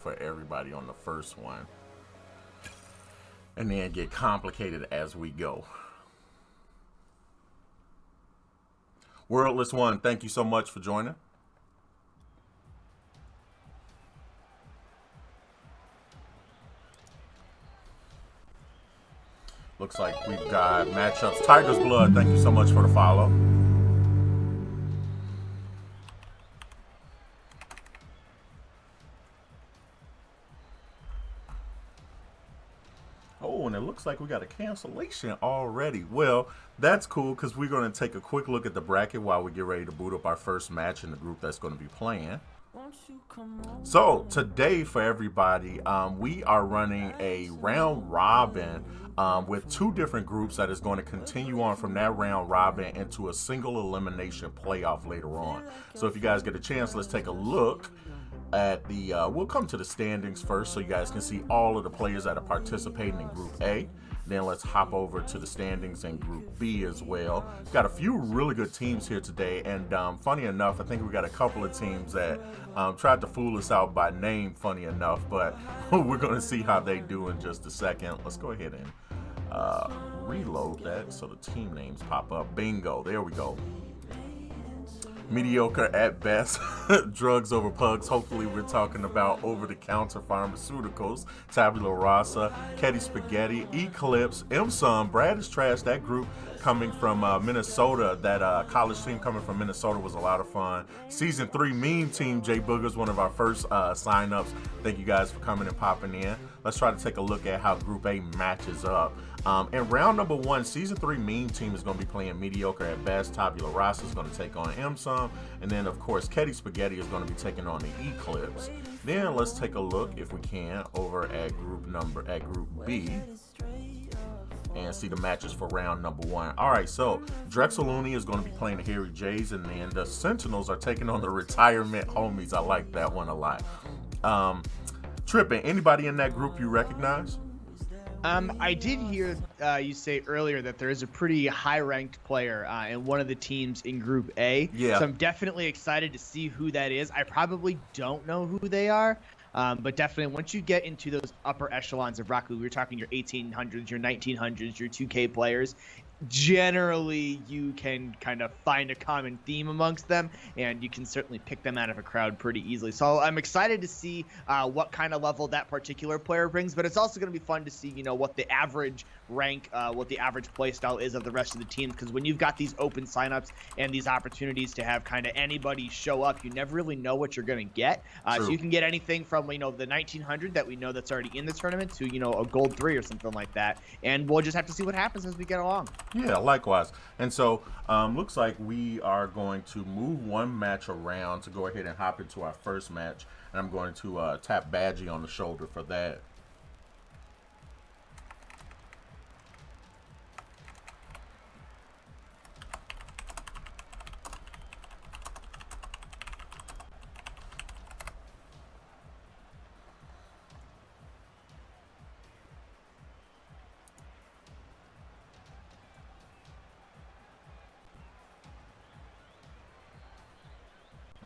for everybody on the first one, and then get complicated as we go. Worldless One, thank you so much for joining. Looks like we've got matchups. Tiger's Blood, thank you so much for the follow. Oh, and it looks like we got a cancellation already. Well, that's cool because we're going to take a quick look at the bracket while we get ready to boot up our first match in the group that's going to be playing. So today for everybody, we are running a round robin with two different groups that is going to continue on from that round robin into a single elimination playoff later on. So if you guys get a chance, let's take a look at the we'll come to the standings first so you guys can see all of the players that are participating in Group A. Then let's hop over to the standings in Group B as well. Got a few really good teams here today, and funny enough, I think we got a couple of teams that tried to fool us out by name, funny enough, but we're going to see how they do in just a second. Let's go ahead and reload that so the team names pop up. Bingo, there we go. Mediocre at best, drugs over pugs. Hopefully we're talking about over-the-counter pharmaceuticals. Tabula Rasa, Ketty Spaghetti, Eclipse, MSUM, Brad is trash. That group coming from Minnesota, that college team coming from Minnesota was a lot of fun. Season 3 meme team, Jay Booger's one of our first sign-ups. Thank you guys for coming and popping in. Let's try to take a look at how Group A matches up. In round number 1, Season 3 meme team is going to be playing Mediocre at best. Tabula Rasa is going to take on MSUM. And then, of course, Ketty Spaghetti is going to be taking on the Eclipse. Then let's take a look, if we can, over at Group B. And see the matches for round number 1. All right, so Drexel Looney is going to be playing the Harry J's, and then the Sentinels are taking on the Retirement Homies. I like that one a lot. Trippin', anybody in that group you recognize? I did hear you say earlier that there is a pretty high-ranked player in one of the teams in Group A. Yeah. So I'm definitely excited to see who that is. I probably don't know who they are. But definitely, once you get into those upper echelons of Rocket League, we're talking your 1800s, your 1900s, your 2K players. Generally, you can kind of find a common theme amongst them, and you can certainly pick them out of a crowd pretty easily. So I'm excited to see what kind of level that particular player brings, but it's also going to be fun to see, what the average rank, what the average play style is of the rest of the teams, because when you've got these open signups and these opportunities to have kind of anybody show up, you never really know what you're going to get. So you can get anything from, the 1900 that we know that's already in the tournament to, a gold 3 or something like that, and we'll just have to see what happens as we get along. Yeah, likewise. And so looks like we are going to move one match around to go ahead and hop into our first match. And I'm going to tap Badgie on the shoulder for that.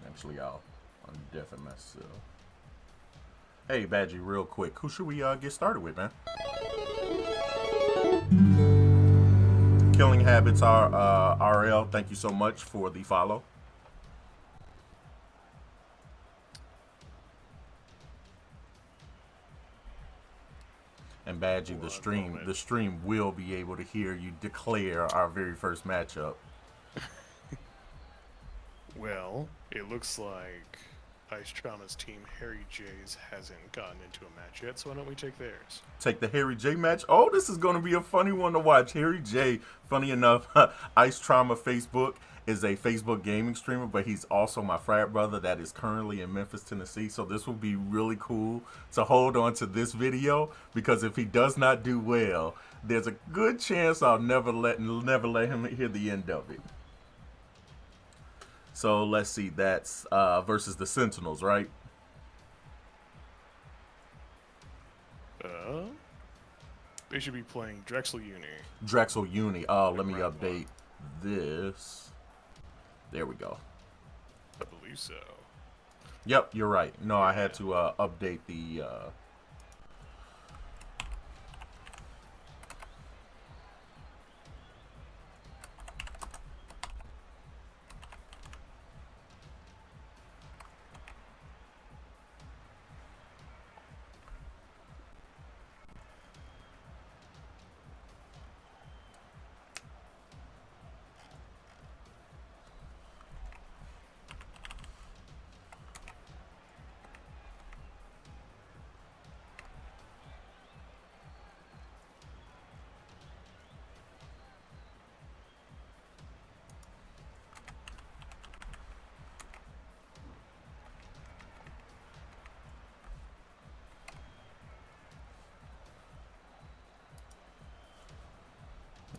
Actually, I'll undeafen myself. Hey, Badgie, real quick, who should we get started with, man? Killing Habits RL, thank you so much for the follow. And Badgie, the stream will be able to hear you declare our very first matchup. Well, it looks like Ice Trauma's team, Harry J's, hasn't gotten into a match yet, so why don't we take theirs? Take the Harry J match? Oh, this is going to be a funny one to watch. Harry J, funny enough, Ice Trauma Facebook is a Facebook gaming streamer, but he's also my frat brother that is currently in Memphis, Tennessee. So this will be really cool to hold on to this video, because if he does not do well, there's a good chance I'll never let him hear the end of it. So let's see, that's versus the Sentinels, right? They should be playing Drexel Uni. Drexel Uni. Oh, let me update this. There we go. I believe so. Yep, you're right. No, I had to update the.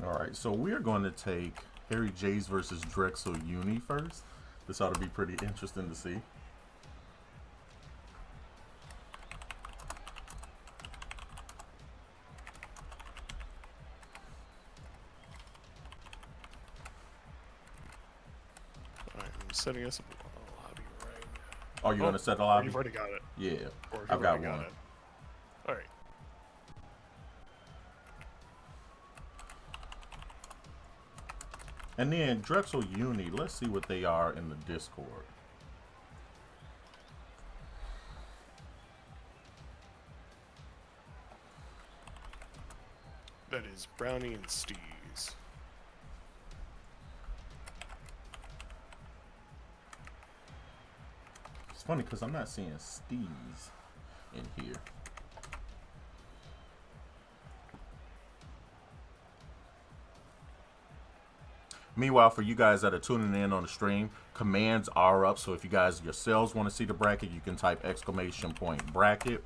All right, so we're going to take Harry J's versus Drexel Uni first. This ought to be pretty interesting to see. All right, I'm setting us up a lobby right now. Oh, you're going to set the lobby? You've already got it. Yeah, Or if I've you've got already one. it. All right. And then Drexel Uni, let's see what they are in the Discord. That is Brownie and Steez. It's funny because I'm not seeing Steez in here. Meanwhile, for you guys that are tuning in on the stream, commands are up. So if you guys yourselves want to see the bracket, you can type !bracket.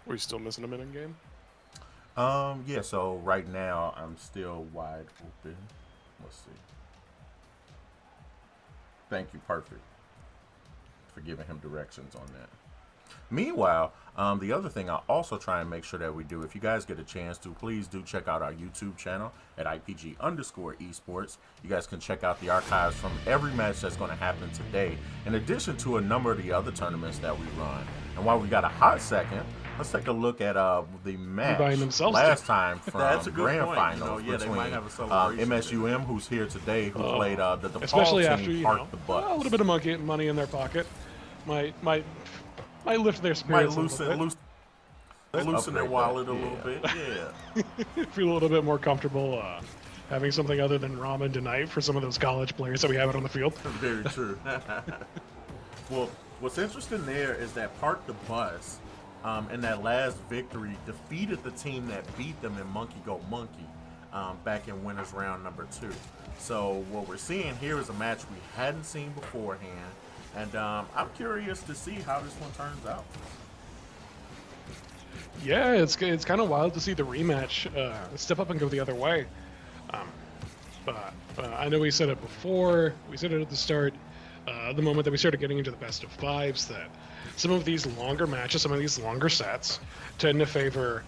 Were you still missing a minute game? Yeah, so right now I'm still wide open. Let's see. Thank you, perfect, for giving him directions on that. Meanwhile, the other thing I also try and make sure that we do, if you guys get a chance to, please do check out our YouTube channel at IPG_esports. You guys can check out the archives from every match that's going to happen today, in addition to a number of the other tournaments that we run. And while we got a hot second, let's take a look at the match last time from That's a good grand point. finals Yeah, they between might have a celebration MSUM, who's here today, who played the DePaul especially team, after, you Park know, the Bucks. a little bit of money in their pocket might lift their spirits Might loosen their wallet a little bit. Yeah. feel a little bit more comfortable having something other than ramen tonight for some of those college players that we have out on the field. Very true. Well, what's interesting there is that Park the Bus, in that last victory, defeated the team that beat them in Monkey Go Monkey back in winners round number 2. So what we're seeing here is a match we hadn't seen beforehand, and I'm curious to see how this one turns out. Yeah, it's kind of wild to see the rematch step up and go the other way. But I know we said it before. We said it at the start. The moment that we started getting into the best of fives, that some of these longer matches, some of these longer sets, tend to favor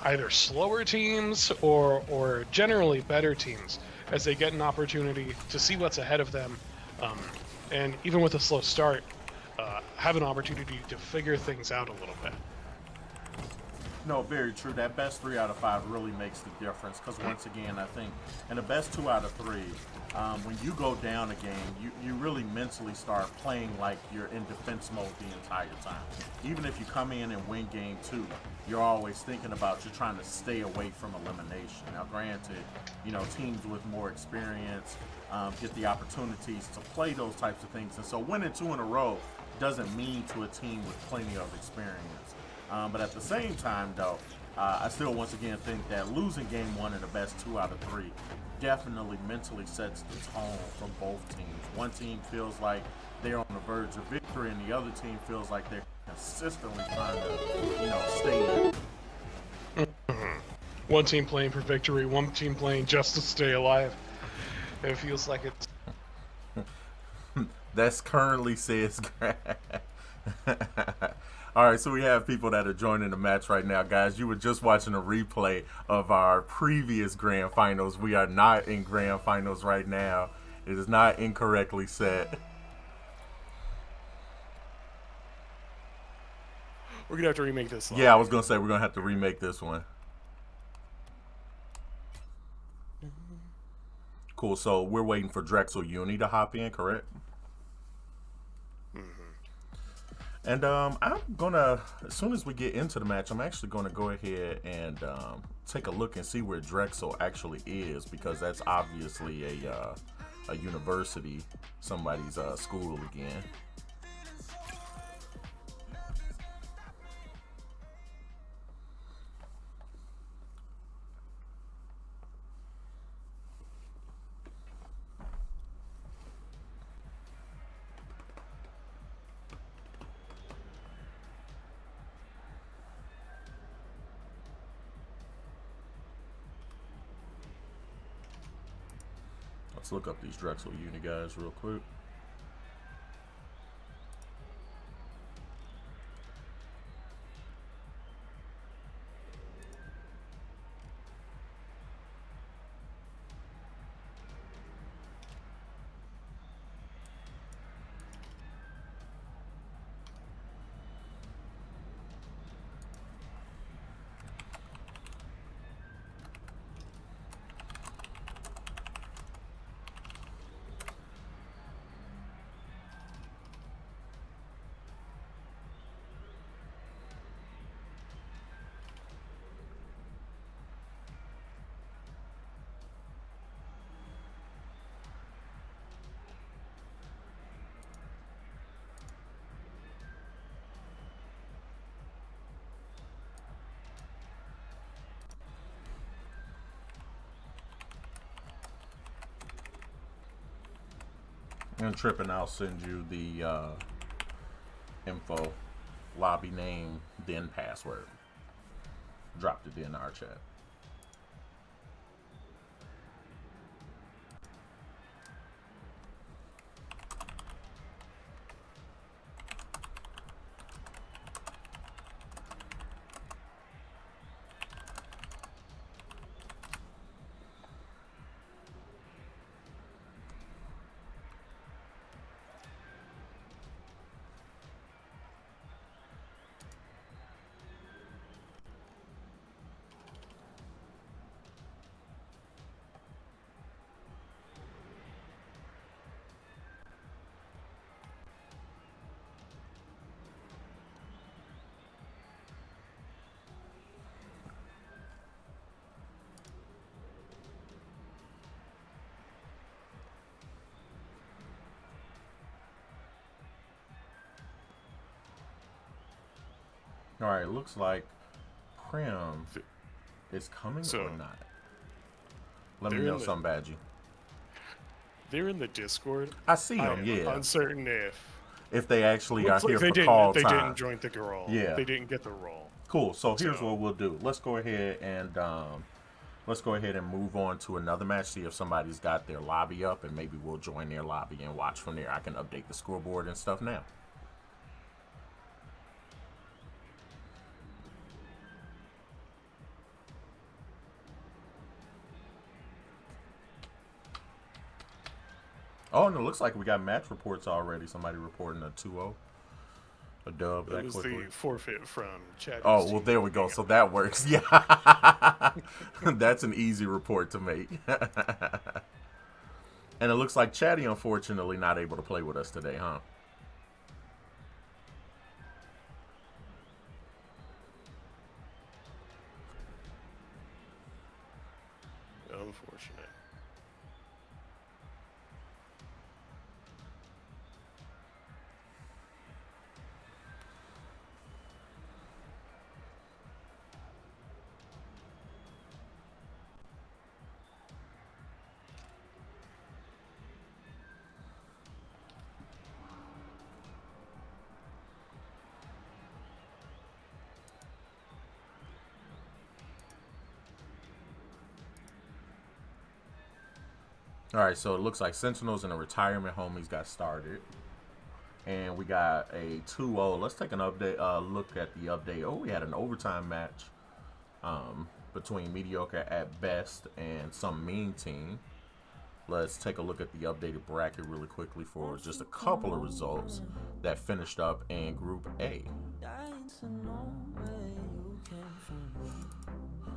either slower teams or generally better teams as they get an opportunity to see what's ahead of them, and even with a slow start, have an opportunity to figure things out a little bit. No, very true. That best 3 out of 5 really makes the difference because once again, I think in the best 2 out of 3, when you go down a game, you really mentally start playing like you're in defense mode the entire time. Even if you come in and win game 2, you're always thinking about you're trying to stay away from elimination. Now, granted, teams with more experience get the opportunities to play those types of things, and so winning 2 in a row doesn't mean to a team with plenty of experience. But at the same time, though, I still once again think that losing game 1 in the best 2 out of 3 definitely mentally sets the tone from both teams. One team feels like they're on the verge of victory, and the other team feels like they're consistently trying to, stay in. One team playing for victory, one team playing just to stay alive. It feels like it's... That's currently says All right, so we have people that are joining the match right now. Guys, you were just watching a replay of our previous grand finals. We are not in grand finals right now. It is not incorrectly set. We're going to have to remake this live. Yeah, I was going to say we're going to have to remake this one. Cool, so we're waiting for Drexel Uni to hop in, correct? And I'm gonna, as soon as we get into the match, I'm actually gonna go ahead and take a look and see where Drexel actually is, because that's obviously a university, somebody's school again. Let's look up these Drexel Uni guys real quick. And tripping, I'll send you the info, lobby name, then password. Dropped it in our chat. All right, looks like Prim is coming or not. Let me know something, Badgie. They're in the Discord. I see them, yeah. Uncertain if they actually are here for call time. They didn't join the role. Yeah. They didn't get the role. Cool. So here's what we'll do. Let's go ahead and move on to another match. See if somebody's got their lobby up, and maybe we'll join their lobby and watch from there. I can update the scoreboard and stuff now. Oh, and it looks like we got match reports already. Somebody reporting a 2-0. a dub That that was quickly. the forfeit from Chad. Oh, well, there we go. So that works. Yeah. That's an easy report to make. And it looks like Chatty, unfortunately, not able to play with us today, huh? Unfortunate. All right, so it looks like Sentinels and the retirement homies got started. And we got a 2-0. Let's take an update. Look at the update. Oh, we had an overtime match between Mediocre at best and some mean team. Let's take a look at the updated bracket really quickly for just a couple of results that finished up in Group A.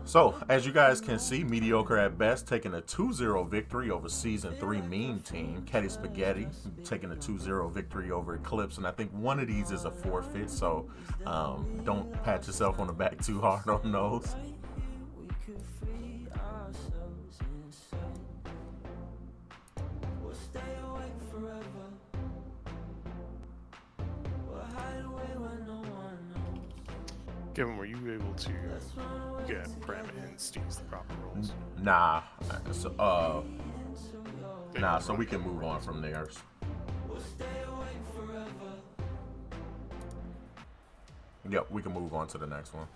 So, as you guys can see, Mediocre at best taking a 2-0 victory over Season 3 Mean Team. Ketty Spaghetti taking a 2-0 victory over Eclipse. And I think one of these is a forfeit, so don't pat yourself on the back too hard on those. Kevin, were you able to get Prem and Steve's the proper roles? Nah. So we can move on from theirs. Yep, we can move on to the next one.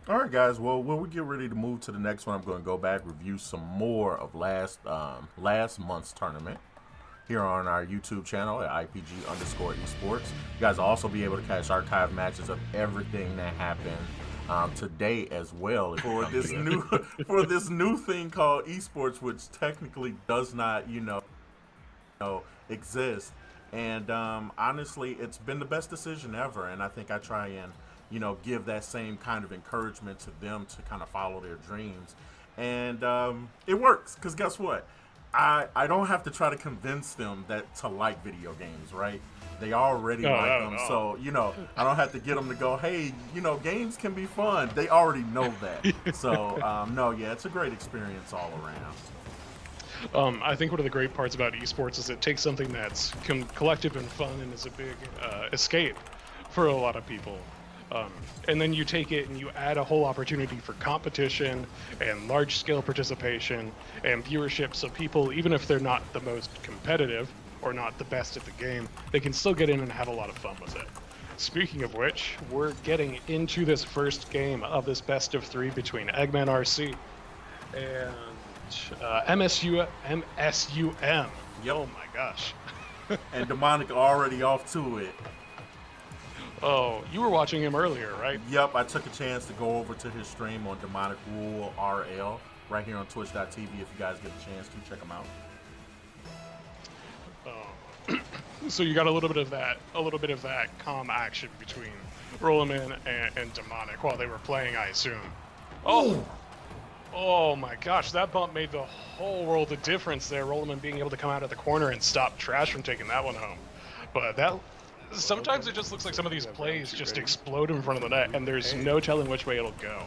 All right, guys. Well, when we get ready to move to the next one, I'm going to go back, review some more of last month's tournament here on our YouTube channel at IPG_esports. You guys will also be able to catch archive matches of everything that happened today as well for this new thing called esports, which technically does not, exist. And honestly, it's been the best decision ever, and I think I try and give that same kind of encouragement to them to kind of follow their dreams. And it works, because guess what? I don't have to try to convince them to like video games, right? They already like them. No. So, I don't have to get them to go, hey, games can be fun. They already know that. So, it's a great experience all around. I think one of the great parts about esports is it takes something that's collective and fun and is a big escape for a lot of people. And then you take it and you add a whole opportunity for competition and large-scale participation and viewership, so people, even if they're not the most competitive or not the best at the game, they can still get in and have a lot of fun with it. Speaking of which, we're getting into this first game of this best of 3 between Eggman RC and MSUM. Oh my gosh. And Demonic already off to it. Oh, you were watching him earlier, right? Yep, I took a chance to go over to his stream on Demonic Rule RL right here on twitch.tv. If you guys get a chance to check him out. So you got a little bit of that calm action between Rollerman and Demonic while they were playing, I assume. Oh my gosh, that bump made the whole world of difference there. Rollerman being able to come out of the corner and stop Trash from taking that one home. But sometimes it just looks like some of these plays just explode in front of the net, and there's no telling which way it'll go.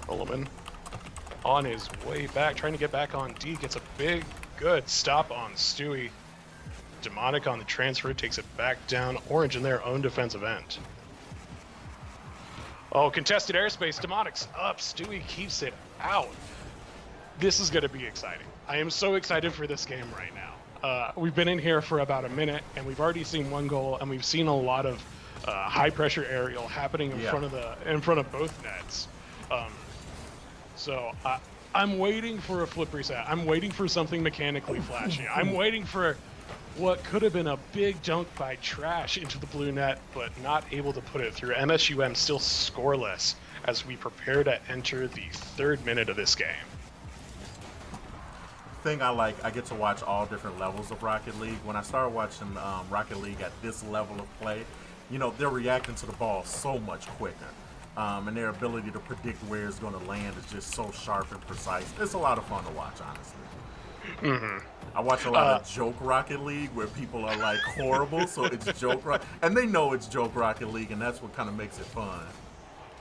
Rollerman on his way back, trying to get back on D, gets a good stop on Stewie. Demonic on the transfer takes it back down. Orange in their own defensive end. Oh, contested airspace. Demonic's up. Stewie keeps it out. This is going to be exciting. I am so excited for this game right now. We've been in here for about a minute, and we've already seen one goal, and we've seen a lot of high-pressure aerial happening in front of both nets. So I'm waiting for a flip reset. I'm waiting for something mechanically flashy. I'm waiting for what could have been a big dunk by Trash into the blue net, but not able to put it through. MSUM still scoreless as we prepare to enter the 3rd minute of this game. Thing I like, I get to watch all different levels of Rocket League. When I started watching Rocket League at this level of play, you know, they're reacting to the ball so much quicker. And their ability to predict where it's going to land is just so sharp and precise. It's a lot of fun to watch, honestly. Mm-hmm. I watch a lot of joke Rocket League where people are like horrible, so it's joke Rocket, and they know it's joke Rocket League, and that's what kind of makes it fun.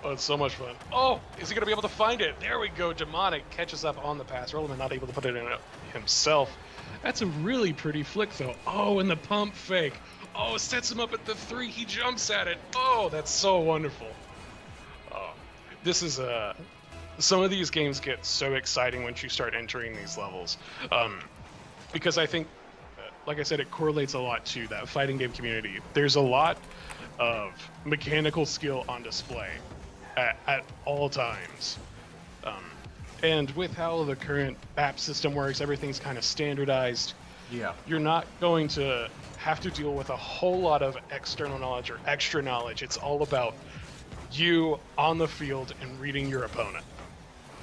Oh, it's so much fun. Oh, is he going to be able to find it? There we go. Demonic catches up on the pass. Roland not able to put it in himself. That's a really pretty flick, though. Oh, and the pump fake. Oh, sets him up at the 3. He jumps at it. Oh, that's so wonderful. Oh, this is some of these games get so exciting once you start entering these levels. Because I think, like I said, it correlates a lot to that fighting game community. There's a lot of mechanical skill on display at all times. And with how the current BAP system works, everything's kind of standardized. Yeah. You're not going to have to deal with a whole lot of external knowledge or extra knowledge. It's all about you on the field and reading your opponent.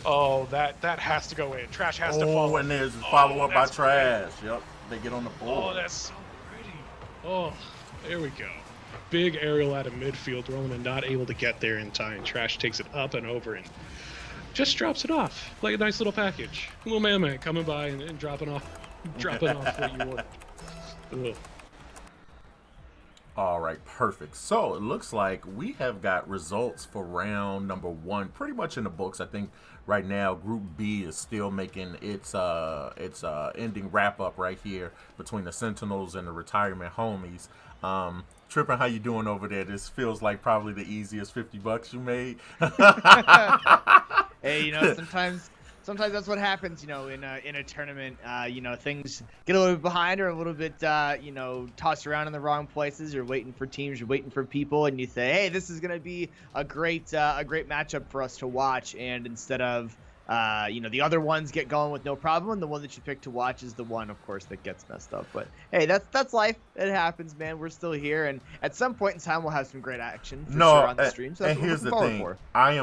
Oh, that has to go in. Trash has to follow. Oh, and there's follow-up by Trash. Yep, they get on the board. Oh, that's so pretty. Oh, there we go. Big aerial out of midfield. Roman not able to get there in time. Trash takes it up and over and just drops it off like a nice little package. A little man coming by and dropping off what you want. Ugh. All right, perfect. So it looks like we have got results for round number 1 pretty much in the books. I think right now Group B is still making its ending wrap up right here between the Sentinels and the Retirement Homies. Trippin', how you doing over there? This feels like probably the easiest $50 you made. Hey, you know, sometimes that's what happens, you know, in a tournament. You know, things get a little bit behind or a little bit, you know, tossed around in the wrong places. You're waiting for teams, you're waiting for people, and you say, hey, this is gonna be a great matchup for us to watch. And instead of, you know, the other ones get going with no problem, and the one that you pick to watch is the one, of course, that gets messed up. But hey, that's life. It happens, man. We're still here, and at some point in time, we'll have some great action for sure on the stream. So that's and what here's we're the looking thing: forward I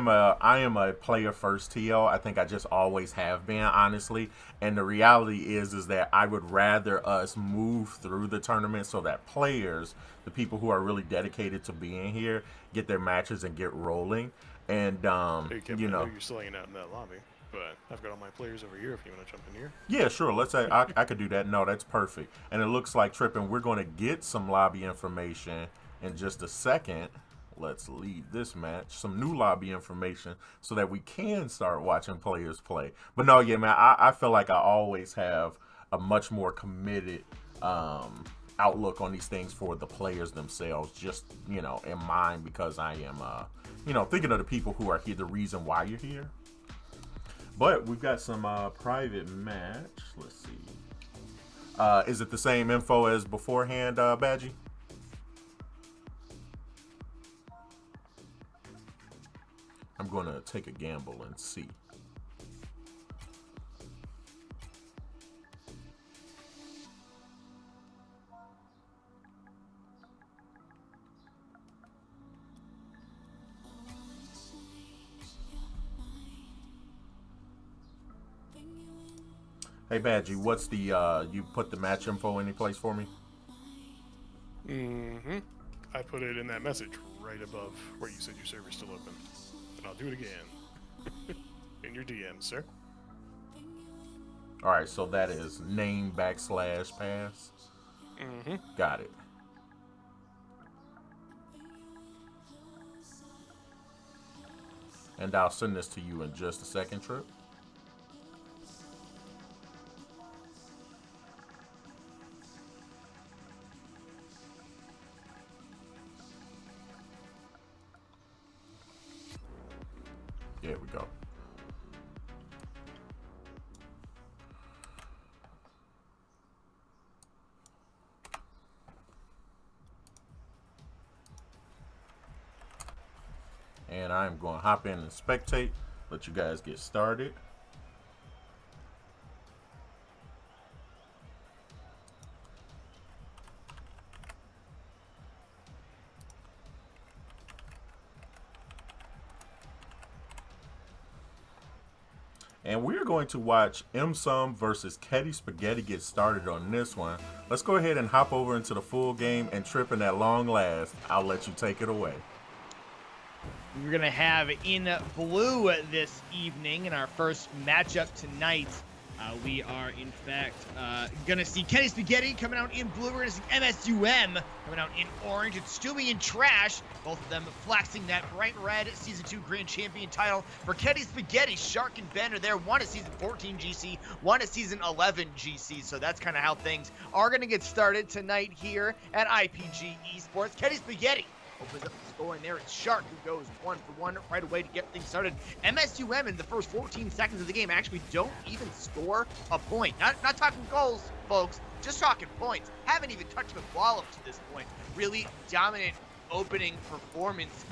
am a player first TL. I think I just always have been, honestly. And the reality is that I would rather us move through the tournament so that players, the people who are really dedicated to being here, get their matches and get rolling. And Hey, you know, you're still hanging out in that lobby. But I've got all my players over here if you want to jump in here. Yeah, sure. Let's say I could do that. No, that's perfect. And it looks like, Trippin', we're going to get some lobby information in just a second. Let's leave this match. Some new lobby information so that we can start watching players play. But no, yeah, man, I feel like I always have a much more committed outlook on these things for the players themselves, just, you know, in mind, because I am, you know, thinking of the people who are here, the reason why you're here. But we've got some private match. Let's see. Is it the same info as beforehand, Badgie? I'm going to take a gamble and see. Hey, Badgie, what's the, you put the match info any place for me? Mm-hmm. I put it in that message right above where you said your server's still open. And I'll do it again. In your DM, sir. All right, so that is name/pass. Mm-hmm. Got it. And I'll send this to you in just a second, Trip. There we go. And I'm going to hop in and spectate, let you guys get started. And we're going to watch MSUM versus Ketty Spaghetti get started on this one. Let's go ahead and hop over into the full game, and Trippin' at long last, I'll let you take it away. We're going to have in blue this evening in our first matchup tonight. We are, in fact, going to see Ketty Spaghetti coming out in blue. We're going to see MSUM coming out in orange. It's Stewie and Trash, both of them flexing that bright red Season 2 Grand Champion title. For Ketty Spaghetti, Shark and Ben are there. One is Season 14 GC, one is Season 11 GC. So that's kind of how things are going to get started tonight here at IPG Esports. Ketty Spaghetti opens up the score, and there it's Shark who goes 1 for 1 right away to get things started. MSUM in the first 14 seconds of the game actually don't even score a point. Not talking goals, folks, just talking points. Haven't even touched the ball up to this point. Really dominant opening performance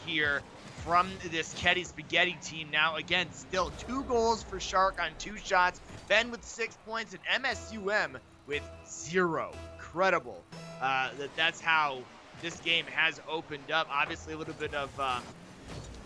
here from this Ketty Spaghetti team. Now, again, still 2 goals for Shark on 2 shots. Ben with 6 points, and MSUM with 0. Incredible. That's how this game has opened up. Obviously, a little bit of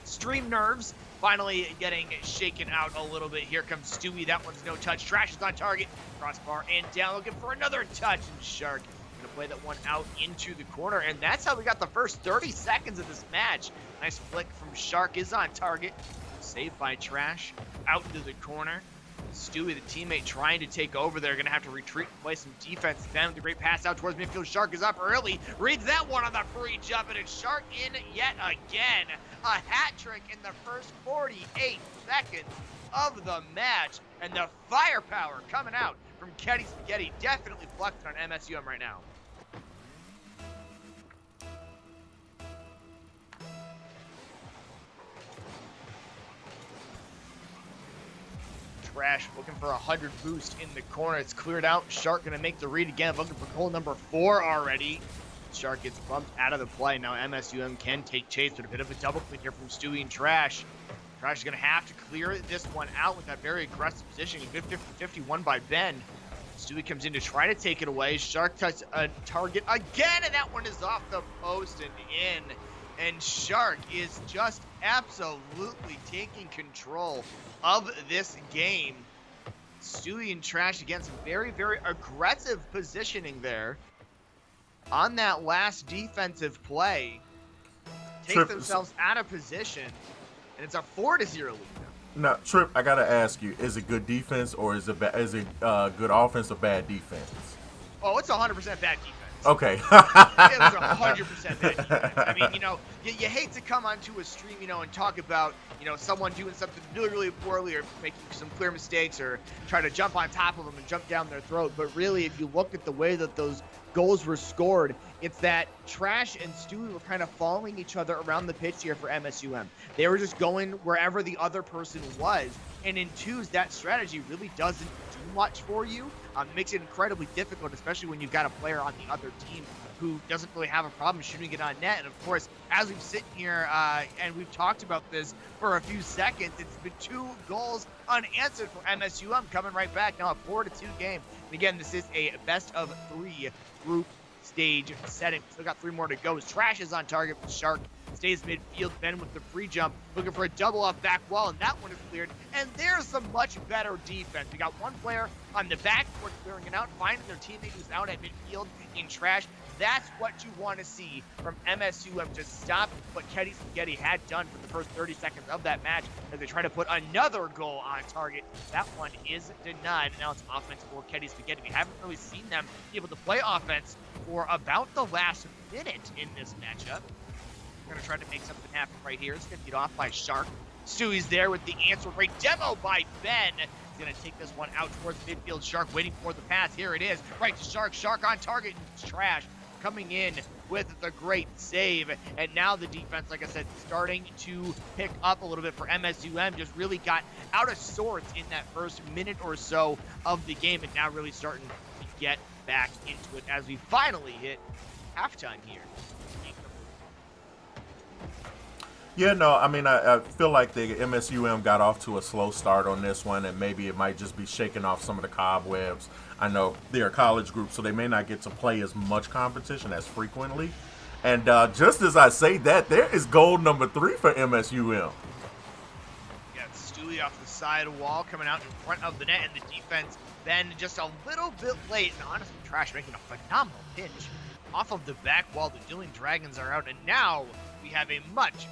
stream nerves finally getting shaken out a little bit. Here comes Stewie. That one's no touch. Trash is on target. Crossbar and down, looking for another touch. And Shark gonna play that one out into the corner. And that's how we got the first 30 seconds of this match. Nice flick from Shark, is on target. Saved by Trash. Out into the corner. Stewie, the teammate, trying to take over. They're going to have to retreat and play some defense. Ben with a great pass out towards midfield. Shark is up early. Reads that one on the free jump, and it's Shark in yet again. A hat trick in the first 48 seconds of the match. And the firepower coming out from Ketty Spaghetti. Definitely flexing on MSUM right now. Trash looking for 100 boost in the corner. It's cleared out. Shark gonna make the read again, looking for goal number 4 already. Shark gets bumped out of the play. Now MSUM can take chase, but a bit of a double click here from Stewie and Trash. Trash is gonna have to clear this one out with that very aggressive position. A good 50-50 won by Ben. Stewie comes in to try to take it away. Shark touches a target again, and that one is off the post and in. And Shark is just absolutely taking control of this game. Stewie and Trash again, some very, very aggressive positioning there on that last defensive play. Take themselves out of position, and it's a 4-0 lead now. Now, Trip, I gotta ask you: is it good defense or is it good offense or bad defense? Oh, it's 100% bad defense. Okay. It was 100% bad defense. I mean, you hate to come onto a stream, and talk about, someone doing something really, really poorly or making some clear mistakes or try to jump on top of them and jump down their throat. But really, if you look at the way that those goals were scored, it's that Trash and Stewie were kind of following each other around the pitch here for MSUM. They were just going wherever the other person was. And in twos, that strategy really doesn't do much for you. Makes it incredibly difficult, especially when you've got a player on the other team who doesn't really have a problem shooting it on net. And of course, as we've sitting here and we've talked about this for a few seconds, it's been 2 goals unanswered for MSUM, coming right back now, a 4-2 game. And again, this is a best of 3 group stage setting. Still got 3 more to go. Trash is on target with Shark. Stays midfield. Ben with the free jump, looking for a double off back wall, and that one is cleared. And there's some much better defense. We got one player on the backboard clearing it out, finding their teammate who's out at midfield in Trash. That's what you want to see from MSUM to stop what Ketty Spaghetti had done for the first 30 seconds of that match as they try to put another goal on target. That one is denied, and now it's offense for Ketty Spaghetti. We haven't really seen them be able to play offense for about the last minute in this matchup. We're going to try to make something happen right here. It's going to get off by Shark. Stewie's there with the answer. Great demo by Ben. He's going to take this one out towards midfield. Shark waiting for the pass. Here it is. Right to Shark. Shark on target. It's Trash coming in with the great save. And now the defense, like I said, starting to pick up a little bit for MSUM. Just really got out of sorts in that first minute or so of the game, and now really starting to get back into it as we finally hit halftime here. Yeah, no, I mean, I feel like the MSUM got off to a slow start on this one, and maybe it might just be shaking off some of the cobwebs. I know they're a college group, so they may not get to play as much competition as frequently. And just as I say that, there is goal number 3 for MSUM. Yeah, Stewie off the side wall, coming out in front of the net, and the defense then just a little bit late. And honestly, Trash making a phenomenal pinch off of the back wall. The Dueling Dragons are out, and now we have a much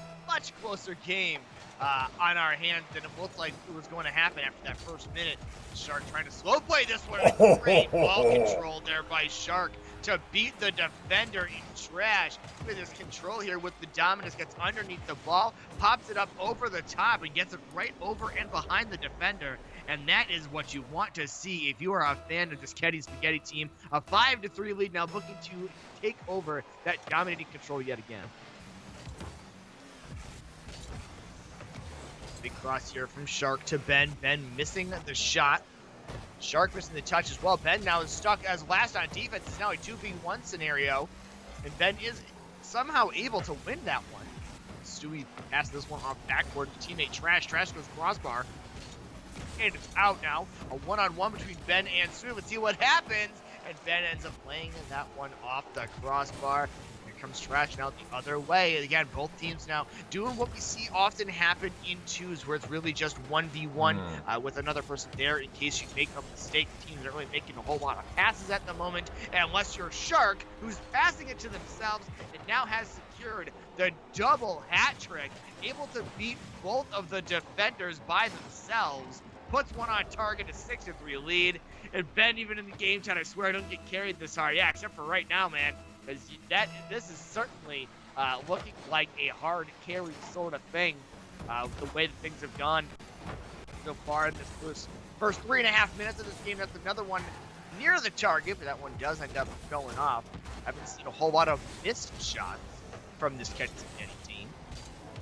closer game on our hands than it looked like it was going to happen after that first minute. Shark trying to slow play this one. Great ball control there by Shark to beat the defender in Trash. Look at this control here with the Dominus. Gets underneath the ball, pops it up over the top, and gets it right over and behind the defender. And that is what you want to see if you are a fan of this Ketty Spaghetti team. A 5-3 lead, now looking to take over that dominating control yet again. Big cross here from Shark to Ben. Ben missing the shot. Shark missing the touch as well. Ben now is stuck as last on defense. It's now a 2v1 scenario. And Ben is somehow able to win that one. Stewie passes this one off backward to teammate Trash. Trash goes crossbar. And it's out now. A one-on-one between Ben and Stewie. Let's see what happens. And Ben ends up laying that one off the crossbar. Comes Trash now the other way. Again, both teams now doing what we see often happen in twos, where it's really just 1v1 with another person there in case you make a mistake. The teams aren't really making a whole lot of passes at the moment, and unless you're Shark, who's passing it to themselves and now has secured the double hat trick, able to beat both of the defenders by themselves, puts one on target, a 6-3 lead. And Ben, even in the game chat, I swear I don't get carried this hard. Yeah, except for right now, man. Because this is certainly looking like a hard carry sort of thing, the way that things have gone so far in this first 3.5 minutes of this game. That's another one near the target, but that one does end up going off. I haven't seen a whole lot of missed shots from this Ketty team.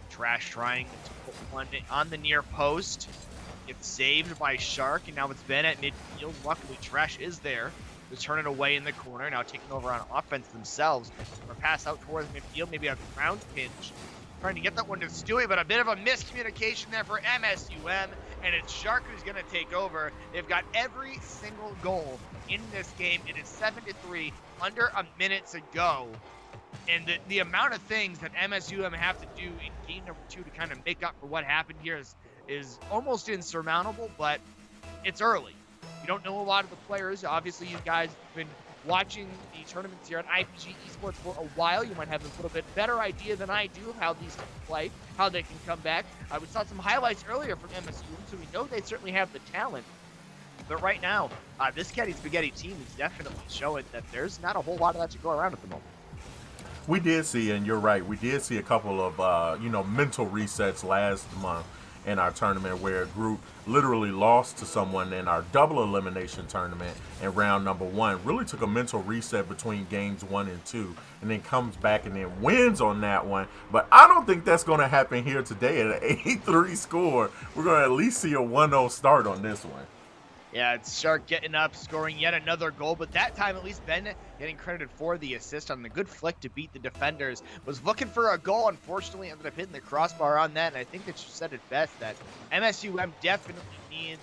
Trash trying to put one on the near post. It's saved by Shark, and now it's Ben at midfield. Luckily, Trash is there. To turn it away in the corner, now taking over on offense themselves. Or pass out towards midfield, maybe a ground pinch. Trying to get that one to Stewie, but a bit of a miscommunication there for MSUM, and it's Shark who's going to take over. They've got every single goal in this game. It is 7-3, under a minute to go. And the amount of things that MSUM have to do in game number 2 to kind of make up for what happened here is almost insurmountable, but it's early. You don't know a lot of the players. Obviously, you guys have been watching the tournaments here at IPG Esports for a while. You might have a little bit better idea than I do of how these can play, how they can come back. We saw some highlights earlier from MSU, so we know they certainly have the talent. But right now, this Ketty Spaghetti team is definitely showing that there's not a whole lot of that to go around at the moment. We did see, and you're right, we did see a couple of, mental resets last month in our tournament where a group literally lost to someone in our double elimination tournament in round number 1. Really took a mental reset between games 1 and 2, and then comes back and then wins on that one. But I don't think that's going to happen here today at an 8-3 score. We're going to at least see a 1-0 start on this one. Yeah, it's Shark getting up, scoring yet another goal, but that time at least Ben getting credited for the assist on the good flick to beat the defenders. Was looking for a goal, unfortunately ended up hitting the crossbar on that, and I think that you said it best, that MSUM definitely needs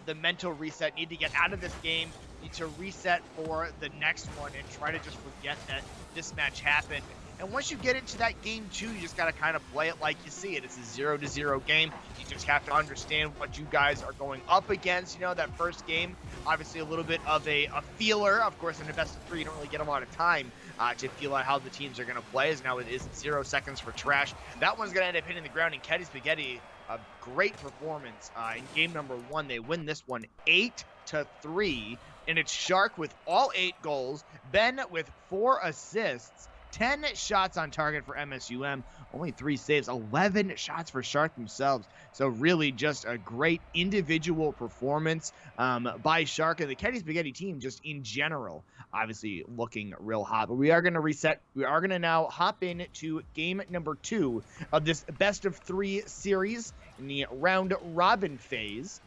the mental reset, need to get out of this game, need to reset for the next one and try to just forget that this match happened. And once you get into that game 2, you just got to kind of play it like you see it. It's a 0-0 game. You just have to understand what you guys are going up against. You know, that first game, obviously a little bit of a feeler. Of course, in a best of 3, you don't really get a lot of time to feel out how the teams are going to play. As now it is 0 seconds for Trash. That one's going to end up hitting the ground, and Ketty Spaghetti, a great performance in game number 1. They win this one 8-3, and it's Shark with all 8 goals, Ben with 4 assists, 10 shots on target for MSUM, only 3 saves, 11 shots for Shark themselves. So really just a great individual performance by Shark and the Ketty Spaghetti team just in general, obviously looking real hot. But we are going to reset. We are going to now hop into game number 2 of this best of 3 series in the round robin phase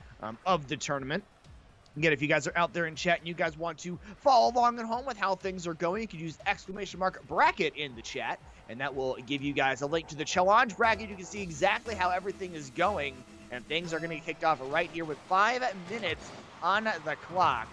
of the tournament. Again, if you guys are out there in chat and you guys want to follow along at home with how things are going, you can use !bracket in the chat, and that will give you guys a link to the challenge bracket. You can see exactly how everything is going, and things are going to get kicked off right here with 5 minutes on the clock.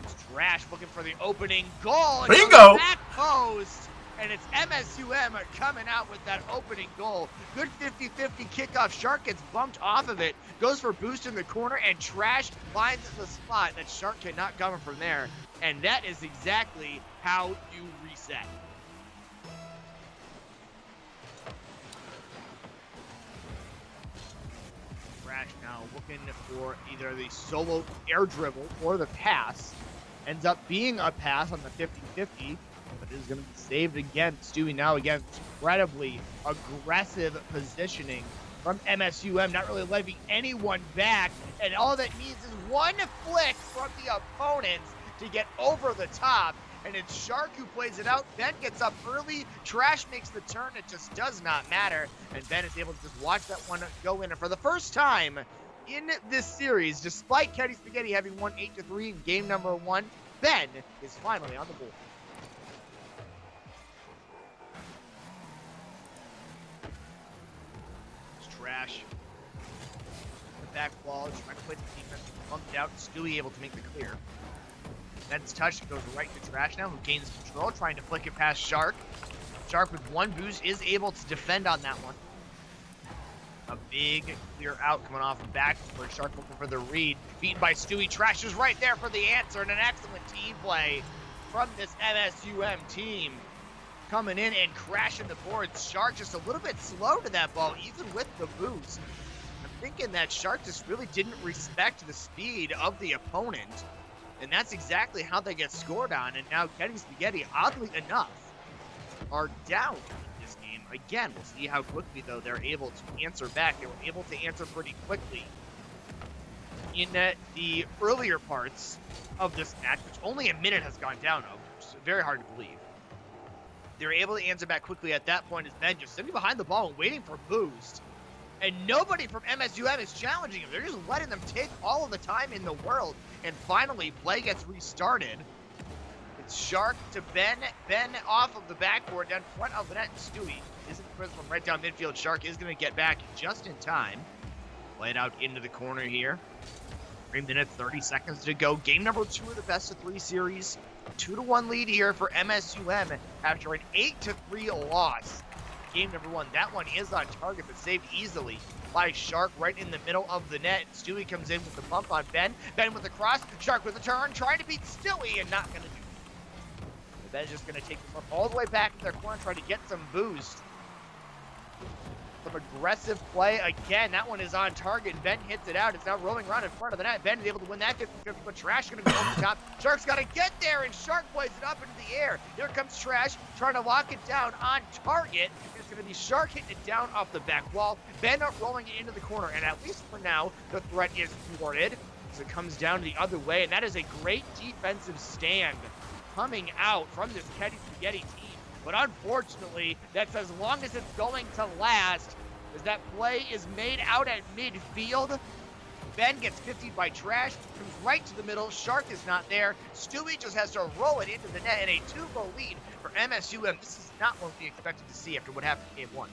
It's Trash looking for the opening goal. Bingo! Back post. And it's MSUM coming out with that opening goal. Good 50-50 kickoff. Shark gets bumped off of it, goes for boost in the corner, and Trash finds the spot that Shark cannot cover from there. And that is exactly how you reset. Trash now looking for either the solo air dribble or the pass. Ends up being a pass on the 50-50. But it is going to be saved again. Stewie now again, incredibly aggressive positioning from MSUM, not really letting anyone back. And all that needs is one flick from the opponents to get over the top. And it's Shark who plays it out. Ben gets up early. Trash makes the turn. It just does not matter. And Ben is able to just watch that one go in. And for the first time in this series, despite Ketty Spaghetti having won 8-3 in game number 1, Ben is finally on the board. Trash. The back wall, trying to play the defense, bumped out. Stewie able to make the clear. Ben's touch goes right to Trash now, who gains control, trying to flick it past Shark. Shark with one boost is able to defend on that one. A big clear out coming off the back where Shark looking for the read. Beaten by Stewie. Trash is right there for the answer, and an excellent team play from this MSUM team. Coming in and crashing the boards. Shark just a little bit slow to that ball, even with the boost. I'm thinking that Shark just really didn't respect the speed of the opponent. And that's exactly how they get scored on. And now Ketty Spaghetti, oddly enough, are down in this game. Again, we'll see how quickly, though, they're able to answer back. They were able to answer pretty quickly in the earlier parts of this match, which only a minute has gone down of, which is very hard to believe. They're able to answer back quickly at that point as Ben just sitting behind the ball and waiting for boost. And nobody from MSUM is challenging him. They're just letting them take all of the time in the world. And finally, play gets restarted. It's Shark to Ben. Ben off of the backboard down front of the net. Stewie isn't the first one right down midfield. Shark is going to get back just in time. Play it out into the corner here. 3 minutes, 30 seconds to go. Game number 2 of the best of 3 series. 2-1 lead here for MSUM after an 8-3 loss. Game number 1. That one is on target, but saved easily by Shark right in the middle of the net. Stewie comes in with the bump on Ben. Ben with the cross. Shark with the turn, trying to beat Stewie and not going to do it. Ben's just going to take them up all the way back to their corner, trying to get some boost. Some aggressive play again. That one is on target. Ben hits it out. It's now rolling around in front of the net. Ben is able to win that 50-50, but Trash going to go over the top. Shark's got to get there, and Shark plays it up into the air. Here comes Trash, trying to lock it down on target. It's going to be Shark hitting it down off the back wall. Ben rolling it into the corner, and at least for now, the threat is thwarted. So it comes down the other way, and that is a great defensive stand coming out from this Ketty Spaghetti team. But unfortunately, that's as long as it's going to last, as that play is made out at midfield. Ben gets 50 by Trash, comes right to the middle. Shark is not there. Stewie just has to roll it into the net, and a 2-goal lead for MSUM. This is not what we expected to see after what happened in Game 1.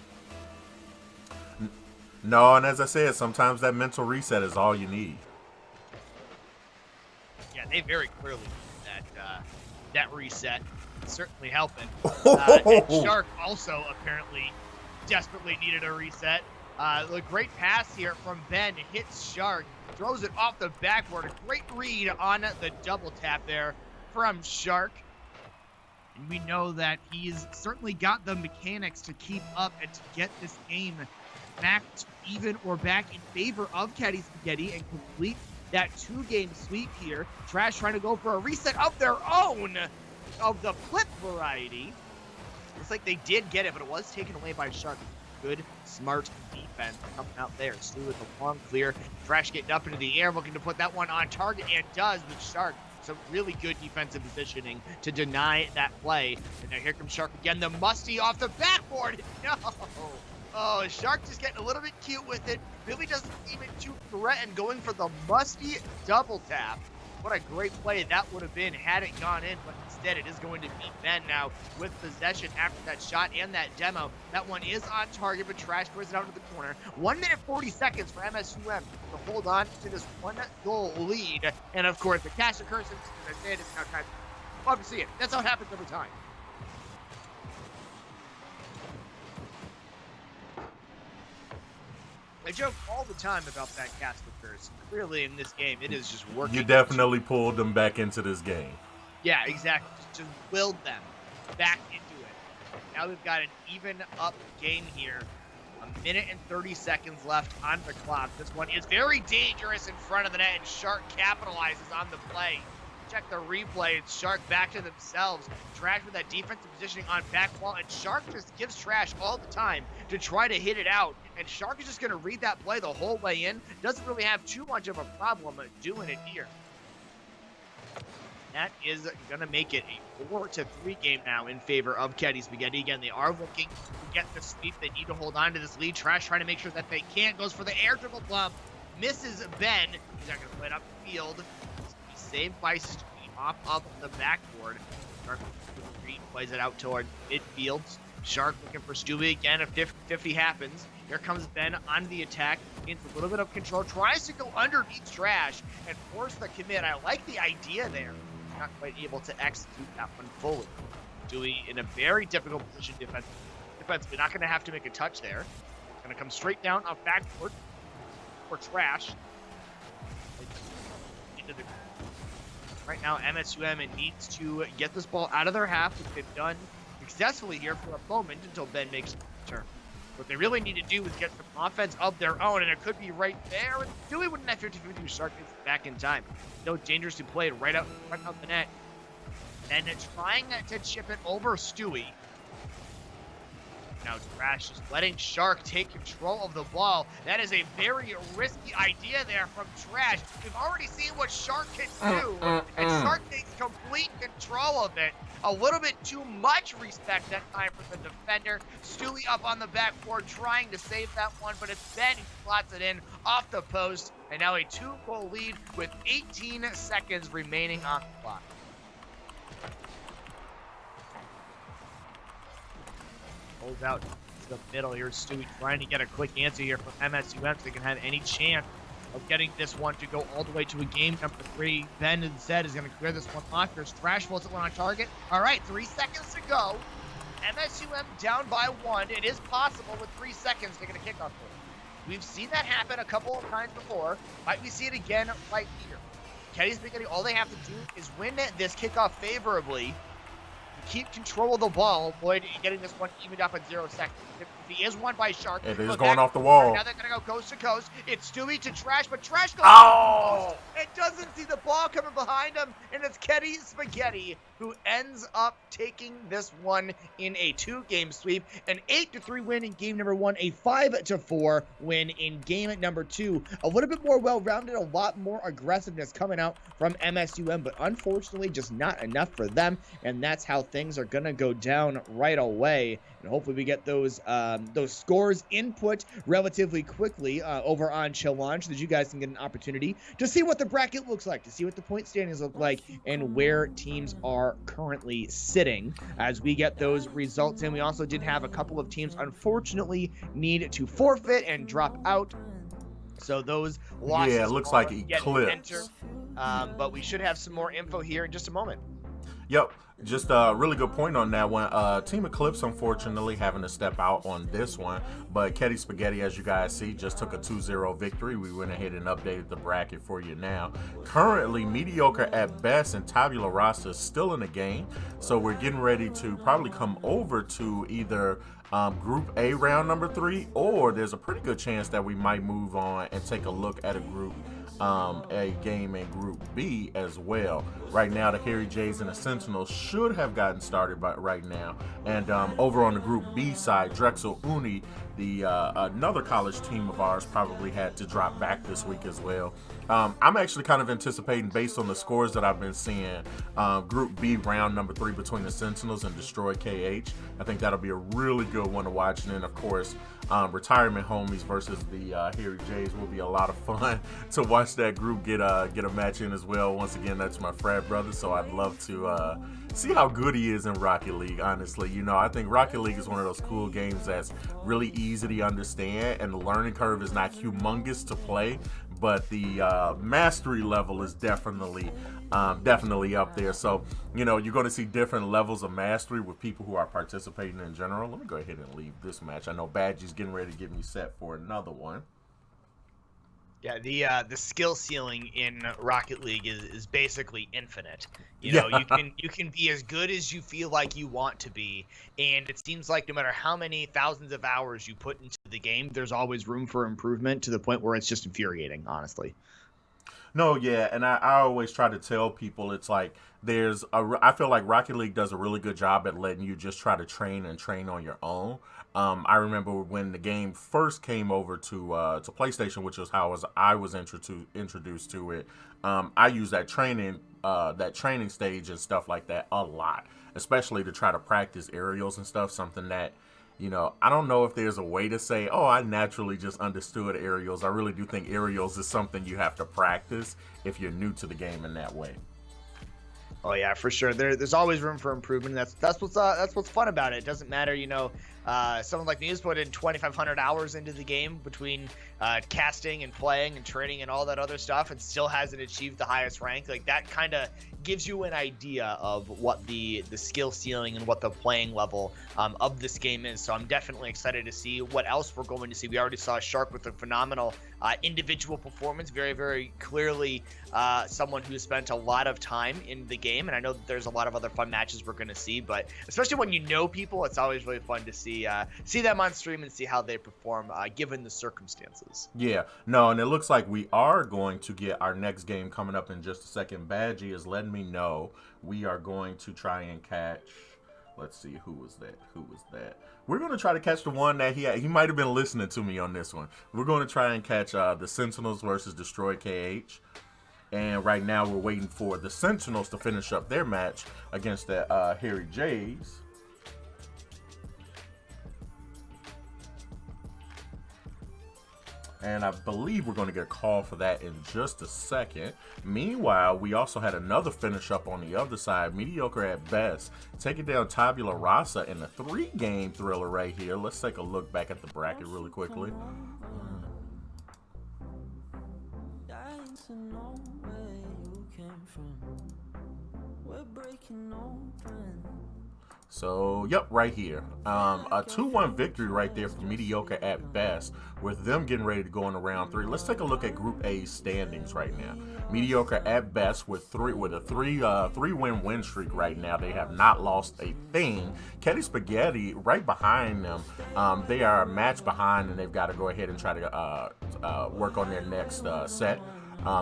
No, and as I said, sometimes that mental reset is all you need. Yeah, they very clearly need that reset. Certainly helping. And Shark also apparently desperately needed a reset. The great pass here from Ben hits Shark, throws it off the backboard. A great read on the double tap there from Shark. And we know that he's certainly got the mechanics to keep up and to get this game back to even or back in favor of Ketty Spaghetti and complete that 2-game sweep here. Trash trying to go for a reset of their own, of the flip variety. Looks like they did get it, but it was taken away by Shark. Good, smart defense coming out there. Stu with a long clear. Thrash getting up into the air, looking to put that one on target, and does with Shark. Some really good defensive positioning to deny that play. And now here comes Shark again. The musty off the backboard. No. Oh, Shark just getting a little bit cute with it. Really doesn't seem too threatened, going for the musty double tap. What a great play that would have been had it gone in, but instead it is going to be Ben now with possession after that shot and that demo. That one is on target, but Trash throws it out to the corner. 1 minute 40 seconds for MSUM to hold on to this 1-goal lead. And of course, the cash occurs as I said, it's now time. Love to see it. That's how it happens every time. I joke all the time about that cast curse. Clearly, in this game, it is just working. You definitely pulled them back into this game. Yeah, exactly. Just willed them back into it. Now we've got an even up game here. 1 minute and 30 seconds left on the clock. This one is very dangerous in front of the net, and Shark capitalizes on the play. Check the replay. It's Shark back to themselves. Trash with that defensive positioning on back wall, and Shark just gives Trash all the time to try to hit it out. And Shark is just going to read that play the whole way in. Doesn't really have too much of a problem doing it here. That is going to make it a 4-3 game now in favor of Ketty Spaghetti. Again, they are looking to get the sweep. They need to hold on to this lead. Trash trying to make sure that they can't. Goes for the air dribble bump. Misses Ben. He's not going to play it up the field. Saved by Stewie off of the backboard. Shark plays it out toward midfield. Shark looking for Stewie again. If 50-50 happens, here comes Ben on the attack. Gains a little bit of control. Tries to go underneath Trash and force the commit. I like the idea there. Not quite able to execute that one fully. Stewie in a very difficult position defensively. Not going to have to make a touch there. Going to come straight down off backboard for Trash. Into the Right now, MSUM needs to get this ball out of their half, which they've done successfully here for a moment until Ben makes a turn. What they really need to do is get some offense of their own, and it could be right there. And Stewie wouldn't have 50-50 Shark gets it back in time. No dangerous to play it right out the net. And trying to chip it over Stewie. Now Trash is letting Shark take control of the ball. That is a very risky idea there from Trash. We've already seen what Shark can do, and Shark takes complete control of it. A little bit too much respect that time for the defender. Stewie up on the backboard trying to save that one, but it's Ben who slots it in off the post. And now a 2-goal lead with 18 seconds remaining on the clock. Holds out to the middle here. Stewie trying to get a quick answer here from MSUM so they can have any chance of getting this one to go all the way to a game number 3. Ben instead is going to clear this one off. There's Trash floats it one on target. All right, 3 seconds to go. MSUM down by 1. It is possible with 3 seconds to get a kickoff. We've seen that happen a couple of times before. Might we see it again right here? Ketty Spaghetti, all they have to do is win this kickoff favorably. Keep control of the ball, avoid getting this one evened up at 0 seconds. If he is won by Shark, it is going off the wall. Now they're going to go coast to coast. It's Stewie to Trash, but Trash goes off the post. It doesn't see the ball coming behind him, and it's Ketty Spaghetti who ends up taking this one in a 2-game sweep. An 8-3 win in game number 1, a 5-4 win in game number 2. A little bit more well-rounded, a lot more aggressiveness coming out from MSUM, but unfortunately just not enough for them, and that's how things are going to go down right away. And hopefully we get those scores input relatively quickly over on Challenge so that you guys can get an opportunity to see what the bracket looks like, to see what the point standings look like, and where teams are currently sitting as we get those results in. We also did have a couple of teams unfortunately need to forfeit and drop out. So those losses it looks like Eclipse. But we should have some more info here in just a moment. Yep. Just a really good point on that one. Team Eclipse, unfortunately, having to step out on this one. But Ketty Spaghetti, as you guys see, just took a 2-0 victory. We went ahead and updated the bracket for you now. Currently, Mediocre at best, and Tabula Rasa is still in the game. So we're getting ready to probably come over to either Group A round number 3, or there's a pretty good chance that we might move on and take a look at a game in Group B as well. Right now, the Harry Jays and the Sentinels should have gotten started right now. And over on the Group B side, Drexel Uni, the another college team of ours, probably had to drop back this week as well. I'm actually kind of anticipating, based on the scores that I've been seeing, Group B round number 3 between the Sentinels and Destroy KH. I think that'll be a really good one to watch. And then, of course, Retirement Homies versus the Harry Jays will be a lot of fun to watch that group get a match in as well. Once again, that's my frat brother, so I'd love to see how good he is in Rocket League, honestly. You know, I think Rocket League is one of those cool games that's really easy to understand, and the learning curve is not humongous to play, but the mastery level is definitely up there. So, you know, you're going to see different levels of mastery with people who are participating in general. Let me go ahead and leave this match. I know Badgie's getting ready to get me set for another one. Yeah, the skill ceiling in Rocket League is basically infinite. You know, you can be as good as you feel like you want to be, and it seems like no matter how many thousands of hours you put into the game, there's always room for improvement, to the point where it's just infuriating, honestly. No, yeah, and I always try to tell people, it's like I feel like Rocket League does a really good job at letting you just try to train on your own. I remember when the game first came over to PlayStation, which was how I was introduced to it. I used that training stage and stuff like that a lot, especially to try to practice aerials and stuff. Something that, you know, I don't know if there's a way to say, oh, I naturally just understood aerials. I really do think aerials is something you have to practice if you're new to the game in that way. Oh yeah, for sure. There's always room for improvement. That's what's fun about it. It doesn't matter, you know. Someone like me has put in 2,500 hours into the game between casting and playing and training and all that other stuff, and still hasn't achieved the highest rank. Like, that kind of gives you an idea of what the skill ceiling and what the playing level of this game is. So I'm definitely excited to see what else we're going to see. We already saw Shark with a phenomenal individual performance, very, very clearly someone who spent a lot of time in the game. And I know that there's a lot of other fun matches we're going to see, but especially when you know people, it's always really fun to see them on stream and see how they perform given the circumstances. Yeah, no, and it looks like we are going to get our next game coming up in just a second. Badgie is letting me know we are going to try and catch. Let's see, who was that? We're going to try to catch the one that he might have been listening to me on this one. We're going to try and catch the Sentinels versus Destroy KH. And right now we're waiting for the Sentinels to finish up their match against the Harry Jays. And I believe we're going to get a call for that in just a second. Meanwhile, we also had another finish up on the other side. Mediocre at best, taking down Tabula Rasa in a 3-game thriller right here. Let's take a look back at the bracket really quickly. So, yep, right here. A 2-1 victory right there for Mediocre at best, with them getting ready to go in round 3. Let's take a look at Group A's standings right now. Mediocre at best with a three-win win streak right now. They have not lost a thing. Ketty Spaghetti right behind them. They are a match behind, and they've got to go ahead and try to work on their next set.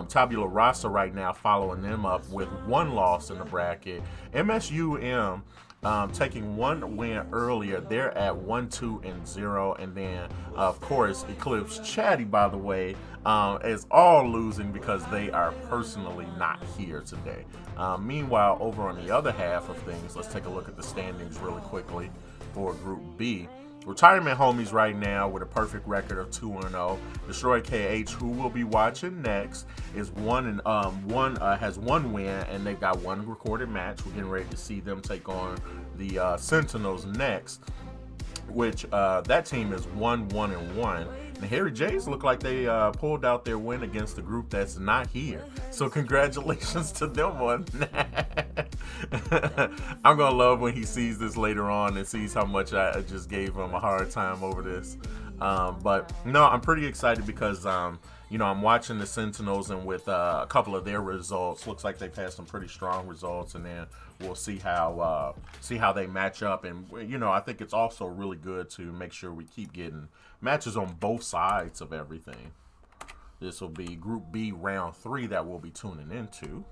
Tabula Rasa right now following them up with 1 loss in the bracket. MSUM taking 1 win earlier. They're at 1-2-0, and then of course Eclipse Chatty, by the way, is all losing because they are personally not here today. Meanwhile, over on the other half of things, let's take a look at the standings really quickly for Group B. Retirement Homies right now with a perfect record of 2-0. Destroy KH, who we'll be watching next, is has 1 win, and they've got 1 recorded match. We're getting ready to see them take on the Sentinels next, which that team is 1-1-1. The Harry Jays look like they pulled out their win against the group that's not here. So congratulations to them on that. I'm going to love when he sees this later on and sees how much I just gave him a hard time over this. But no, I'm pretty excited because, you know, I'm watching the Sentinels, and with a couple of their results, looks like they've had some pretty strong results, and then we'll see how they match up. And you know, I think it's also really good to make sure we keep getting matches on both sides of everything. This will be Group B round 3 that we'll be tuning into.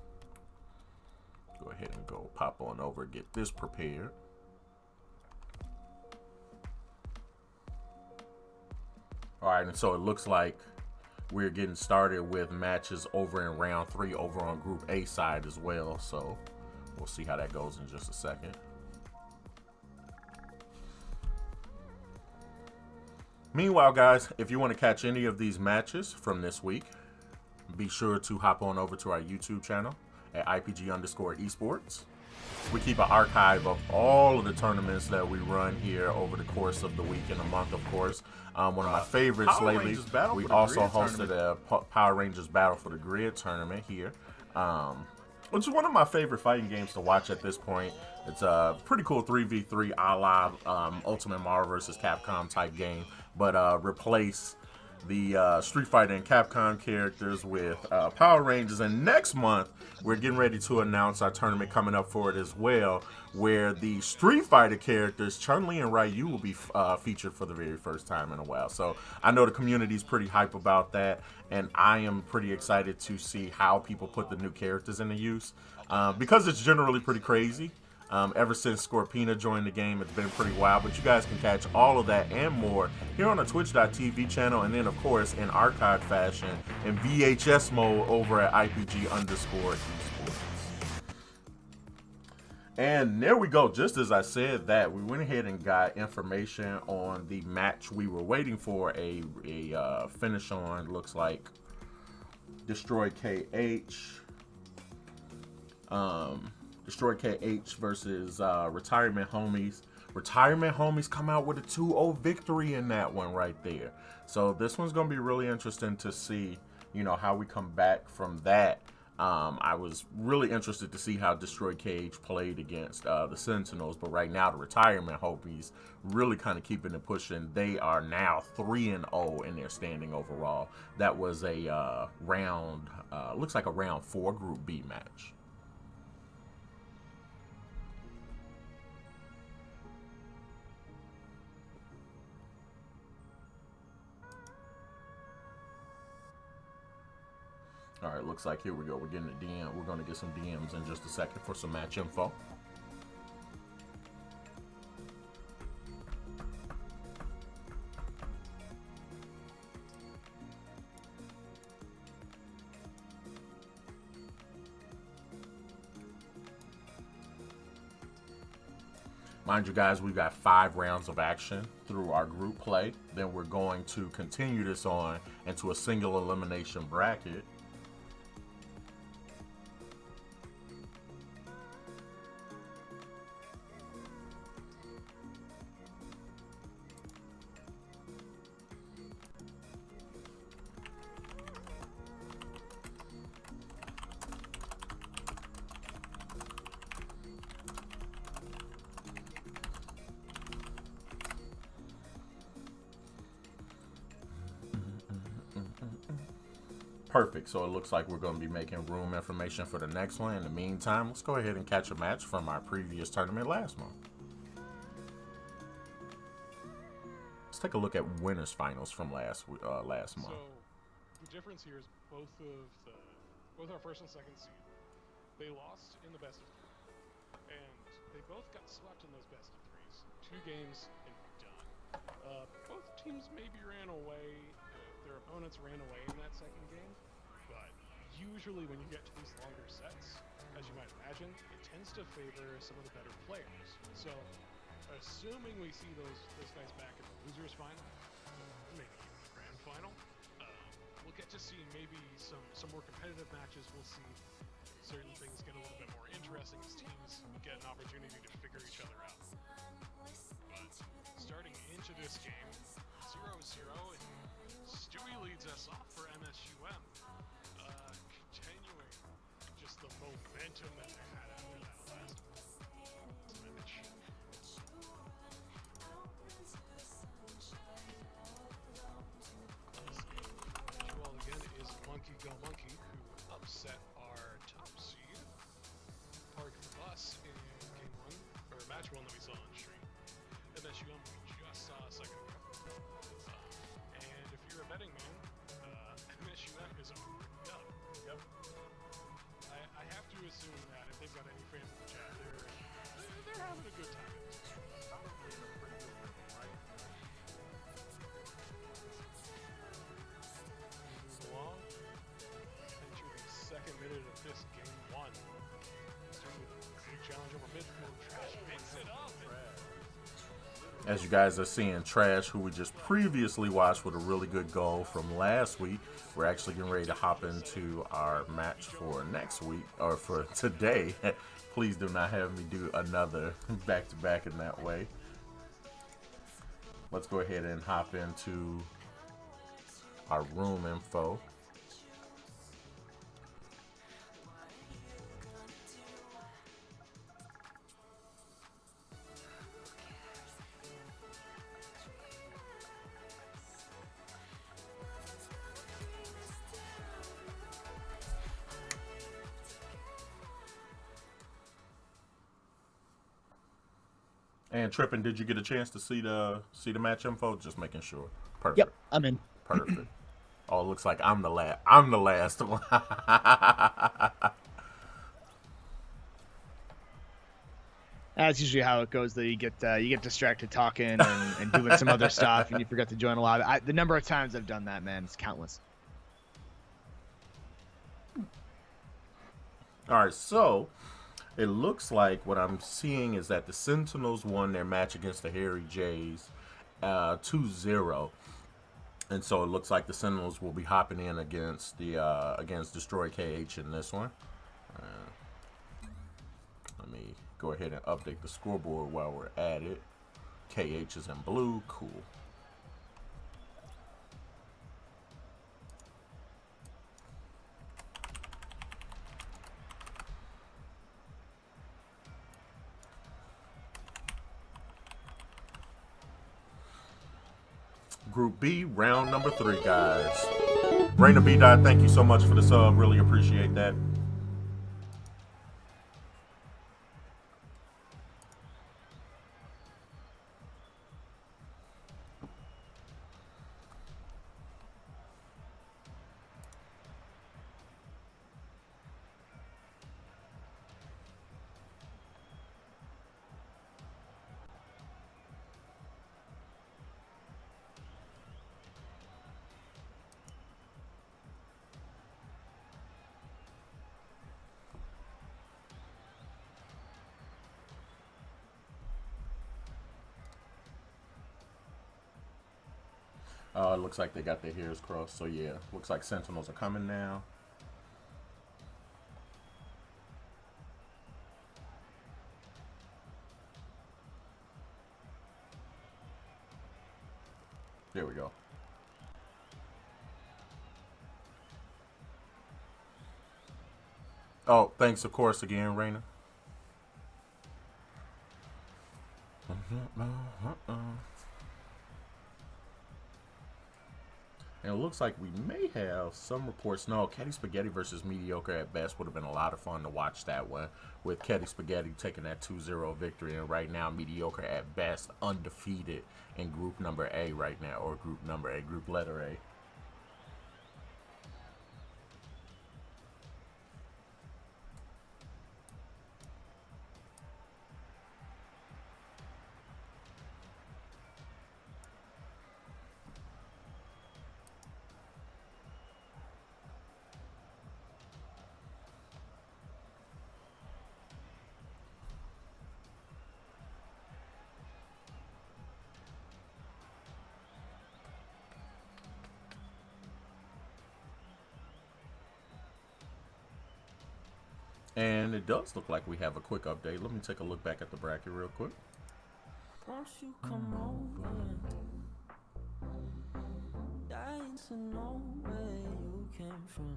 Go ahead and go pop on over and get this prepared. All right, and so it looks like we're getting started with matches over in round 3 over on Group A side as well. So we'll see how that goes in just a second. Meanwhile, guys, if you want to catch any of these matches from this week, be sure to hop on over to our YouTube channel at IPG_esports. We keep an archive of all of the tournaments that we run here over the course of the week and a month, of course. One of my favorites lately, we also hosted a Power Rangers Battle for the Grid tournament here, which is one of my favorite fighting games to watch at this point. It's a pretty cool 3v3 a la Ultimate Marvel vs. Capcom type game, but replace the Street Fighter and Capcom characters with Power Rangers. And next month, we're getting ready to announce our tournament coming up for it as well, where the Street Fighter characters, Chun-Li and Ryu, will be featured for the very first time in a while. So I know the community's pretty hype about that, and I am pretty excited to see how people put the new characters into use, because it's generally pretty crazy. Ever since Scorpina joined the game, it's been pretty wild. But you guys can catch all of that and more here on the Twitch.tv channel, and then, of course, in archive fashion in VHS mode over at IPG_esports. And there we go. Just as I said that, we went ahead and got information on the match we were waiting for a finish on. Looks like Destroy KH. Destroy KH versus Retirement Homies. Retirement Homies come out with a 2-0 victory in that one right there. So this one's going to be really interesting to see, you know, how we come back from that. I was really interested to see how Destroy KH played against the Sentinels, but right now the Retirement Homies really kind of keeping it pushing. They are now 3-0 in their standing overall. That was a looks like a round 4 Group B match. All right, looks like here we go. We're getting a DM. We're going to get some DMs in just a second for some match info. Mind you guys, we've got 5 rounds of action through our group play. Then we're going to continue this on into a single elimination bracket. Perfect. So it looks like we're going to be making room information for the next one. In the meantime, let's go ahead and catch a match from our previous tournament last month. Let's take a look at winners finals from last month. So the difference here is both our first and second seed, they lost in the best of 3, and they both got swept in those best of 3s. 2 games and done. Both teams maybe ran away. Their opponents ran away in that second game, but usually when you get to these longer sets, as you might imagine, it tends to favor some of the better players. So, assuming we see those guys back in the losers final, maybe even the grand final, we'll get to see maybe some more competitive matches. We'll see certain things get a little bit more interesting as teams get an opportunity to figure each other out. But starting into this game, 0-0, and Stewie leads us off for MSUM, continuing just the momentum that they had after that last match. You all again As you guys are seeing, Trash, who we just previously watched with a really good goal from last week, we're actually getting ready to hop into our match for next week, or for today. Please do not have me do another back-to-back in that way. Let's go ahead and hop into our room info. And Trippin, did you get a chance to see the match info? Just making sure. Perfect. Yep, I'm in. Perfect. Oh, it looks like I'm the last. I'm the last one. That's usually how it goes. Though you get distracted talking and doing some other stuff, and you forget to join a live. The number of times I've done that, man, it's countless. All right, so it looks like what I'm seeing is that the Sentinels won their match against the Hairy Jays 2-0. And so it looks like the Sentinels will be hopping in against Destroy KH in this one. Let me go ahead and update the scoreboard while we're at it. KH is in blue. Cool. Group B, round number 3, guys. Raina B. Dot, thank you so much for the sub. Really appreciate that. It looks like they got their hairs crossed. So, yeah, looks like Sentinels are coming now. There we go. Oh, thanks, of course, again, Raina. And it looks like we may have some reports. No, Ketty Spaghetti versus Mediocre at best would have been a lot of fun to watch that one, with Ketty Spaghetti taking that 2-0 victory. And right now, Mediocre at best undefeated in group number A right now, or group number A, group letter A. And it does look like we have a quick update. Let me take a look back at the bracket real quick. Won't you come over? Dying to know where you came from.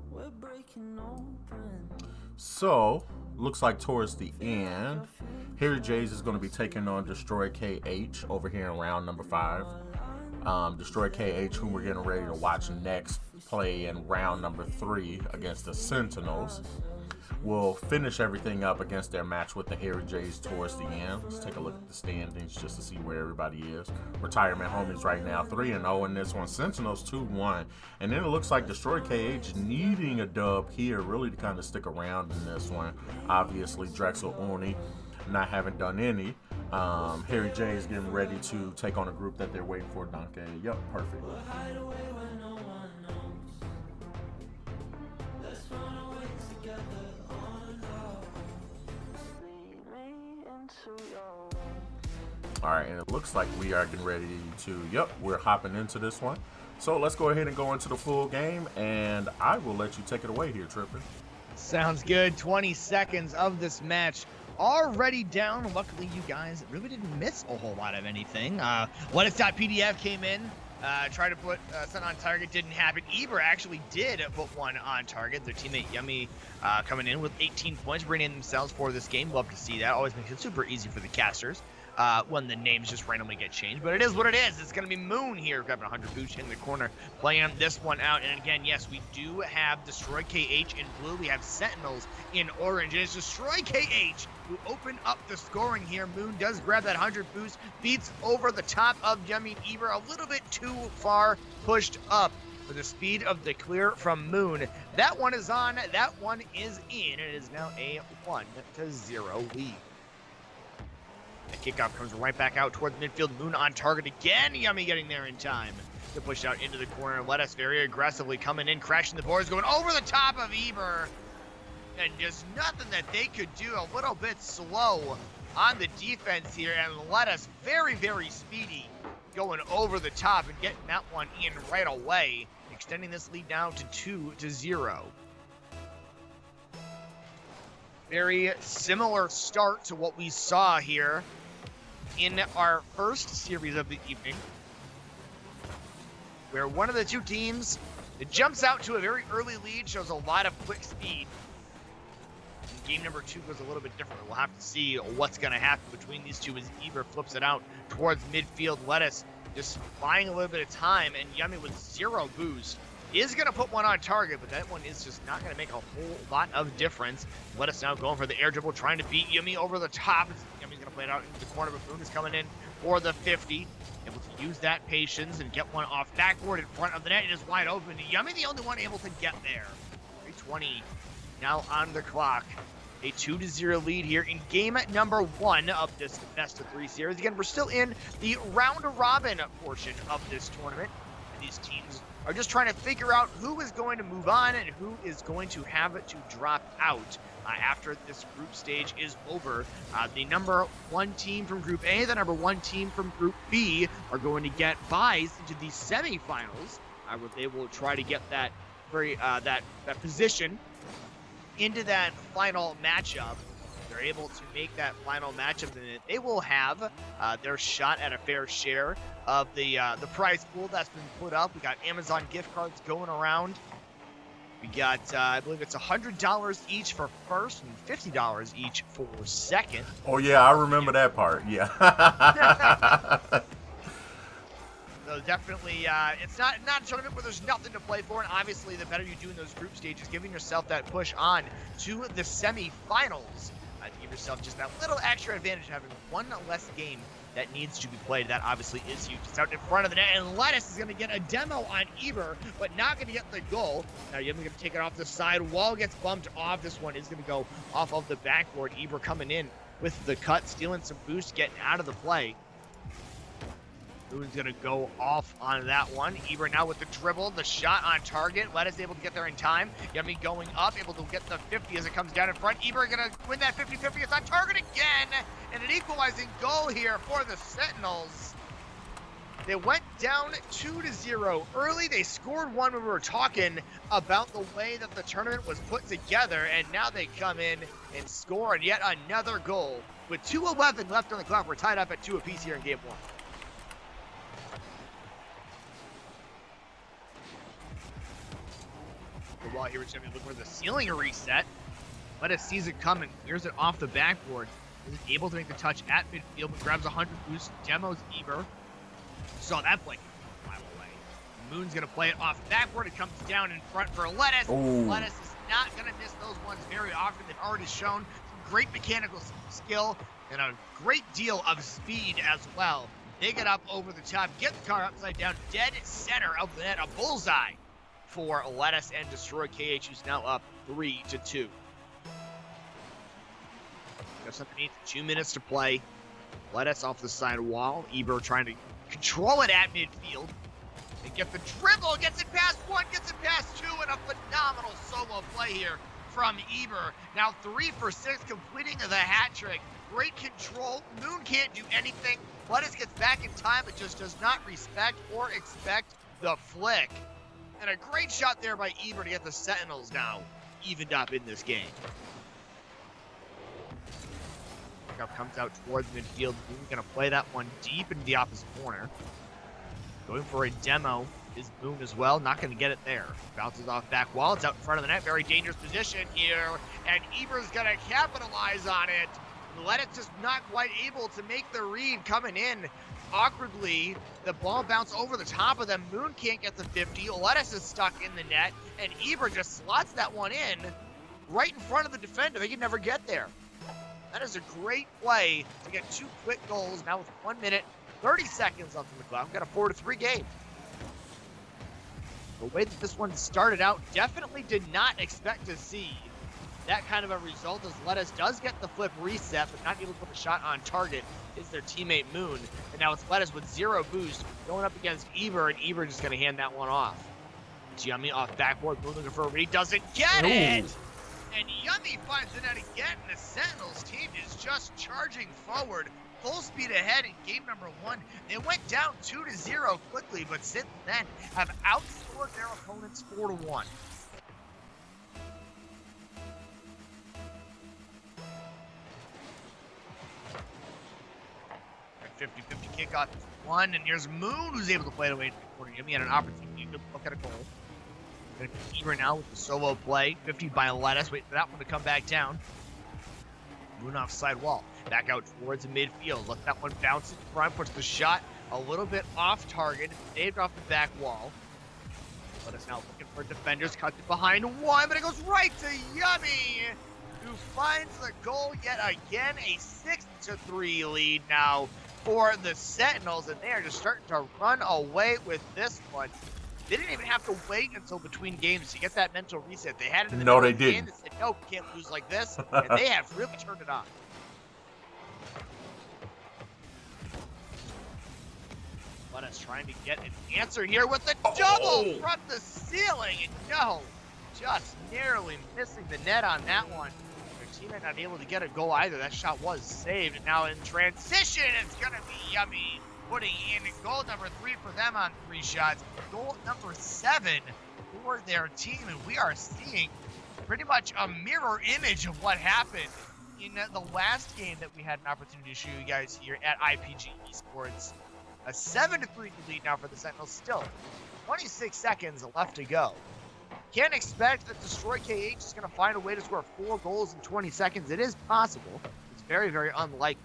We're breaking open. So, looks like towards the end, Hairy Jays is going to be taking on Destroy KH over here in round number 5. Destroy KH, who we're getting ready to watch next, play in round number 3 against the Sentinels. We'll finish everything up against their match with the Hairy Jays towards the end. Let's take a look at the standings just to see where everybody is. Retirement Homies right now 3-0 in this one. Sentinels 2-1. And then it looks like Destroy KH needing a dub here really to kind of stick around in this one. Obviously, Drexel Oni not having done any. Hairy J is getting ready to take on a group that they're waiting for. Donkey. Yep, perfect. All right, and it looks like we are getting ready to, yep, we're hopping into this one. So let's go ahead and go into the full game, and I will let you take it away here, Trippin. Sounds good. 20 seconds of this match already down. Luckily, you guys really didn't miss a whole lot of anything. Lettuce.pdf came in, tried to put something on target, didn't happen. Eber actually did put one on target. Their teammate Yummy coming in with 18 points, bringing themselves for this game. Love to see that. Always makes it super easy for the casters when the names just randomly get changed. But it is what it is. It's going to be Moon here, grabbing 100 boost in the corner, playing this one out. And again, yes, we do have Destroy KH in blue. We have Sentinels in orange. And it's Destroy KH who opened up the scoring here. Moon does grab that 100 boost, beats over the top of Yummy Eber, a little bit too far pushed up for the speed of the clear from Moon. That one is on. That one is in. It is now a 1-0 lead. The kickoff comes right back out toward the midfield. Moon on target again. Yummy getting there in time to push out into the corner. Lettuce very aggressively coming in, crashing the boards, going over the top of Eber. And just nothing that they could do. A little bit slow on the defense here. And Lettuce very, very speedy, going over the top and getting that one in right away, extending this lead down to 2-0. Very similar start to what we saw here in our first series of the evening, where one of the two teams, it jumps out to a very early lead, shows a lot of quick speed. And game number 2 goes a little bit different. We'll have to see what's going to happen between these two as Eber flips it out towards midfield. Lettuce just buying a little bit of time, and Yummy with 0 boost is going to put one on target, but that one is just not going to make a whole lot of difference. Lettuce now going for the air dribble, trying to beat Yummy over the top. Yummy's going to play it out into the corner, but Moon is coming in for the 50. Able to use that patience and get one off backboard in front of the net. It is wide open. Yummy the only one able to get there. 3:20 now on the clock. A 2-0 lead here in game number 1 of this best-of-3 series. Again, we're still in the round-robin portion of this tournament. And these teams are just trying to figure out who is going to move on and who is going to have to drop out after this group stage is over. The number 1 team from Group A, the number 1 team from Group B are going to get buys into the semifinals, where they will try to get that position into that final matchup. They're able to make that final matchup, and they will have their shot at a fair share of the prize pool that's been put up. We got Amazon gift cards going around. We got, I believe it's $100 each for first and $50 each for second. Oh yeah, I remember that part. Yeah. So definitely, it's not a tournament where there's nothing to play for, and obviously the better you do in those group stages, giving yourself that push on to the semifinals. To give yourself just that little extra advantage of having one less game that needs to be played. That obviously is huge. It's out in front of the net, and Lettuce is going to get a demo on Eber, but not going to get the goal. Now Yummy going to take it off the side. Wall gets bumped off. This one is going to go off of the backboard. Eber coming in with the cut, stealing some boost, getting out of the play. Moon's going to go off on that one. Eber now with the dribble, the shot on target. Lettuce able to get there in time. Yummy going up, able to get the 50 as it comes down in front. Eber going to win that 50-50. It's on target again. And an equalizing goal here for the Sentinels. They went down 2-0 early. They scored one when we were talking about the way that the tournament was put together. And now they come in and score yet another goal. With 2:11 left on the clock, we're tied up at 2 apiece here in game 1. While here, it's going to be looking for the ceiling reset. Lettuce sees it coming, clears it off the backboard. Is able to make the touch at midfield, but grabs 100 boost, demos Eber. Saw that play a mile away. Moon's going to play it off backboard. It comes down in front for Lettuce. Ooh. Lettuce is not going to miss those ones very often. They've already shown some great mechanical skill and a great deal of speed as well. They get up over the top, get the car upside down, dead center of the net, a bullseye for Lettuce and Destroy KH, who's now up 3-2. Just underneath 2 minutes to play. Lettuce off the side wall. Eber trying to control it at midfield. They get the dribble, gets it past 1, gets it past 2, and a phenomenal solo play here from Eber. Now 3 for 6, completing the hat trick. Great control. Moon can't do anything Lettuce gets back in time, but just does not respect or expect the flick. And a great shot there by Eber to get the Sentinels now evened up in this game. Pickup comes out towards midfield. Boone going to play that one deep into the opposite corner. Going for a demo is Boone as well. Not going to get it there. Bounces off back wall. It's out in front of the net. Very dangerous position here. And Eber's going to capitalize on it. Lettuce just not quite able to make the read coming in. Awkwardly, the ball bounced over the top of them. Moon can't get the 50. Lettuce is stuck in the net. And Eber just slots that one in right in front of the defender. They can never get there. That is a great play to get 2 quick goals. Now with 1 minute, 30 seconds left in the clock. We've got a 4-3 game. The way that this one started out, definitely did not expect to see that kind of a result, as Lettuce does get the flip reset, but not able to put a shot on target is their teammate Moon. And now it's Lettuce with 0 boost going up against Eber, and Eber just going to hand that one off. Yummy off backboard, Moon looking for a read, doesn't get it! And Yummy finds it out again, and the Sentinels team is just charging forward, full speed ahead in game number 1. They went down 2-0 quickly, but since then have outscored their opponents 4-1. 50-50 kickoff is 1, and here's Moon who's able to play it away to the corner. Yummy had an opportunity to look at a goal. Going to be Eber now with the solo play. 50 by Lettuce. Wait for that one to come back down. Moon off side wall. Back out towards the midfield. Let that one bounce in front. Puts the shot a little bit off target. Saved off the back wall. Lettuce now looking for defenders. Cuts it behind one, but it goes right to Yummy, who finds the goal yet again. A 6-3 lead now for the Sentinels, and they are just starting to run away with this one. They didn't even have to wait until between games to get that mental reset. They had it in the middle of the game. They said, no, we can't lose like this, and they have really turned it on. Lettuce trying to get an answer here with the double from the ceiling, and no, just narrowly missing the net on that one. Teammate not able to get a goal either. That shot was saved. And now in transition, it's going to be Yummy putting in goal number 3 for them on 3 shots. Goal number 7 for their team. And we are seeing pretty much a mirror image of what happened in the last game that we had an opportunity to show you guys here at IPG Esports. A 7-3 lead now for the Sentinels. Still 26 seconds left to go. Can't expect that Destroy KH is going to find a way to score 4 goals in 20 seconds. It is possible. It's very, very unlikely.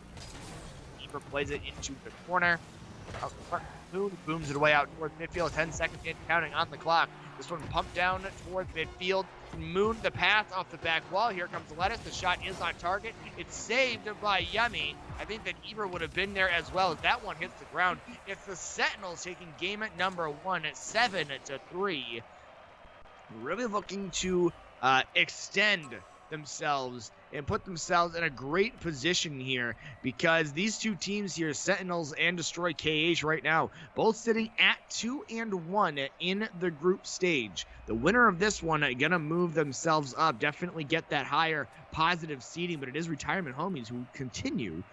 Eber plays it into the corner. Out in front, Boone booms it away out towards midfield. 10 seconds in, counting on the clock. This one pumped down towards midfield. Moon the pass off the back wall. Here comes Lettuce. The shot is on target. It's saved by Yummy. I think that Eber would have been there as well if that one hits the ground. It's the Sentinels taking game at number 1 at 7-3. Really looking to extend themselves and put themselves in a great position here, because these two teams here, Sentinels and Destroy KH right now, both sitting at 2-1 in the group stage. The winner of this one gonna move themselves up, definitely get that higher positive seeding, but it is Retirement Homies who continue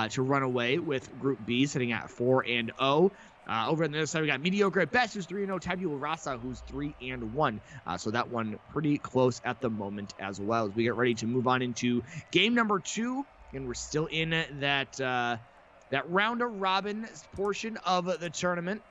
to run away with Group B, sitting at 4-0. Over on the other side, we got Mediocre at best, who's 3-0. Tabula Rasa, who's 3-1. So that one pretty close at the moment as well, as we get ready to move on into game number 2. And we're still in that round of robin portion of the tournament.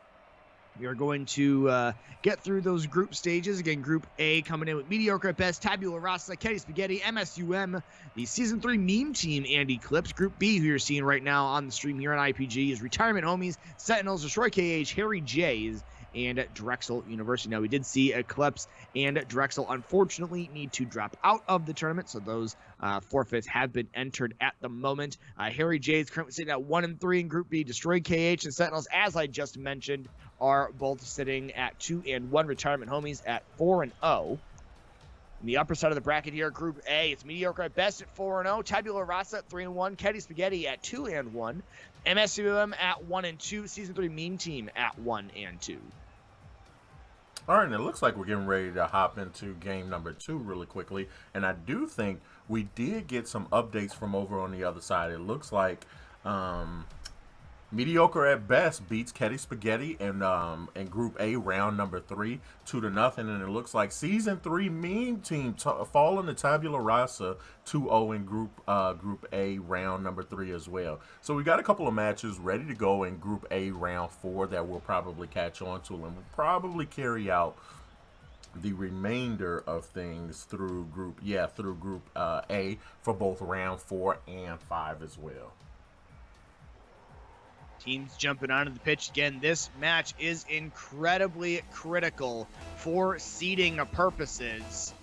We are going to get through those group stages. Again, Group A coming in with Mediocre at best, Tabula Rasa, Ketty Spaghetti, MSUM, the Season 3 meme team, and Eclipse. Group B, who you're seeing right now on the stream here on IPG, is Retirement Homies, Sentinels, Destroy KH, Harry J's, and Drexel University. Now, we did see Eclipse and Drexel, unfortunately, need to drop out of the tournament, so those forfeits have been entered at the moment. Harry J is currently sitting at 1-3 in Group B. Destroy KH and Sentinels, as I just mentioned, are both sitting at 2-1. Retirement Homies at 4-0. In the upper side of the bracket here, Group A, it's Mediocre at best at 4-0. Tabula Rasa at 3-1. Ketty Spaghetti at 2-1. MSUM at 1-2. Season 3 meme team at 1-2. All right, and it looks like we're getting ready to hop into game number 2 really quickly. And I do think we did get some updates from over on the other side. It looks like Mediocre at best beats Ketty Spaghetti in Group A round number 3, 2-0, and it looks like Season 3 meme team falling to Tabula Rasa 2-0 in Group A round number 3 as well. So we got a couple of matches ready to go in Group A round 4 that we'll probably catch on to, and we'll probably carry out the remainder of things through Group A for both round 4 and 5 as well. Teams jumping onto the pitch again. This match is incredibly critical for seeding purposes.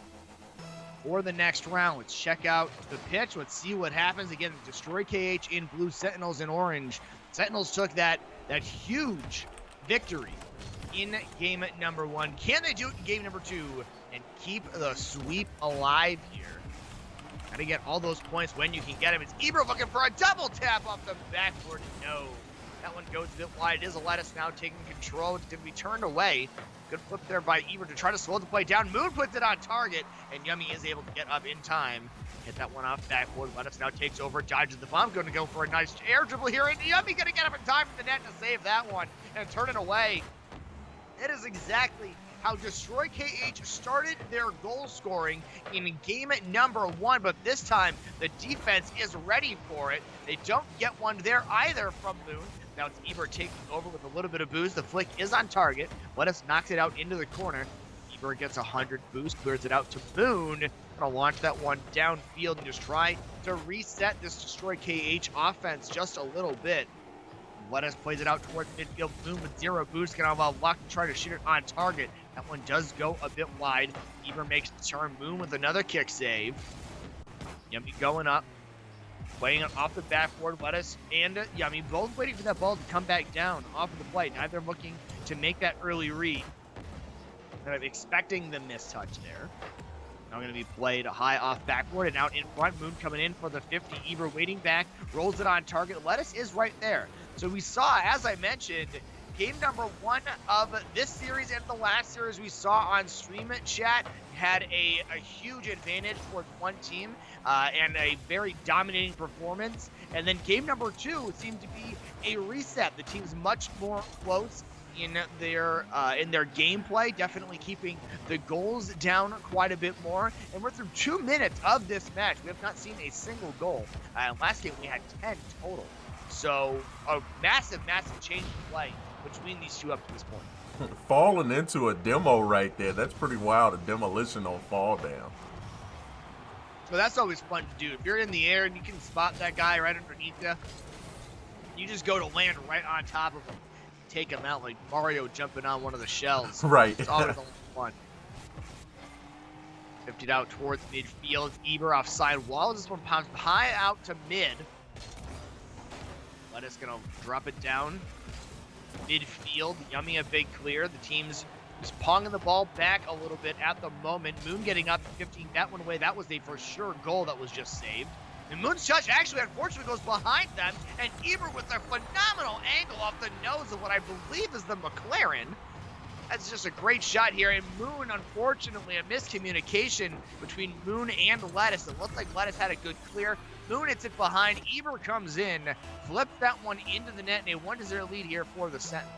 For the next round, let's check out the pitch. Let's see what happens. Again, Destroy KH in blue, Sentinels in orange. Sentinels took that huge victory in game number 1. Can they do it in game number 2 and keep the sweep alive here? Gotta get all those points when you can get them. It's Ebro looking for a double tap off the backboard. No. That one goes a bit wide. It is a lettuce now taking control. It's going to be turned away. Good flip there by Ebro to try to slow the play down. Moon puts it on target, and Yummy is able to get up in time. Hit that one off backboard. Lettuce now takes over, dodges the bomb. Going to go for a nice air dribble here, and Yummy going to get up in time for the net to save that one and turn it away. It is exactly how Destroy KH started their goal scoring in game number 1, but this time the defense is ready for it. They don't get one there either from Moon. Now it's Eber taking over with a little bit of boost. The flick is on target. Lettuce knocks it out into the corner. Eber gets 100 boost, clears it out to Moon. Gonna launch that one downfield and just try to reset this Destroy KH offense just a little bit. Lettuce plays it out towards midfield. Moon with 0 boost. Gonna have a luck to try to shoot it on target. That one does go a bit wide. Eber makes the turn. Moon with another kick save. Yummy going up. Playing it off the backboard. Lettuce and Yummy both waiting for that ball to come back down off of the play. Neither looking to make that early read. Kind of expecting the mistoouch there. Now going to be played high off backboard and out in front. Moon coming in for the 50. Eber waiting back. Rolls it on target. Lettuce is right there. So we saw, as I mentioned, game number 1 of this series and the last series we saw on Stream Chat had a huge advantage towards one team and a very dominating performance. And then game number 2 seemed to be a reset. The team's much more close in their gameplay, definitely keeping the goals down quite a bit more. And we're through 2 minutes of this match. We have not seen a single goal. Last game we had 10 total. So a massive, massive change in play between these two up to this point. Falling into a demo right there. That's pretty wild, a demolition on fall down. So that's always fun to do. If you're in the air and you can spot that guy right underneath you, you just go to land right on top of him. Take him out like Mario jumping on one of the shells. Right. It's always a lot of fun. 50 out towards midfield. Eber offside wall. This one pounds high out to mid. Lettuce gonna drop it down. Midfield. Yummy a big clear. The team's just ponging the ball back a little bit at the moment. Moon getting up 15 that one away. That was a for sure goal that was just saved. And Moon's touch actually unfortunately goes behind them, and Eber with a phenomenal angle off the nose of what I believe is the McLaren. That's just a great shot here, and Moon, unfortunately, a miscommunication between Moon and Lettuce. It looked like Lettuce had a good clear. Moon hits it behind. Eber comes in, flips that one into the net, and a 1-0 lead here for the Sentinels.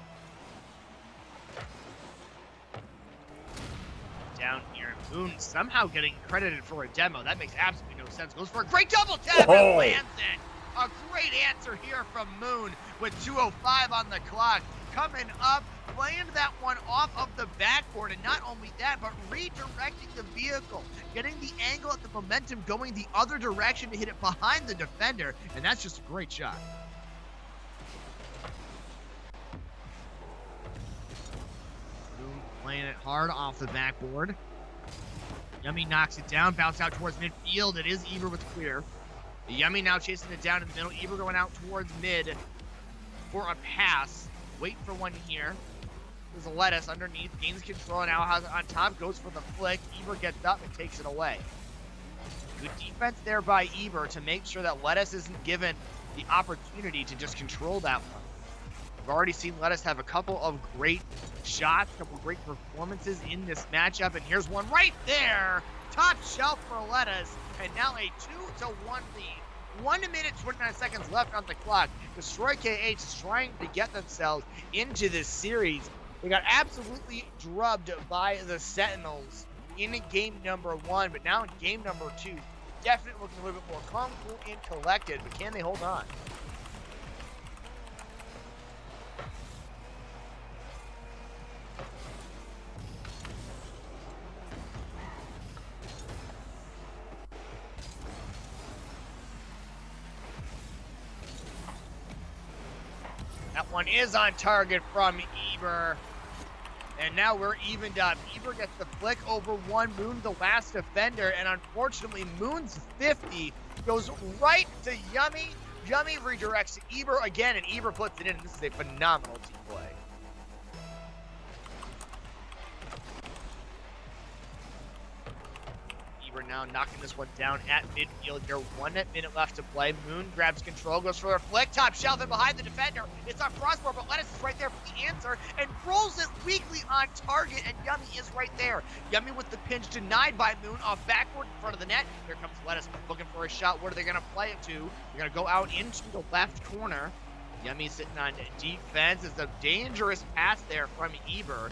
Down here, Moon somehow getting credited for a demo. That makes absolutely no sense. Goes for a great double tap and lands it. A great answer here from Moon with 2:05 on the clock. Coming up, playing that one off of the backboard, and not only that, but redirecting the vehicle, getting the angle at the momentum going the other direction to hit it behind the defender, and that's just a great shot. Moon playing it hard off the backboard. Yummy knocks it down, bounce out towards midfield. It is Eber with clear. Yummy now chasing it down in the middle. Eber going out towards mid for a pass. Wait for one here. There's a Lettuce underneath. Gains control and now has it on top. Goes for the flick. Eber gets up and takes it away. Good defense there by Eber to make sure that Lettuce isn't given the opportunity to just control that one. We've already seen Lettuce have a couple of great shots, a couple of great performances in this matchup. And here's one right there. Top shelf for Lettuce. And now a 2-1 lead 1 minute, 29 seconds left on the clock. Destroy KH is trying to get themselves into this series. They got absolutely drubbed by the Sentinels in game number 1, but now in game number 2, definitely looking a little bit more calm, cool, and collected, but can they hold on? That one is on target from Eber. And now we're evened up. Eber gets the flick over one. Moon, the last defender. And unfortunately, Moon's 50 goes right to Yummy. Yummy redirects to Eber again, and Eber puts it in. This is a phenomenal team play. Eber now knocking this one down at midfield here. 1 minute left to play. Moon grabs control, goes for a flick, top shelf, and behind the defender. It's on crossbar, but Lettuce is right there for the answer and rolls it weakly on target, and Yummy is right there. Yummy with the pinch denied by Moon off backward in front of the net. Here comes Lettuce looking for a shot. What are they going to play it to? They're going to go out into the left corner. Yummy sitting on defense. It's a dangerous pass there from Eber.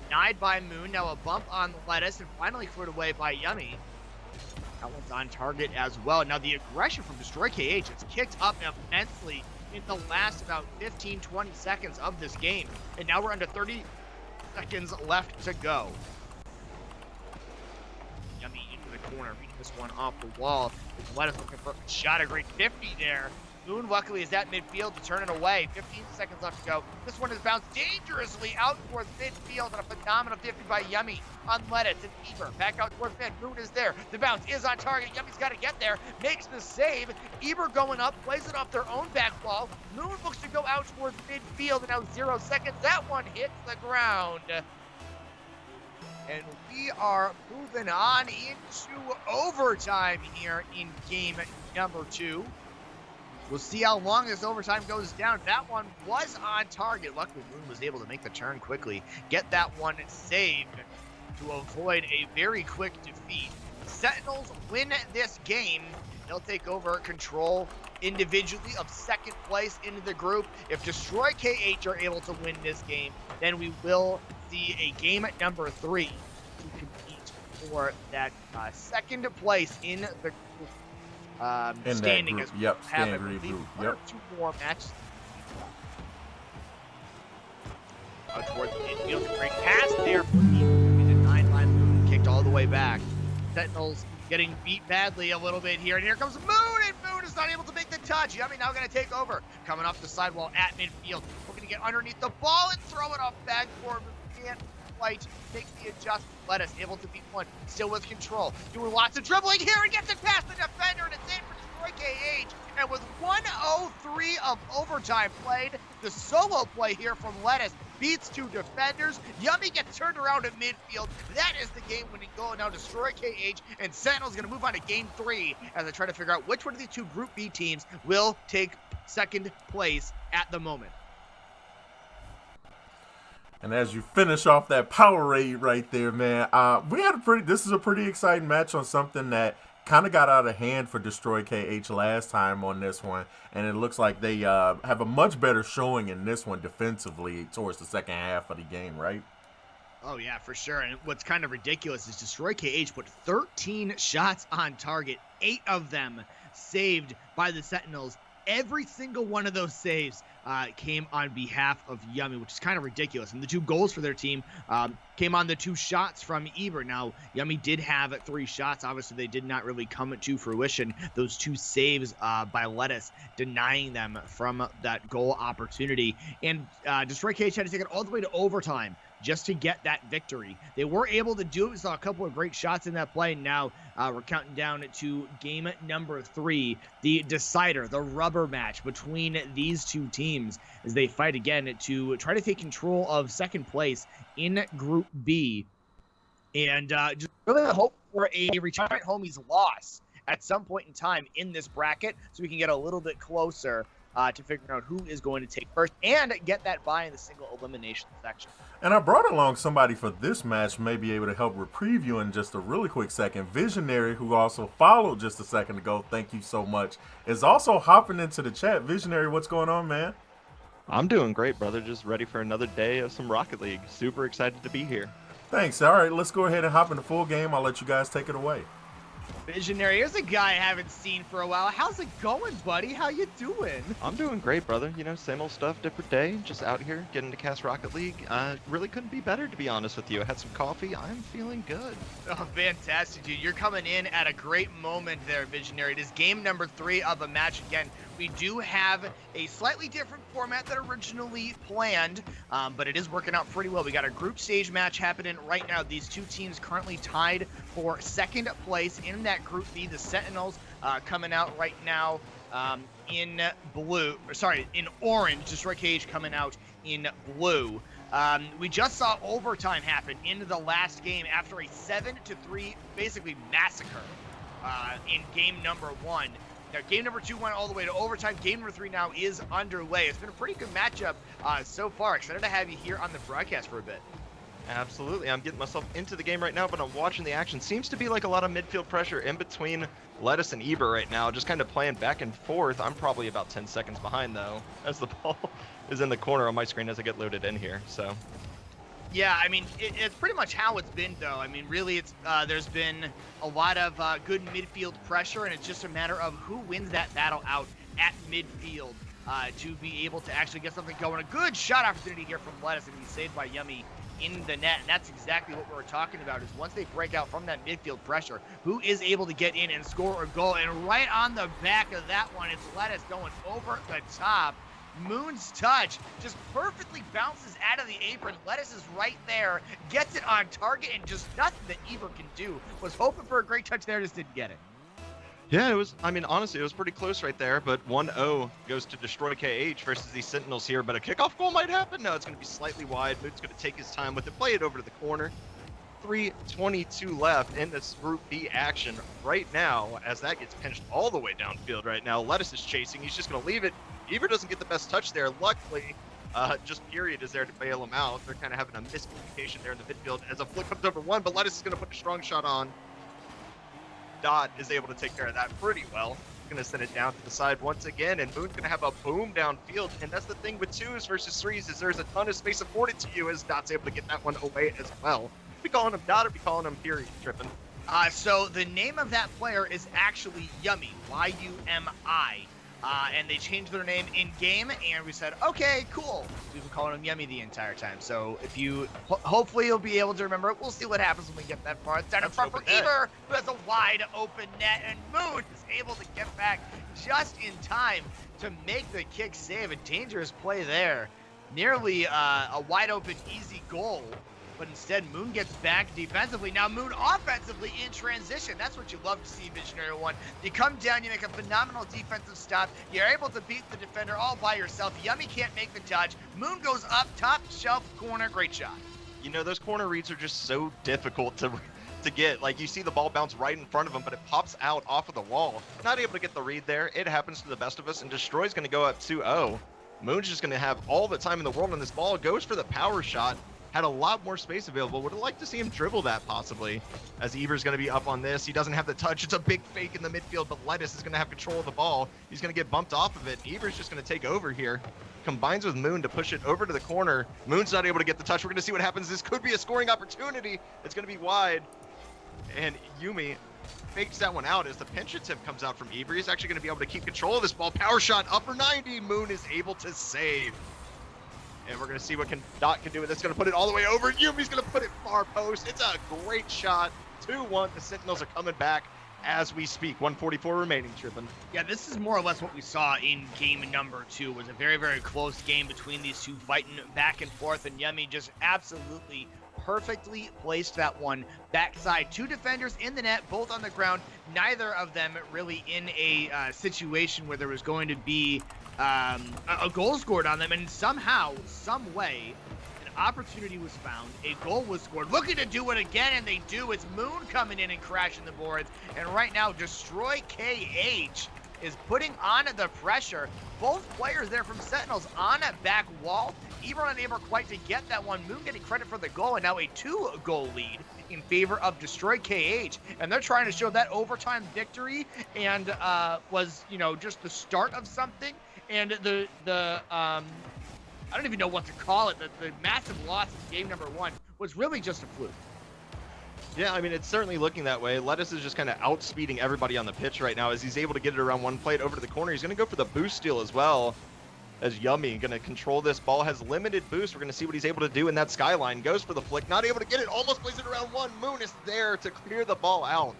Denied by Moon. Now a bump on Lettuce and finally cleared away by Yummy. That one's on target as well. Now the aggression from Destroy KH has kicked up immensely in the last about 15-20 seconds of this game. And now we're under 30 seconds left to go. Yummy into the corner, beating this one off the wall. Lettuce looking for a shot, a great 50 there. Moon luckily is at midfield to turn it away. 15 seconds left to go. This one is bounced dangerously out towards midfield, and a phenomenal 50 by Yummy on Lettuce and Eber. Back out towards mid. Moon is there. The bounce is on target. Yummy's got to get there. Makes the save. Eber going up, plays it off their own back wall. Moon looks to go out towards midfield, and now 0 seconds. That one hits the ground. And we are moving on into overtime here in game number 2. We'll see how long this overtime goes down. That one was on target. Luckily, Moon was able to make the turn quickly, get that one saved to avoid a very quick defeat. Sentinels win this game. They'll take over control individually of second place in the group. If Destroy KH are able to win this game, then we will see a game at number 3 to compete for that second place in the group. Standing as yep, have standing group. One or two more matches. Out towards the midfield, great pass there for Eber. Denied by Moon, kicked all the way back. Sentinels getting beat badly a little bit here, and here comes Moon, and Moon is not able to make the touch. Yummy now going to take over, coming off the sidewall at midfield. We're going to get underneath the ball and throw it off backboard. Can't quite make the adjustment. Lettuce able to beat one, still with control, doing lots of dribbling here and gets it past the defender, and it's in for Destroy KH. And with 1:03 of overtime played, the solo play here from Lettuce beats 2 defenders. Yummy gets turned around at midfield. That is the game-winning goal. Now Destroy KH and Sentinel's going to move on to game 3 as they try to figure out which one of these 2 Group B teams will take second place at the moment. And as you finish off that power raid right there, man, this is a pretty exciting match on something that kind of got out of hand for Destroy KH last time on this one. And it looks like they have a much better showing in this one defensively towards the second half of the game, right? Oh, yeah, for sure. And what's kind of ridiculous is Destroy KH put 13 shots on target, 8 of them saved by the Sentinels. Every single one of those saves came on behalf of Yummy, which is kind of ridiculous. And the 2 goals for their team came on the 2 shots from Eber. Now, Yummy did have 3 shots. Obviously, they did not really come to fruition. Those 2 saves by Lettuce denying them from that goal opportunity. And Destroy KH had to take it all the way to overtime just to get that victory. They were able to do it. We saw a couple of great shots in that play. Now we're counting down to game number 3, the decider, the rubber match between these 2 teams as they fight again to try to take control of second place in Group B. And just really hope for a retirement homies loss at some point in time in this bracket so we can get a little bit closer to figure out who is going to take first and get that bye in the single elimination section. And I brought along somebody for this match, may be able to help with preview in just a really quick second. Visionary, who also followed just a second ago, thank you so much, is also hopping into the chat. Visionary, what's going on, man? I'm doing great, brother. Just ready for another day of some Rocket League. Super excited to be here. Thanks. All right, let's go ahead and hop in the full game. I'll let you guys take it away. Visionary, here's a guy I haven't seen for a while. How's it going, buddy? How you doing? I'm doing great, brother. You know, same old stuff, different day. Just out here getting to cast Rocket League. Really couldn't be better, to be honest with you. I had some coffee. I'm feeling good. Oh, fantastic, dude. You're coming in at a great moment there, Visionary. It is game number 3 of a match again. We do have a slightly different format than originally planned, but it is working out pretty well. We got a group stage match happening right now. These two teams currently tied for second place in that Group B. The Sentinels coming out right now in orange. Destroy KH coming out in blue. We just saw overtime happen in the last game after a 7-3 basically massacre in game number 1. Now, game number 2 went all the way to overtime. Game number 3 now is underway. It's been a pretty good matchup so far. Excited to have you here on the broadcast for a bit. Absolutely. I'm getting myself into the game right now, but I'm watching the action. Seems to be like a lot of midfield pressure in between Lettuce and Eber right now, just kind of playing back and forth. I'm probably about 10 seconds behind, though, as the ball is in the corner on my screen as I get loaded in here. So, yeah, I mean, it's pretty much how it's been, though. I mean, really, it's there's been a lot of good midfield pressure, and it's just a matter of who wins that battle out at midfield to be able to actually get something going. A good shot opportunity here from Lettuce, and he's saved by Yummy in the net, and that's exactly what we're talking about, is once they break out from that midfield pressure, who is able to get in and score a goal. And right on the back of that one, it's Lettuce going over the top. Moon's touch just perfectly bounces out of the apron. Lettuce is right there, gets it on target, and just nothing that Eber can do. Was hoping for a great touch there, just didn't get it. yeah, it was, I mean, honestly, it was pretty close right there, but 1-0 goes to Destroy KH versus these Sentinels here, but a kickoff goal might happen. No, it's going to be slightly wide. Moon's going to take his time with it, play it over to the corner. 3:22 left in this Group B action right now, as that gets pinched all the way downfield right now. Lettuce is chasing. He's just going to leave it. Eber doesn't get the best touch there. Luckily, just Period is there to bail him out. They're kind of having a miscommunication there in the midfield as a flick comes over one, but Lettuce is going to put a strong shot on. Dot is able to take care of that pretty well. Going to send it down to the side once again, and Moon's going to have a boom downfield. And that's the thing with 2s versus 3s, is there's a ton of space afforded to you as Dot's able to get that one away as well. We calling him Dot or we calling him Period, Trippin'? So the name of that player is actually Yummy, Y-U-M-I. And they changed their name in game, and we said, okay, cool. We've been calling him Yummy the entire time. So if you, hopefully you'll be able to remember it. We'll see what happens when we get that far. It's down in front for Eber, who has a wide open net, and Moon is able to get back just in time to make the kick save. A dangerous play there. Nearly a wide open, easy goal. But instead, Moon gets back defensively. Now Moon offensively in transition. That's what you love to see, Visionary One. You come down, you make a phenomenal defensive stop. You're able to beat the defender all by yourself. Yummy can't make the touch. Moon goes up, top shelf corner. Great shot. You know, those corner reads are just so difficult to get. Like, you see the ball bounce right in front of him, but it pops out off of the wall. Not able to get the read there. It happens to the best of us, and Destroy's going to go up 2-0. Moon's just going to have all the time in the world on this ball. Goes for the power shot. Had a lot more space available. Would have liked to see him dribble that possibly, as Eber's going to be up on this. He doesn't have the touch. It's a big fake in the midfield, but Lettuce is going to have control of the ball. He's going to get bumped off of it. Eber's just going to take over here. Combines with Moon to push it over to the corner. Moon's not able to get the touch. We're going to see what happens. This could be a scoring opportunity. It's going to be wide. And Yumi fakes that one out as the pinch attempt comes out from Eber. He's actually going to be able to keep control of this ball. Power shot, upper 90. Moon is able to save. And we're going to see what Dot can do with this. Going to put it all the way over. Yumi's going to put it far post. It's a great shot. 2-1. The Sentinels are coming back as we speak. 1:44 remaining, Trippin'. Yeah, this is more or less what we saw in game number 2. It was a very, very close game between these two, fighting back and forth. And Yummy just absolutely perfectly placed that one backside. 2 defenders in the net, both on the ground. Neither of them really in a situation where there was going to be a goal scored on them, and somehow, some way, an opportunity was found, a goal was scored, looking to do it again, and they do. It's Moon coming in and crashing the boards, and right now, Destroy KH is putting on the pressure. Both players there from Sentinels on that back wall, even unable quite to get that one. Moon getting credit for the goal, and now a 2-goal lead in favor of Destroy KH, and they're trying to show that overtime victory and was, you know, just the start of something. And the I don't even know what to call it. The massive loss in game number 1 was really just a fluke. Yeah, I mean, it's certainly looking that way. Lettuce is just kind of outspeeding everybody on the pitch right now as he's able to get it around one plate over to the corner. He's going to go for the boost steal as well. As Yummy going to control this ball, has limited boost. We're going to see what he's able to do in that skyline. Goes for the flick, not able to get it, almost plays it around one. Moon is there to clear the ball out.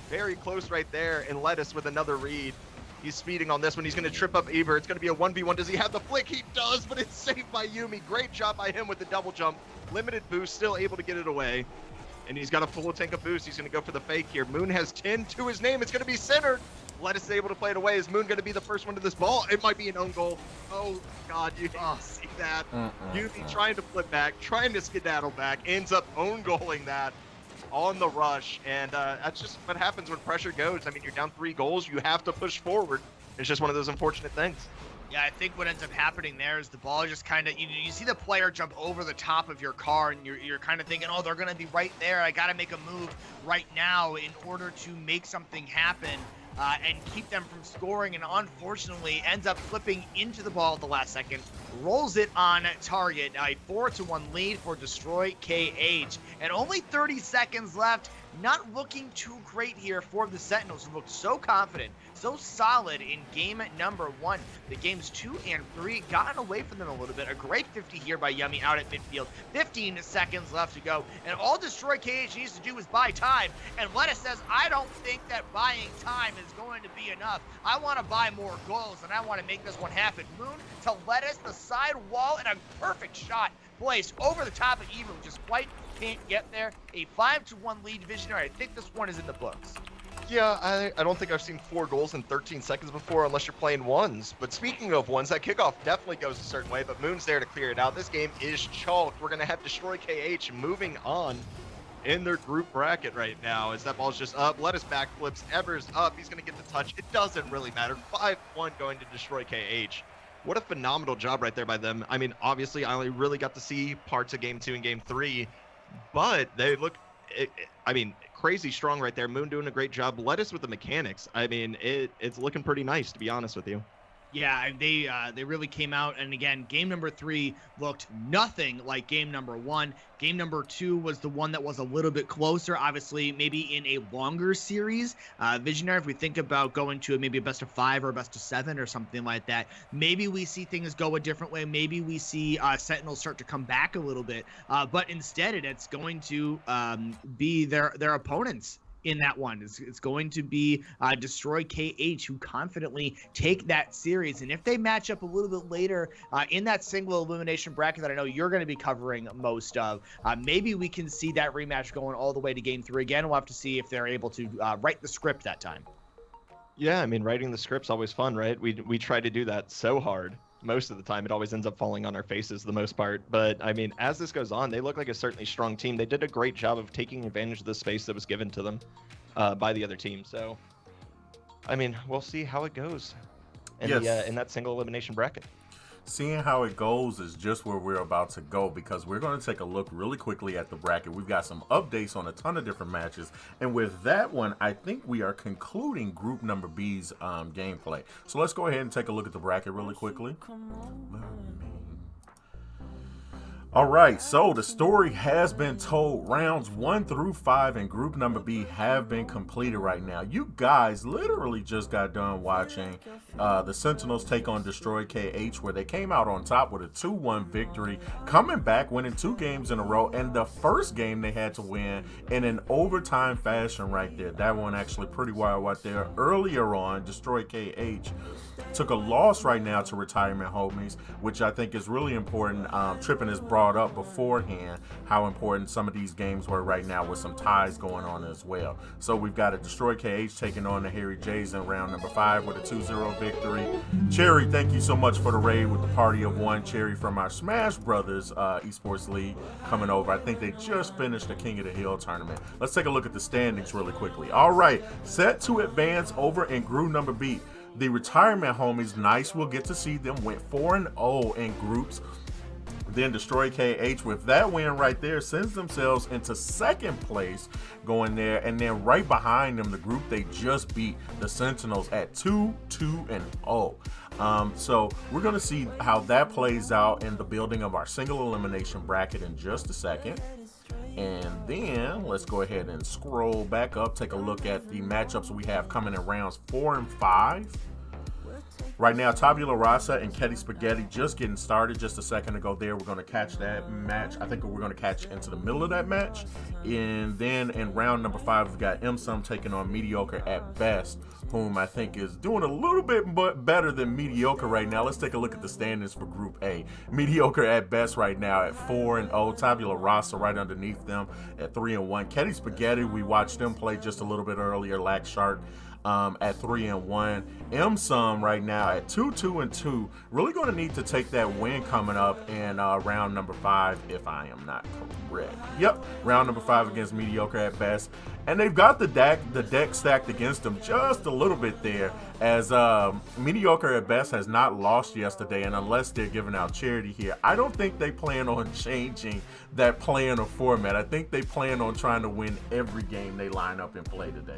Very close right there, and Lettuce with another read. He's speeding on this one. He's going to trip up Eber. It's going to be a 1v1. Does he have the flick? He does, but it's saved by Yumi. Great job by him with the double jump. Limited boost, still able to get it away. And he's got a full tank of boost. He's going to go for the fake here. Moon has 10 to his name. It's going to be centered. Lettuce is able to play it away. Is Moon going to be the first one to this ball? It might be an own goal. Oh, God, you see that. Yumi trying to flip back, trying to skedaddle back, ends up own goaling that on the rush. And that's just what happens when pressure goes. I mean, you're down 3 goals. You have to push forward. It's just one of those unfortunate things. Yeah, I think what ends up happening there is the ball just kind of, you see the player jump over the top of your car, and you're kind of thinking, oh, they're going to be right there. I got to make a move right now in order to make something happen and keep them from scoring, and unfortunately ends up flipping into the ball at the last second, rolls it on target. Now a 4-1 lead for Destroy KH, and only 30 seconds left. Not looking too great here for the Sentinels, who looked so confident, so solid in game number 1. The games 2 and 3 gotten away from them a little bit. A great 50 here by Yummy out at midfield. 15 seconds left to go, and all Destroy KH needs to do is buy time. And Lettuce says, I don't think that buying time is going to be enough. I want to buy more goals, and I want to make this one happen. Moon to Lettuce, the side wall, and a perfect shot placed over the top of Eber, who just quite can't get there. A 5-1 lead. Visionary. I think this one is in the books. Yeah, I don't think I've seen 4 goals in 13 seconds before unless you're playing ones. But speaking of ones, that kickoff definitely goes a certain way, but Moon's there to clear it out. This game is chalked. We're going to have Destroy KH moving on in their group bracket right now as that ball's just up. Lettuce backflips. Eber's up. He's going to get the touch. It doesn't really matter. 5-1 going to Destroy KH. What a phenomenal job right there by them. I mean, obviously, I only really got to see parts of Game 2 and Game 3, but they look, I mean, crazy strong right there. Moon doing a great job. Lettuce with the mechanics. I mean, it's looking pretty nice, to be honest with you. Yeah, they really came out, and again, game number 3 looked nothing like game number 1. Game number 2 was the one that was a little bit closer, obviously, maybe in a longer series. Visionary, if we think about going to maybe a best of 5 or a best of 7 or something like that, maybe we see things go a different way. Maybe we see Sentinels start to come back a little bit, but instead it's going to be their opponents in that one. It's going to be Destroy KH, who confidently take that series. And if they match up a little bit later in that single elimination bracket that I know you're going to be covering most of, maybe we can see that rematch going all the way to game 3 again. We'll have to see if they're able to write the script that time. Yeah, I mean, writing the script's always fun, right? We try to do that so hard. Most of the time, it always ends up falling on our faces the most part. But, I mean, as this goes on, they look like a certainly strong team. They did a great job of taking advantage of the space that was given to them by the other team. So, I mean, we'll see how it goes in, in that single elimination bracket. Seeing how it goes is just where we're about to go, because we're going to take a look really quickly at the bracket. We've got some updates on a ton of different matches, and with that one, I think we are concluding group number B's gameplay. So let's go ahead and take a look at the bracket really quickly. All right, so the story has been told. Rounds 1 through 5 in group number B have been completed right now. You guys literally just got done watching the Sentinels take on Destroy KH, where they came out on top with a 2-1 victory, coming back, winning 2 games in a row, and the first game they had to win in an overtime fashion right there. That one actually pretty wild right there. Earlier on, Destroy KH took a loss right now to Retirement Homies, which I think is really important. Trippin has brought up beforehand how important some of these games were right now, with some ties going on as well. So we've got a Destroy KH taking on the Harry Jays in round number 5 with a 2-0 victory. Cherry, thank you so much for the raid with the party of 1. Cherry from our Smash Brothers Esports League coming over. I think they just finished the King of the Hill tournament. Let's take a look at the standings really quickly. All right, set to advance over in group number B. The retirement homies, nice. We'll get to see them. Went 4-0 in groups. Then Destroy KH with that win right there sends themselves into second place going there. And then right behind them, the group they just beat, the Sentinels, at 2-2-0. So we're going to see how that plays out in the building of our single elimination bracket in just a second. And then let's go ahead and scroll back up, take a look at the matchups we have coming in rounds 4 and 5. Right now, Tabula Rasa and Ketty Spaghetti just getting started just a second ago there. We're going to catch that match. I think we're going to catch into the middle of that match. And then in round number 5, we've got MSUM taking on Mediocre at Best, whom I think is doing a little bit better than Mediocre right now. Let's take a look at the standings for Group A. Mediocre at Best right now at 4-0. Tabula Rasa right underneath them at 3-1. Ketty Spaghetti, we watched them play just a little bit earlier, Lack Shark, at 3-1. MSUM right now at 2-2-2. Really going to need to take that win coming up in round number 5, if I am not correct. Yep, round number 5 against Mediocre at Best. And they've got the deck stacked against them just a little bit there, as Mediocre at Best has not lost yesterday, and unless they're giving out charity here, I don't think they plan on changing that plan or format. I think they plan on trying to win every game they line up and play today.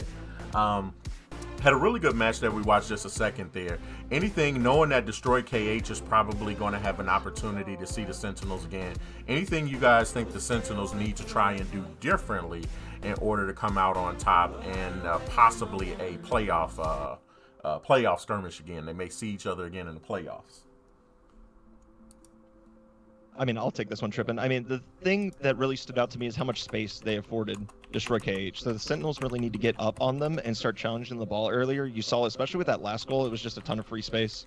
Had a really good match that we watched just a second there. Anything, knowing that Destroy KH is probably going to have an opportunity to see the Sentinels again, anything you guys think the Sentinels need to try and do differently in order to come out on top and possibly a playoff skirmish again? They may see each other again in the playoffs. I mean, I'll take this one, Trippin. I mean, the thing that really stood out to me is how much space they afforded Destroy KH. So the Sentinels really need to get up on them and start challenging the ball earlier. You saw, especially with that last goal, it was just a ton of free space.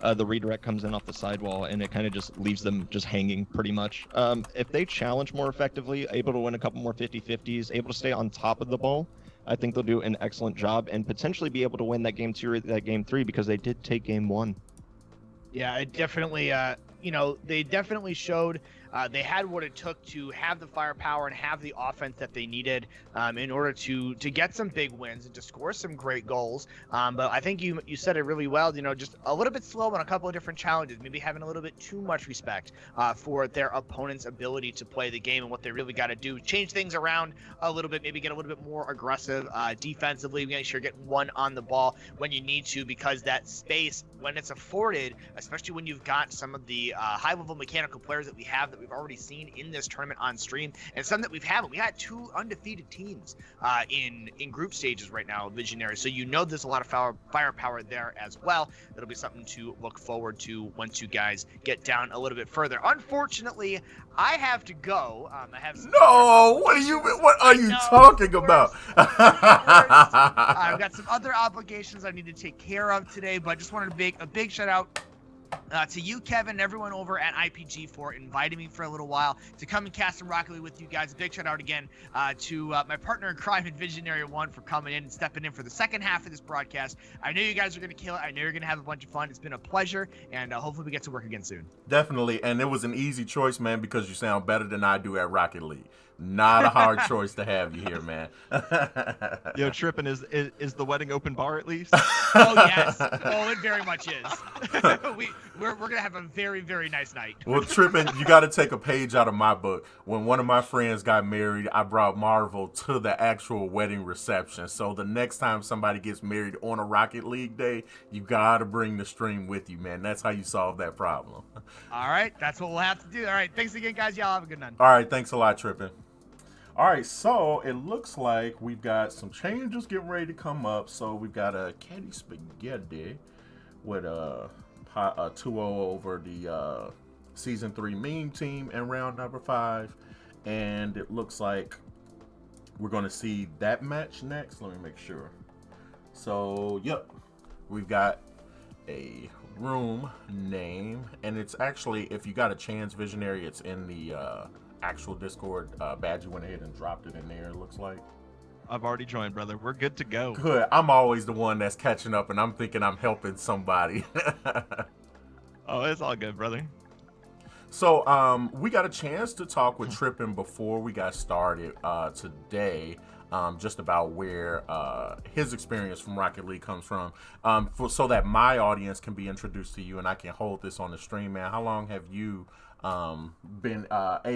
The redirect comes in off the sidewall, and it kind of just leaves them just hanging pretty much. If they challenge more effectively, able to win a couple more 50-50s, able to stay on top of the ball, I think they'll do an excellent job and potentially be able to win that game 2 or that game 3, because they did take game 1. Yeah, it definitely, they definitely showed they had what it took to have the firepower and have the offense that they needed in order to get some big wins and to score some great goals. But I think you said it really well, just a little bit slow on a couple of different challenges, maybe having a little bit too much respect for their opponent's ability to play the game and what they really got to do. Change things around a little bit, maybe get a little bit more aggressive defensively, make sure you get one on the ball when you need to, because that space, when it's afforded, especially when you've got some of the high-level mechanical players that we have that we've already seen in this tournament on stream, and some that we haven't. We had 2 undefeated teams in group stages right now, Visionary. So there's a lot of firepower there as well. That'll be something to look forward to once you guys get down a little bit further. Unfortunately, I have to go. I have some what are you talking about? I've got some other obligations I need to take care of today, but just wanted to make a big shout out to you, Kevin, and everyone over at IPG for inviting me for a little while to come and cast some Rocket League with you guys. A big shout out again to my partner in crime and Visionary One for coming in and stepping in for the second half of this broadcast. I know you guys are going to kill it. I know you're going to have a bunch of fun. It's been a pleasure, and hopefully we get to work again soon. Definitely, and it was an easy choice, man, because you sound better than I do at Rocket League. Not a hard choice to have you here, man. Yo, Trippin, is the wedding open bar at least? Oh, yes. Oh, it very much is. We're going to have a very, very nice night. Well, Trippin, you got to take a page out of my book. When one of my friends got married, I brought Marvel to the actual wedding reception. So the next time somebody gets married on a Rocket League day, you got to bring the stream with you, man. That's how you solve that problem. All right. That's what we'll have to do. All right. Thanks again, guys. Y'all have a good night. All right. Thanks a lot, Trippin. All right, so it looks like we've got some changes getting ready to come up. So we've got a Ketty Spaghetti with a 2-0 over the Season 3 meme team in round number 5. And it looks like we're going to see that match next. Let me make sure. So, yep, we've got a room name. And it's actually, if you got a chance, Visionary, it's in the actual Discord badge. You went ahead and dropped it in there, it looks like. I've already joined, brother. We're good to go. Good. I'm always the one that's catching up, and I'm thinking I'm helping somebody. Oh, it's all good, brother. So we got a chance to talk with Trippin before we got started today, just about where his experience from Rocket League comes from, so that my audience can be introduced to you and I can hold this on the stream, man. How long have you been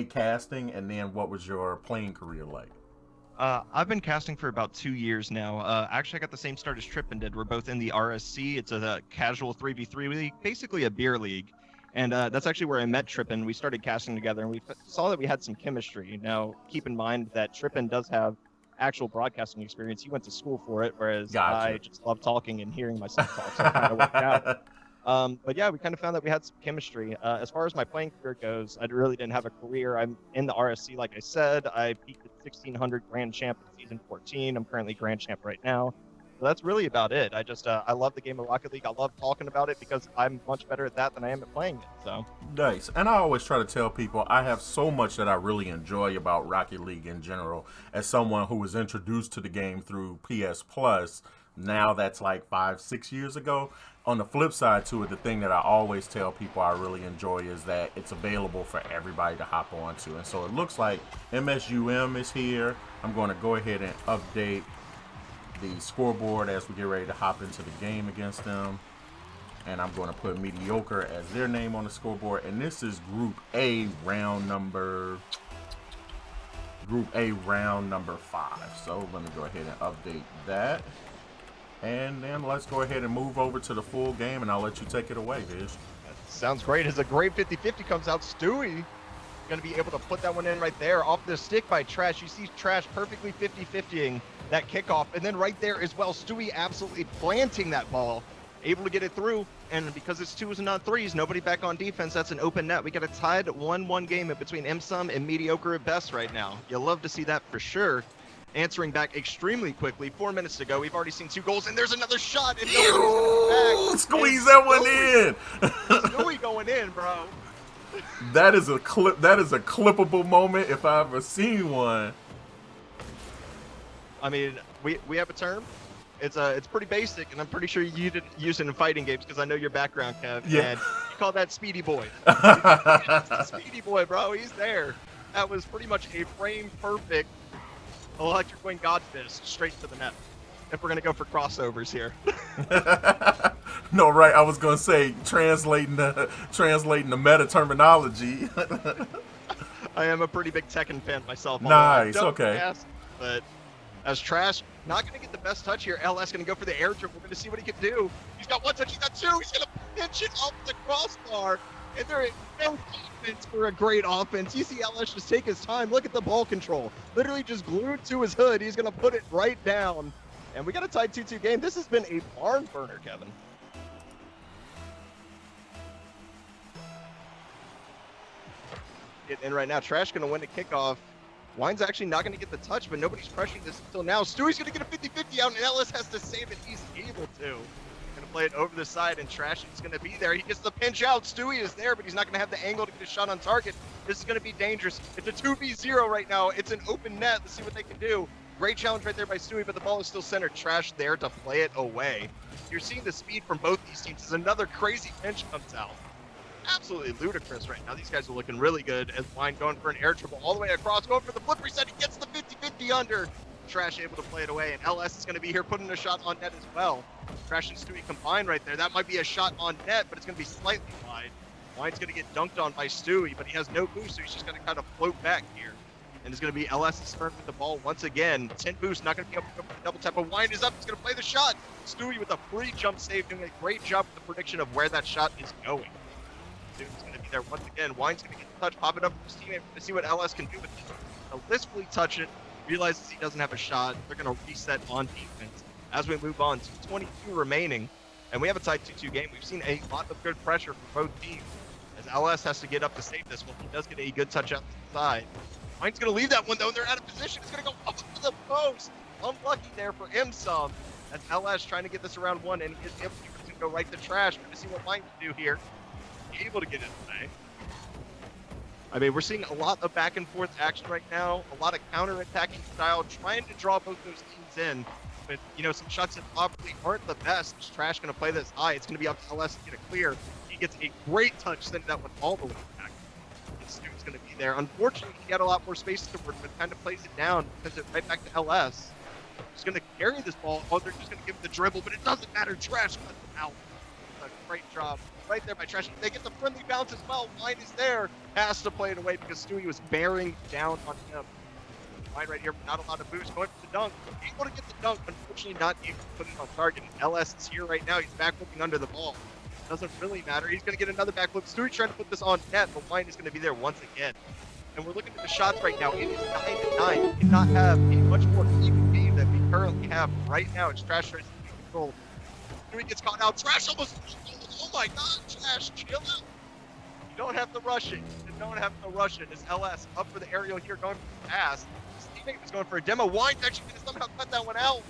casting, and then what was your playing career like? I've been casting for about 2 years now. Actually, I got the same start as Trippin did. We're both in the RSC. It's a casual 3v3 league, basically a beer league. And that's actually where I met Trippin. We started casting together, and we saw that we had some chemistry. Now, keep in mind that Trippin does have actual broadcasting experience. He went to school for it, whereas Gotcha. I just love talking and hearing myself talk, so it kind of worked out. But yeah, we kind of found that we had some chemistry. As far as my playing career goes, I really didn't have a career. I'm in the RSC, like I said. I peaked at 1600 Grand Champ in Season 14. I'm currently Grand Champ right now. So that's really about it. I love the game of Rocket League. I love talking about it because I'm much better at that than I am at playing it. So Nice. And I always try to tell people I have so much that I really enjoy about Rocket League in general. As someone who was introduced to the game through PS Plus, now that's like 5-6 years ago. On the flip side to it, the thing that I always tell people I really enjoy is that it's available for everybody to hop onto. And so it looks like MSUM is here. I'm going to go ahead and update the scoreboard as we get ready to hop into the game against them. And I'm going to put Mediocre as their name on the scoreboard. And this is Group A, round number 5. So let me go ahead and update that. And then let's go ahead and move over to the full game, and I'll let you take it away, Viz. sounds great. As a great 50-50 comes out, Stewie going to be able to put that one in right there off the stick by Trash. You see Trash perfectly 50-50ing that kickoff. And then right there as well, Stewie absolutely planting that ball, able to get it through. And because it's 2s and not 3s, nobody back on defense. That's an open net. We got a tied 1-1 game between MSUM and Mediocre at best right now. You'll love to see that for sure. Answering back extremely quickly. 4 minutes to go. We've already seen 2 goals, and there's another shot. And nobody's coming back. Squeeze that one in. Stewie going in, bro. That is a clip. That is a clippable moment if I ever seen one. I mean, we have a term. It's pretty basic, and I'm pretty sure you didn't use it in fighting games because I know your background, Kev. Yeah. And you call that Speedy Boy. Speedy Boy, bro. He's there. That was pretty much a frame perfect electric wing god fist straight to the net. If we're gonna go for crossovers here. No, right. I was gonna say translating the meta terminology. I am a pretty big Tekken fan myself. Nice. Okay. But as Trash, not going to get the best touch here. LS going to go for the air trip. We're going to see what he can do. He's got 1 touch. He's got 2. He's going to pinch it off the crossbar. And there is no offense for a great offense. You see LS just take his time. Look at the ball control. Literally just glued to his hood. He's going to put it right down. And we got a tied 2-2 game. This has been a barn burner, Kevin. And right now, Trash going to win the kickoff. Wine's actually not going to get the touch, but nobody's pressuring this until now. Stewie's going to get a 50-50 out, and Ellis has to save it. He's able to. Going to play it over the side, and Trash is going to be there. He gets the pinch out. Stewie is there, but he's not going to have the angle to get a shot on target. This is going to be dangerous. It's a 2v0 right now. It's an open net. Let's see what they can do. Great challenge right there by Stewie, but the ball is still centered. Trash there to play it away. You're seeing the speed from both these teams as another crazy pinch comes out. Absolutely ludicrous right now. These guys are looking really good as Wine going for an air triple all the way across, going for the flip reset. He gets the 50-50 under. Trash able to play it away, and LS is going to be here putting a shot on net as well. Trash and Stewie combined right there. That might be a shot on net, but it's going to be slightly wide. Wine's going to get dunked on by Stewie, but he has no boost, so he's just going to kind of float back here. And it's going to be LS's turn with the ball once again. 10 boost, not going to be able to go for the double tap, but Wine is up. He's going to play the shot. Stewie with a free jump save, doing a great job with the prediction of where that shot is going. Stewi's going to be there once again. Wine's going to get the touch, pop it up for his teammate to see what LS can do with it. He'll blissfully touch it, realizes he doesn't have a shot. They're going to reset on defense. As we move on, 2:22 remaining, and we have a tied 2-2 game. We've seen a lot of good pressure from both teams, as LS has to get up to save this one. He does get a good touch out to the side. Wine's going to leave that one, though, and they're out of position. It's going to go up to the post. Unlucky there for MSUM, as LS trying to get this around one, and he is able to go right to Trash. We're going to see what Wine can do here. Able to get it away. I mean, we're seeing a lot of back and forth action right now, a lot of counter-attacking style, trying to draw both those teams in. But, you know, some shots that probably aren't the best. Is Trash going to play this high? It's going to be up to LS to get it clear. He gets a great touch, sending that one all the way back. Stu's going to be there. Unfortunately, he had a lot more space to work, but kind of plays it down, sends it right back to LS. He's going to carry this ball. Oh, they're just going to give him the dribble, but it doesn't matter. Trash cuts him out. A great job right there by Trash. They get the friendly bounce as well. Wine is there. Has to play it away because Stewie was bearing down on him. Wine right here, not a lot of boost. Going for the dunk. Able to get the dunk, unfortunately not able to put it on target. LS is here right now. He's back looking under the ball. Doesn't really matter. He's going to get another backflip. Stewie's trying to put this on net, but Wine is going to be there once again. And we're looking at the shots right now. It is 9-9. We cannot have a much more even game than we currently have right now. It's Trash tries to take control. Stewie gets caught out. Trash almost. Oh my God, Trash, chill out. You don't have to rush it. You don't have to rush it. It's LS up for the aerial here, going for the pass. His teammate was going for a demo. Wine's actually going to somehow cut that one out.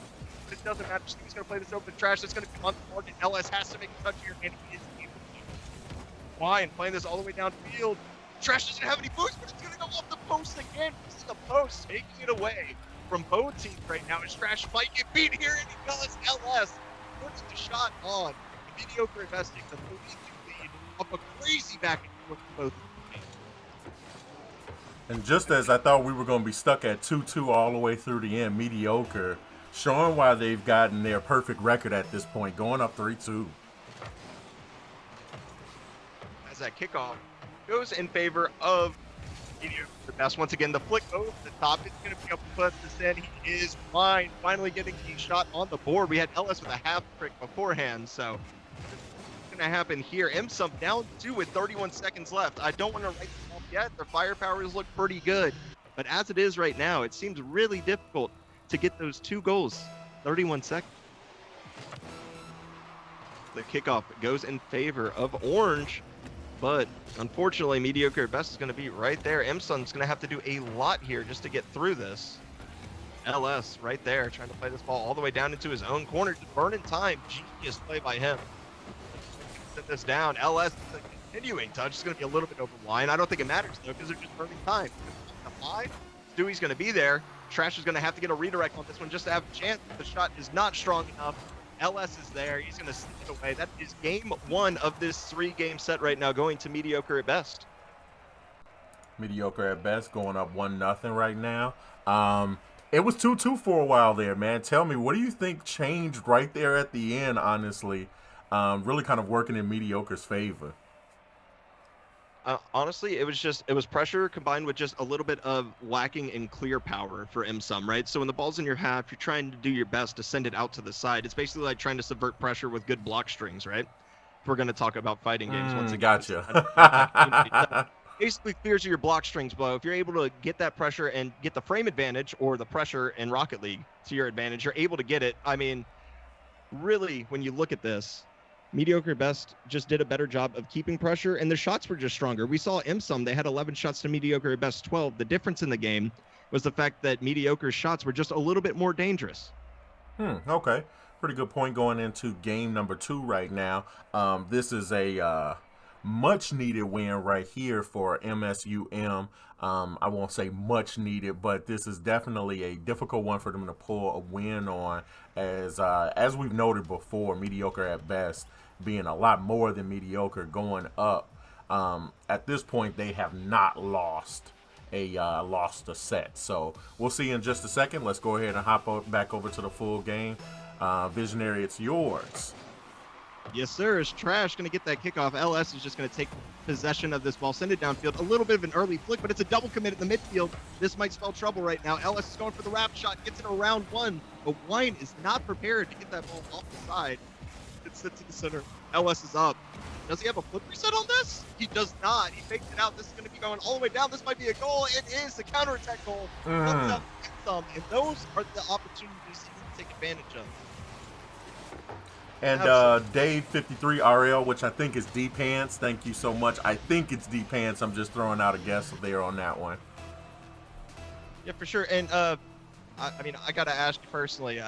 But it doesn't matter. Stewie's going to play this over to Trash. That's going to be on the target. LS has to make a touch here, and he is able to. Wine playing this all the way downfield. Trash doesn't have any boost, but it's going to go off the post again. This is the post taking it away from both teams right now. As Trash might get beat here, and he does. LS puts the shot on. The Mediocre Best takes a 3-2 lead off a crazy back and forth for both teams. And just as I thought we were going to be stuck at 2-2 all the way through the end, Mediocre showing why they've gotten their perfect record at this point, going up 3-2. As that kickoff goes in favor of Mediocre Best. Once again, the flick over the top. It's going to be up to put this in. He is fine. Finally getting the shot on the board. We had LS with a half trick beforehand, so what's going to happen here? MSUM down 2 with 31 seconds left. I don't want to write them off yet. Their firepowers look pretty good, but as it is right now, it seems really difficult to get those 2 goals. 31 seconds. The kickoff goes in favor of Orange. But unfortunately, Mediocre Best is going to be right there. MSUM's going to have to do a lot here just to get through this. LS right there trying to play this ball all the way down into his own corner. Just burning time. Genius play by him. Set this down. LS is a continuing touch. It's going to be a little bit over the line. I don't think it matters, though, because they're just burning time. Stewie's going to be there. Trash is going to have to get a redirect on this one just to have a chance. The shot is not strong enough. LS is there. He's going to sneak it away. That is game 1 of this 3-game set right now, going to Mediocre at Best. Mediocre at Best going up 1-0 right now. It was 2-2 for a while there, man. Tell me, what do you think changed right there at the end, honestly? Really kind of working in Mediocre's favor. Honestly, it was pressure combined with just a little bit of lacking in clear power for MSUM, right? So when the ball's in your half, you're trying to do your best to send it out to the side. It's basically like trying to subvert pressure with good block strings, right? If we're going to talk about fighting games once again. Gotcha. Basically clears your block strings blow. If you're able to get that pressure and get the frame advantage or the pressure in Rocket League to your advantage, you're able to get it. I mean, really, when you look at this, Mediocre Best just did a better job of keeping pressure, and the shots were just stronger. We saw MSUM, they had 11 shots to Mediocre Best 12. The difference in the game was the fact that Mediocre's shots were just a little bit more dangerous. Okay. Pretty good point going into game number 2 right now. This is a much-needed win right here for MSUM. I won't say much needed, but this is definitely a difficult one for them to pull a win on. As we've noted before, Mediocre at Best being a lot more than mediocre going up. At this point, they have not lost a set. So we'll see in just a second. Let's go ahead and hop back over to the full game. Visionary, it's yours. Yes, sir. Is Trash going to get that kickoff? LS is just going to take possession of this ball, send it downfield. A little bit of an early flick, but it's a double commit in the midfield. This might spell trouble right now. LS is going for the wrap shot, gets it around 1, but Wine is not prepared to get that ball off the side. It sits in the center. LS is up. Does he have a flip reset on this? He does not. He faked it out. This is going to be going all the way down. This might be a goal. It is the counterattack goal. Comes up with and those are the opportunities to take advantage of. And Dave53 RL, which I think is D Pants. Thank you so much. I think it's D Pants. I'm just throwing out a guess there on that one. Yeah, for sure. And I mean, I gotta ask you personally,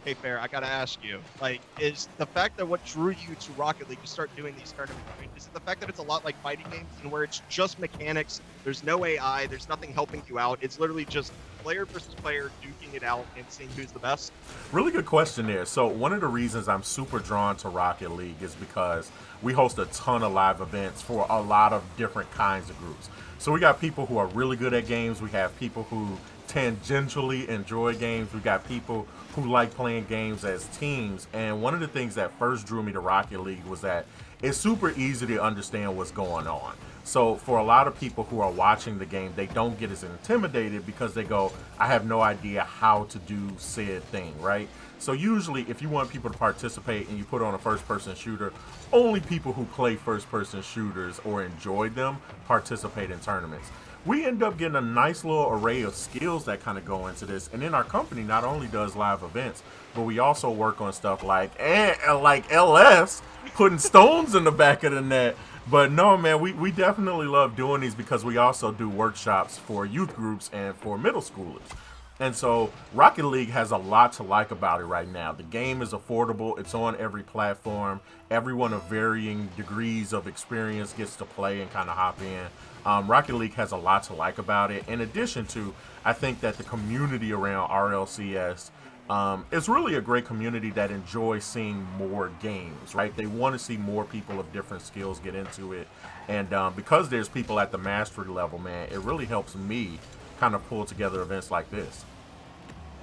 hey Fair, I gotta ask you, like, is the fact that what drew you to Rocket League to start doing these tournaments, right, is it the fact that it's a lot like fighting games and where it's just mechanics, there's no AI, there's nothing helping you out, it's literally just player versus player duking it out and seeing who's the best? Really good question there. So one of the reasons I'm super drawn to Rocket League is because we host a ton of live events for a lot of different kinds of groups. So we got people who are really good at games. We have people who tangentially enjoy games. We got people who like playing games as teams. And one of the things that first drew me to Rocket League was that it's super easy to understand what's going on. So for a lot of people who are watching the game, they don't get as intimidated because they go, I have no idea how to do said thing, right? So usually if you want people to participate and you put on a first-person shooter, only people who play first-person shooters or enjoy them participate in tournaments. We end up getting a nice little array of skills that kind of go into this. And then our company not only does live events, but we also work on stuff like LS, putting stones in the back of the net. But no, man, we definitely love doing these because we also do workshops for youth groups and for middle schoolers. And so Rocket League has a lot to like about it right now. The game is affordable. It's on every platform. Everyone of varying degrees of experience gets to play and kind of hop in. Rocket League has a lot to like about it. In addition to, I think that the community around RLCS it's really a great community that enjoys seeing more games, right? They want to see more people of different skills get into it. And because there's people at the mastery level, man, it really helps me kind of pull together events like this.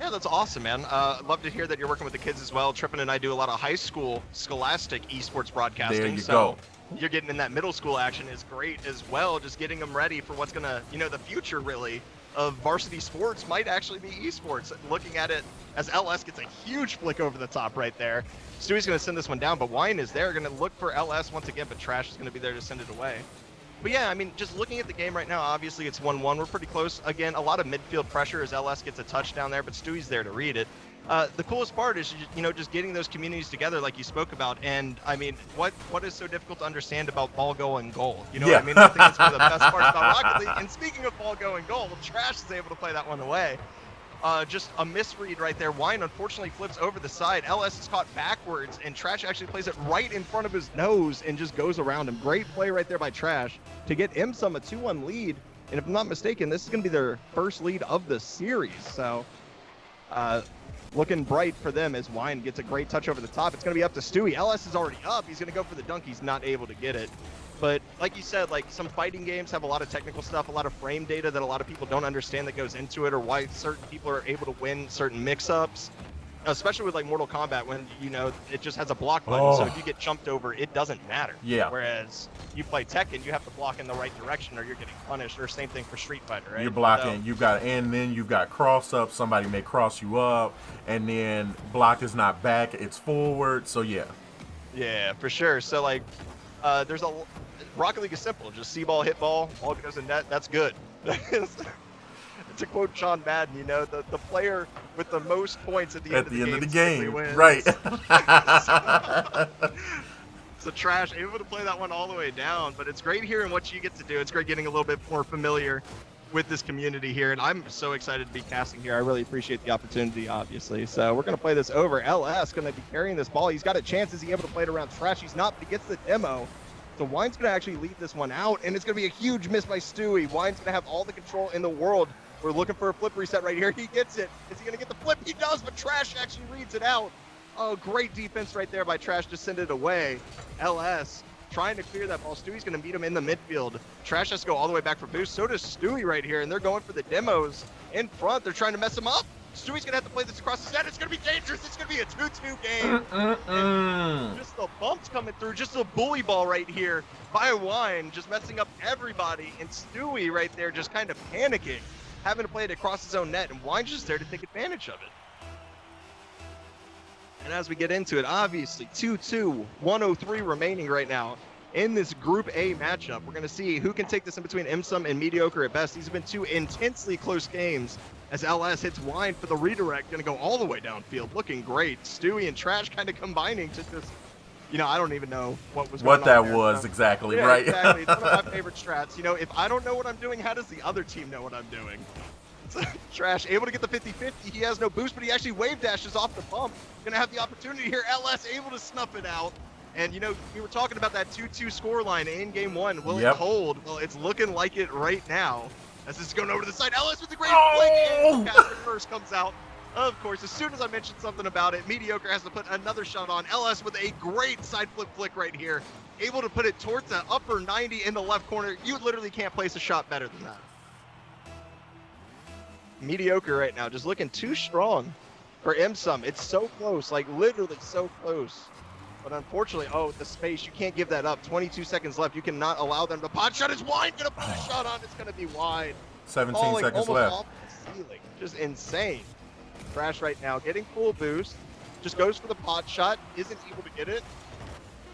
Yeah, that's awesome, man. Love to hear that you're working with the kids as well. Trippin and I do a lot of high school scholastic esports broadcasting. There you so go. You're getting in that middle school action is great as well. Just getting them ready for what's gonna, the future really of varsity sports might actually be esports. Looking at it as LS gets a huge flick over the top right there. Stewie's gonna send this one down, but Wine is there, gonna look for LS once again, but Trash is gonna be there to send it away. But yeah, I mean, just looking at the game right now, obviously it's 1-1. We're pretty close. Again, a lot of midfield pressure as LS gets a touchdown there, but Stewie's there to read it. The coolest part is, just getting those communities together like you spoke about. And, I mean, what is so difficult to understand about ball, go, and goal? You know what I mean? I think that's one of the best parts about Rocket League. And speaking of ball, go, and goal, Trash is able to play that one away. Just a misread right there. Wine unfortunately flips over the side. LS is caught backwards, and Trash actually plays it right in front of his nose and just goes around him. Great play right there by Trash to get MSUM a 2-1 lead. And if I'm not mistaken, this is going to be their first lead of the series. So, looking bright for them as Wine gets a great touch over the top. It's going to be up to Stewie. LS is already up. He's going to go for the dunk. He's not able to get it. But like you said, like some fighting games have a lot of technical stuff, a lot of frame data that a lot of people don't understand that goes into it, or why certain people are able to win certain mix-ups. Especially with like Mortal Kombat, when it just has a block button, so if you get jumped over, it doesn't matter. Yeah. Whereas you play Tekken, you have to block in the right direction, or you're getting punished. Or same thing for Street Fighter, right? You're blocking. Then you've got cross up. Somebody may cross you up, and then block is not back; it's forward. So yeah. Yeah, for sure. So like, there's Rocket League is simple. Just see ball, hit ball goes in net. That's good. To quote Sean Madden, the player with the most points at the end of the game wins. Right. So Trash able to play that one all the way down, but it's great hearing what you get to do. It's great getting a little bit more familiar with this community here, and I'm so excited to be casting here. I really appreciate the opportunity, obviously. So we're going to play this over. LS going to be carrying this ball. He's got a chance. Is he able to play it around Trash? He's not, but he gets the demo. So Wine's going to actually lead this one out, and it's going to be a huge miss by Stewie. Wine's going to have all the control in the world. We're looking for a flip reset right here. He gets it. Is he going to get the flip? He does, but Trash actually reads it out. Oh, great defense right there by Trash to send it away. LS trying to clear that ball. Stewie's going to meet him in the midfield. Trash has to go all the way back for boost. So does Stewie right here, and they're going for the demos in front. They're trying to mess him up. Stewie's going to have to play this across the set. It's going to be dangerous. It's going to be a 2-2 game. Just the bumps coming through. Just a bully ball right here by Wine, just messing up everybody. And Stewie right there just kind of panicking, having to play it across his own net. And Wine's just there to take advantage of it. And as we get into it, obviously 2-2, 103 remaining right now in this Group A matchup. We're going to see who can take this in between MSUM and Mediocre at best. These have been two intensely close games as LS hits Wine for the redirect, going to go all the way downfield. Looking great. Stewie and Trash kind of combining to just, I don't even know what was going on that there. was exactly, yeah, right? Exactly. It's one of my favorite strats. If I don't know what I'm doing, how does the other team know what I'm doing? Trash able to get the 50-50. He has no boost, but he actually wave dashes off the bump. Gonna have the opportunity here. LS able to snuff it out. And you know, we were talking about that 2-2 scoreline in game one. Will it hold? Well, it's looking like it right now. As it's going over to the side. LS with the great flick, and Caster first comes out. Of course, as soon as I mentioned something about it, Mediocre has to put another shot on. LS with a great side flip flick right here. Able to put it towards the upper 90 in the left corner. You literally can't place a shot better than that. Mediocre right now, just looking too strong for MSUM. It's so close, like literally so close. But unfortunately, the space, you can't give that up. 22 seconds left. You cannot allow them to pot shot. Is Wine gonna put a shot on? It's gonna be wide. 17 seconds left. Off the ceiling. Just insane. Trash right now, getting full boost. Just goes for the pot shot, isn't able to get it.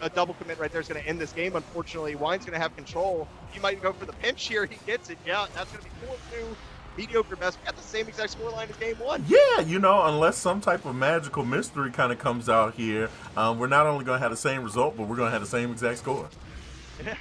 A double commit right there is going to end this game. Unfortunately, Wine's going to have control. He might go for the pinch here. He gets it. Yeah, that's going to be 4-2. Mediocre best. We got the same exact scoreline as game one. Yeah, you know, unless some type of magical mystery kind of comes out here, we're not only going to have the same result, but we're going to have the same exact score. Yeah.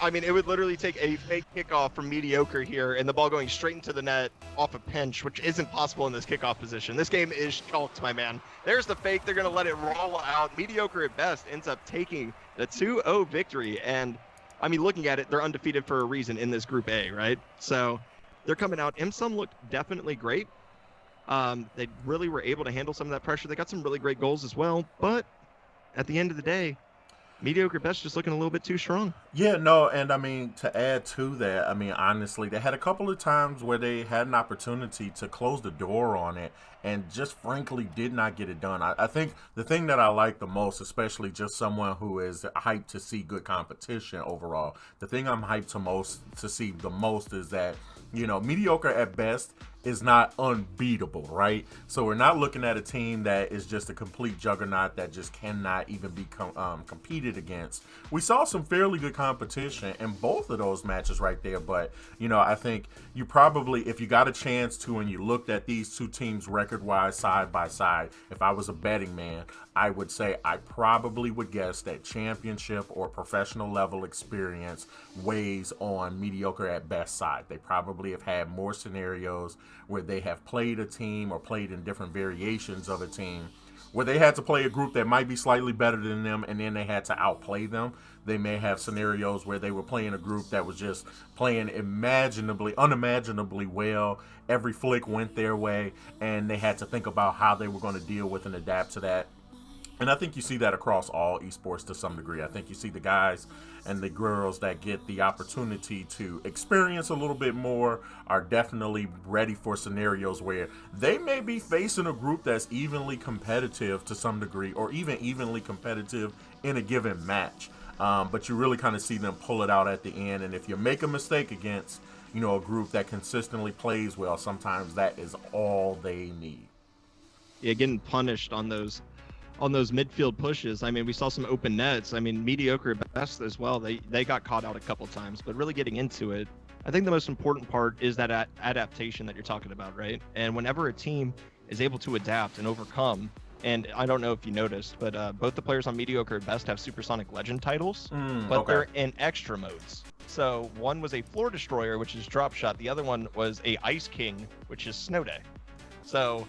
I mean, it would literally take a fake kickoff from Mediocre here and the ball going straight into the net off a pinch, which isn't possible in this kickoff position. This game is chalked, my man. There's the fake. They're going to let it roll out. Mediocre at best ends up taking the 2-0 victory. And, I mean, looking at it, they're undefeated for a reason in this Group A, right? So they're coming out. MSUM looked definitely great. They really were able to handle some of that pressure. They got some really great goals as well. But at the end of the day, Mediocre best just looking a little bit too strong. Yeah, no, and I mean, to add to that, I mean, honestly, they had a couple of times where they had an opportunity to close the door on it and just frankly did not get it done. I think the thing that I like the most, especially just someone who is hyped to see good competition overall, the thing I'm hyped to see the most is that, you know, Mediocre at best is not unbeatable, right? So we're not looking at a team that is just a complete juggernaut that just cannot even be competed against. We saw some fairly good competition in both of those matches right there, but, you know, I think you probably, if you got a chance to and you looked at these two teams record-wise side by side, if I was a betting man, I would say I probably would guess that championship or professional level experience weighs on Mediocre at best side. They probably have had more scenarios where they have played a team or played in different variations of a team where they had to play a group that might be slightly better than them and then they had to outplay them. They may have scenarios where they were playing a group that was just playing unimaginably well. Every flick went their way and they had to think about how they were going to deal with and adapt to that. And I think you see that across all esports to some degree. I think you see the guys and the girls that get the opportunity to experience a little bit more are definitely ready for scenarios where they may be facing a group that's evenly competitive to some degree or even evenly competitive in a given match. But you really kind of see them pull it out at the end. And if you make a mistake against, you know, a group that consistently plays well, sometimes that is all they need. Yeah, getting punished on those midfield pushes. I mean, we saw some open nets. I mean, Mediocre at best as well. They got caught out a couple times, but really getting into it, I think the most important part is that adaptation that you're talking about, right? And whenever a team is able to adapt and overcome, and I don't know if you noticed, but both the players on Mediocre at best have Supersonic Legend titles, but they're in extra modes. So one was a Floor Destroyer, which is Drop Shot. The other one was a Ice King, which is Snow Day. So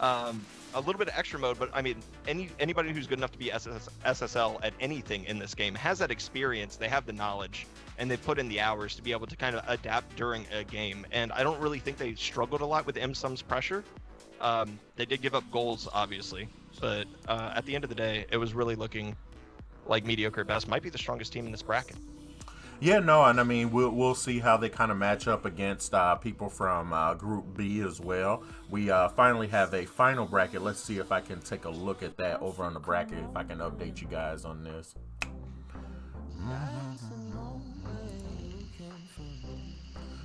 a little bit of extra mode, but I mean, anybody who's good enough to be SSL at anything in this game has that experience, they have the knowledge, and they put in the hours to be able to kind of adapt during a game. And I don't really think they struggled a lot with MSUM's pressure. They did give up goals, obviously, but at the end of the day, it was really looking like Mediocre at best might be the strongest team in this bracket. Yeah, no, and I mean, we'll see how they kind of match up against people from Group B as well. We finally have a final bracket. Let's see if I can take a look at that over on the bracket, if I can update you guys on this.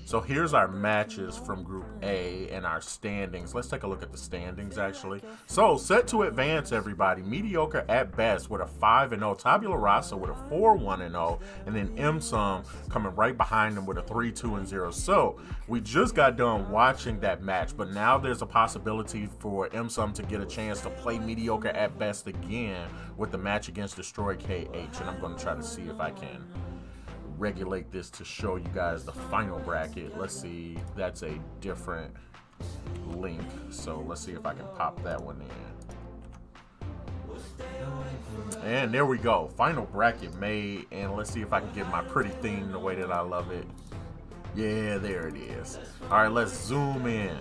So here's our matches from Group A and our standings. Let's take a look at the standings, actually. So, set to advance, everybody. Mediocre at best with a 5-0. Tabula Rasa with a 4-1-0. And then MSUM coming right behind them with a 3-2-0. So, we just got done watching that match, but now there's a possibility for MSUM to get a chance to play Mediocre at best again with the match against Destroy KH. And I'm going to try to see if I can regulate this to show you guys the final bracket. Let's see. That's a different link. So let's see if I can pop that one in. And there we go. Final bracket made. And let's see if I can get my pretty theme the way that I love it. Yeah, there it is. All right, let's zoom in.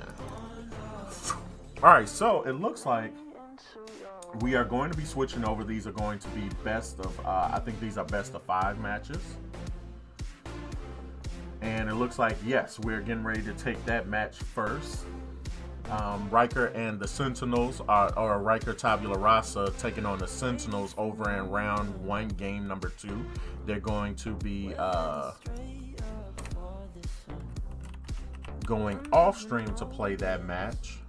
All right, so it looks like we are going to be switching over. These are going to be best of, I think these are best of 5 matches. And it looks like, yes, we're getting ready to take that match first. Riker and the Sentinels, or Riker Tabula Rasa taking on the Sentinels over in round 1, game number 2. They're going to be going off stream to play that match.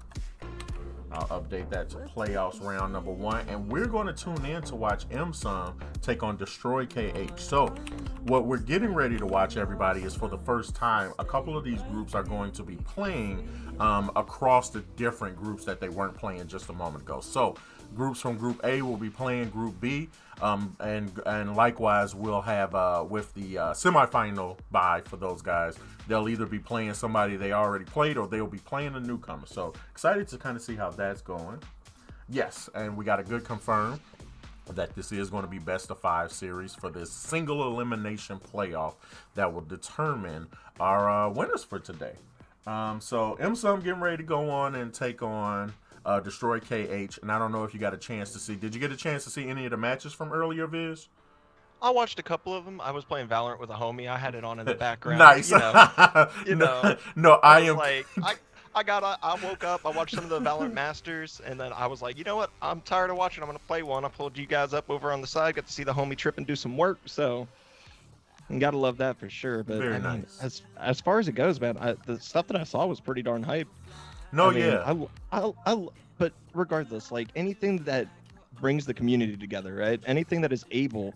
I'll update that to playoffs round number 1, and we're going to tune in to watch MSUM take on Destroy KH. So what we're getting ready to watch, everybody, is for the first time a couple of these groups are going to be playing across the different groups that they weren't playing just a moment ago. So groups from Group A will be playing Group B, and likewise we'll have with the semifinal bye for those guys, they'll either be playing somebody they already played or they'll be playing a newcomer. So excited to kind of see how that's going. Yes, and we got a good confirm that this is going to be best of 5 series for this single elimination playoff that will determine our winners for today. So MSUM getting ready to go on and take on Destroy KH, and I don't know if you got a chance to see. Did you get a chance to see any of the matches from earlier, Viz? I watched a couple of them. I was playing Valorant with a homie. I had it on in the background. Nice. You know. No, I am like, I woke up, I watched some of the Valorant Masters, and then I was like, you know what? I'm tired of watching. I'm gonna play one. I pulled you guys up over on the side. Got to see the homie trip and do some work. So, you gotta love that for sure. But Very I mean, nice. as far as it goes, man, the stuff that I saw was pretty darn hype. No, I mean, yeah. But regardless, like anything that brings the community together, right? Anything that is able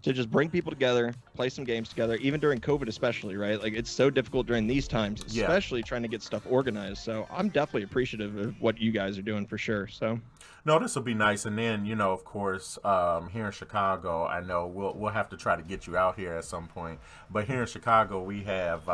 to just bring people together, play some games together, even during COVID especially, right? Like it's so difficult during these times, Yeah. especially trying to get stuff organized. So I'm definitely appreciative of what you guys are doing for sure. So No, this will be nice. And then, you know, of course, here in Chicago, I know we'll have to try to get you out here at some point. But here in Chicago, we have,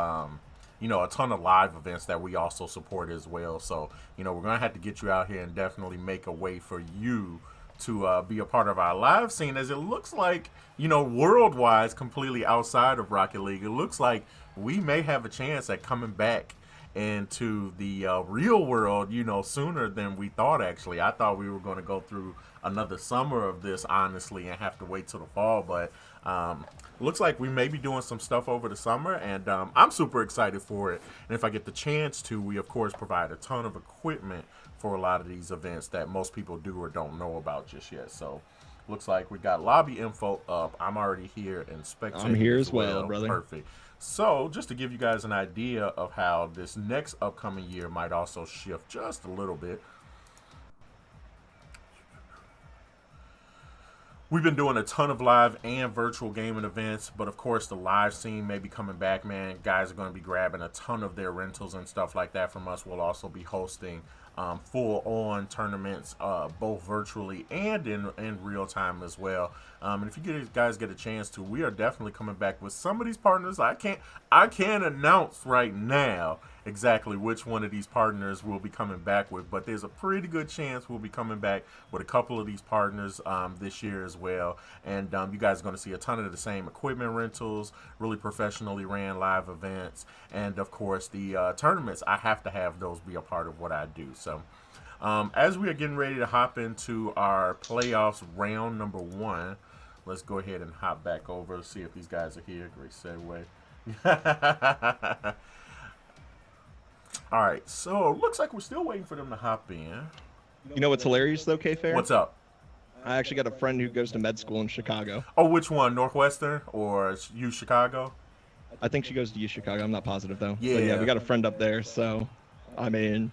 you know, a ton of live events that we also support as well. So, you know, we're going to have to get you out here and definitely make a way for you to be a part of our live scene, as it looks like, you know, worldwide, completely outside of Rocket League, it looks like we may have a chance at coming back into the real world, you know, sooner than we thought. Actually, I thought we were going to go through another summer of this, honestly, and have to wait till the fall, but looks like we may be doing some stuff over the summer, and I'm super excited for it. And if I get the chance to, we of course provide a ton of equipment for a lot of these events that most people do or don't know about just yet. So looks like we got lobby info up. I'm already here and spectating. I'm here as well, brother. Perfect. So just to give you guys an idea of how this next upcoming year might also shift just a little bit, we've been doing a ton of live and virtual gaming events, but of course the live scene may be coming back, man. Guys are going to be grabbing a ton of their rentals and stuff like that from us. We'll also be hosting full-on tournaments, both virtually and in real time as well. And if you guys get a chance to, we are definitely coming back with some of these partners. I can't announce right now exactly which one of these partners we'll be coming back with, but there's a pretty good chance we'll be coming back with a couple of these partners this year as well. And you guys are going to see a ton of the same equipment rentals, really professionally ran live events, and of course the tournaments. I have to have those be a part of what I do. So as we are getting ready to hop into our playoffs round number 1, let's go ahead and hop back over, see if these guys are here. Great segue. All right, so looks like we're still waiting for them to hop in. you know what's hilarious though, K-Fair? What's up? I actually got a friend who goes to med school in Chicago. Oh, which one? Northwestern or U Chicago? I think she goes to U Chicago. I'm not positive though. Yeah. But yeah, we got a friend up there. So, I mean,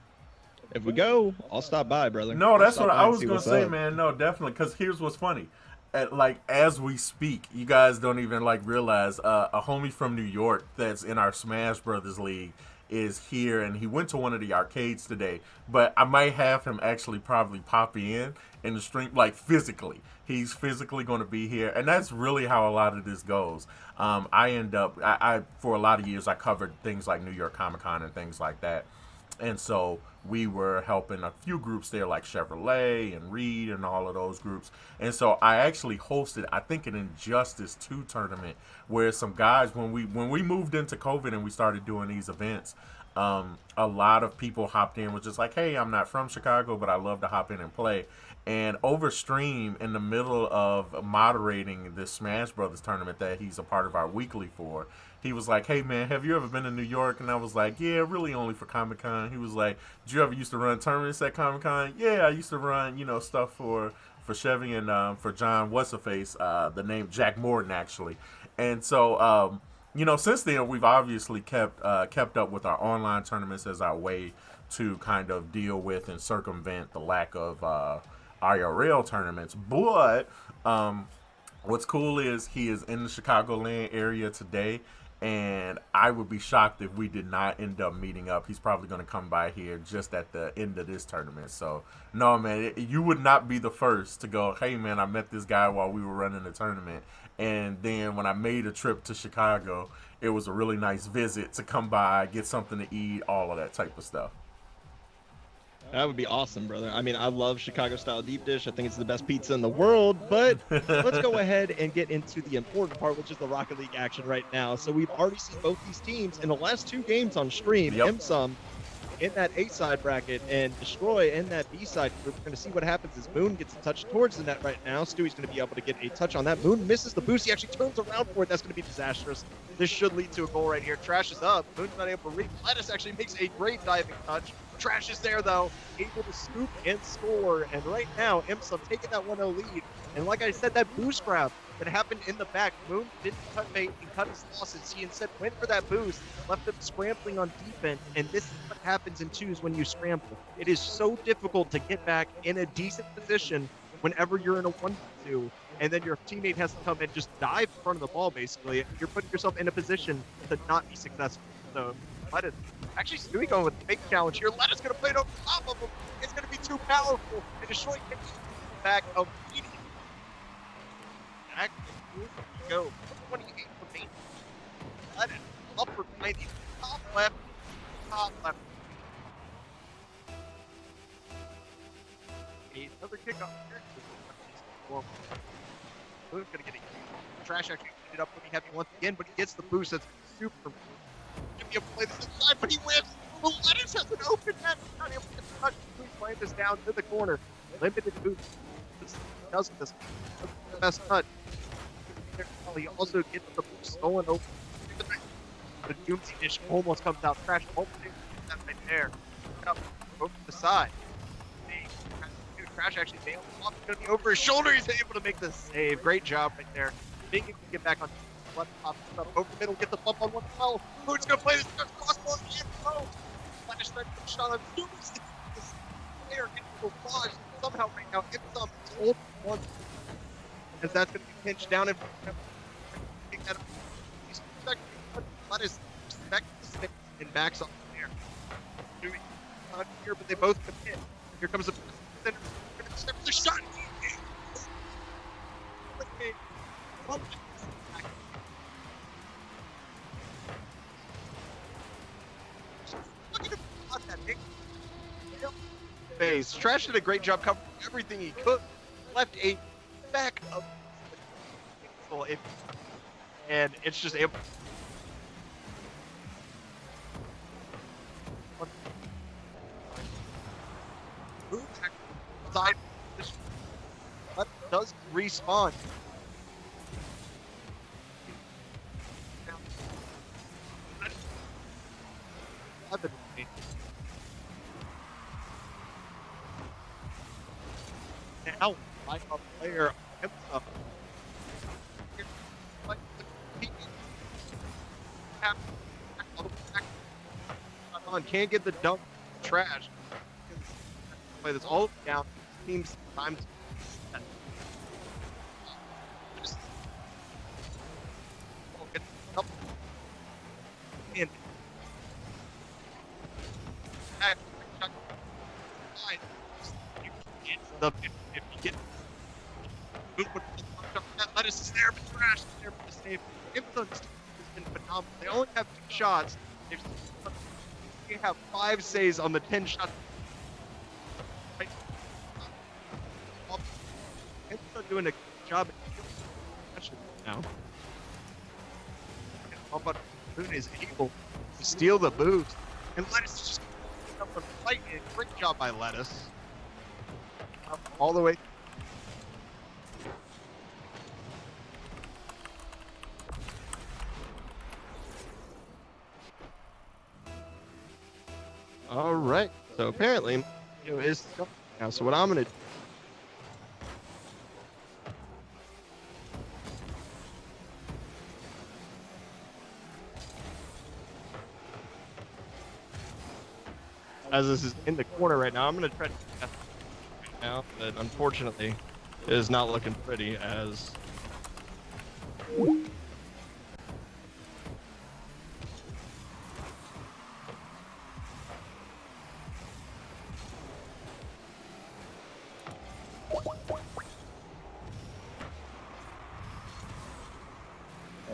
if we go, I'll stop by, brother. No, that's I'll what stop by I and was see gonna what's say, up. man. No, definitely. Because here's what's funny. As we speak, you guys don't even realize a homie from New York that's in our Smash Brothers League is here, and he went to one of the arcades today. But I might have him actually probably pop in the stream, physically. He's physically going to be here, and that's really how a lot of this goes. I for a lot of years I covered things like New York Comic Con and things like that. And so we were helping a few groups there, like Chevrolet and Reed and all of those groups. And so I actually hosted, I think, an Injustice 2 tournament where some guys, when we moved into COVID and we started doing these events, a lot of people hopped in, was just like, hey, I'm not from Chicago, but I love to hop in and play. And over stream, in the middle of moderating this Smash Brothers tournament that he's a part of our weekly for, he was like, hey, man, have you ever been to New York? And I was like, yeah, really only for Comic-Con. He was like, did you ever used to run tournaments at Comic-Con? Yeah, I used to run, stuff for Chevy and for John What's-A-Face, the name Jack Morton, actually. And so, since then, we've obviously kept up with our online tournaments as our way to kind of deal with and circumvent the lack of IRL tournaments. But what's cool is he is in the Chicagoland area today, and I would be shocked if we did not end up meeting up. He's probably going to come by here just at the end of this tournament. So, no, man, you would not be the first to go, hey, man, I met this guy while we were running the tournament. And then when I made a trip to Chicago, it was a really nice visit to come by, get something to eat, all of that type of stuff. That would be awesome, brother. I mean, I love Chicago-style deep dish. I think it's the best pizza in the world. But let's go ahead and get into the important part, which is the Rocket League action right now. So we've already seen both these teams in the last 2 games on stream. Yep. MSUM in that A-side bracket and Destroy in that B-side group. We're going to see what happens as Moon gets a touch towards the net right now. Stewie's going to be able to get a touch on that. Moon misses the boost. He actually turns around for it. That's going to be disastrous. This should lead to a goal right here. Trash is up. Moon's not able to read. Lettuce actually makes a great diving touch. Trash is there, though, able to scoop and score. And right now, MSUM taking that 1-0 lead. And like I said, that boost grab that happened in the back, Moon didn't cut bait and cut his losses. He instead went for that boost, left him scrambling on defense. And this is what happens in twos when you scramble. It is so difficult to get back in a decent position whenever you're in a 1-2. And then your teammate has to come and just dive in front of the ball, basically. You're putting yourself in a position to not be successful. So, let it. Actually, Stewie going with the big challenge here. Lettuce going to play it over top of him. It's going to be too powerful. And Destroy can back immediately. Back and go. 28 for me. Lettuce. Upper 90. Top left. Top left. Another kickoff here. Moon's going to get a trash actually ended up pretty heavy once again, but he gets the boost. That's super. Be able to play this inside, but he wins. Lettuce has an open net. He's not able to get the touch. He's playing this down to the corner. Limited boost. Does this. The best cut. He also gets the boost stolen over. The Doomsday dish almost comes out. Trash almost that right there. Up over the side. Trash actually bails off. It's going to be over his shoulder. He's able to make the save. Great job right there. Being able to get back on left top, over the middle, get the bump on 1-12. Who's going to play this crossball and throw? Lettuce trying to put a shot on Doomsday. This player into the barrage somehow right now. MSUM is holding one. As that's going to be pinched down in front of him. Lettuce respect the space and backs off there. Doing not here, but they both commit. Here comes the center. The shot. Phase. Trash did a great job covering everything he could. Left a back up. And it's just able. Side. Does respawn. Now, like a player, can't get the dunk. Trash. Play this all down. Teams times. And if you get Lettuce is there, but Trash is there for the save. MSUM has been phenomenal. They only have 2 shots. They've We have 5 saves on the 10 shots. Right. MSUM doing a good job now. But Moon is able to steal the boost, and Lettuce is just up and fighting it. Great job by Lettuce. All the way. All right. So apparently, is now. So what I'm gonna. As this is in the corner right now, I'm gonna try to right now, but unfortunately, it is not looking pretty as.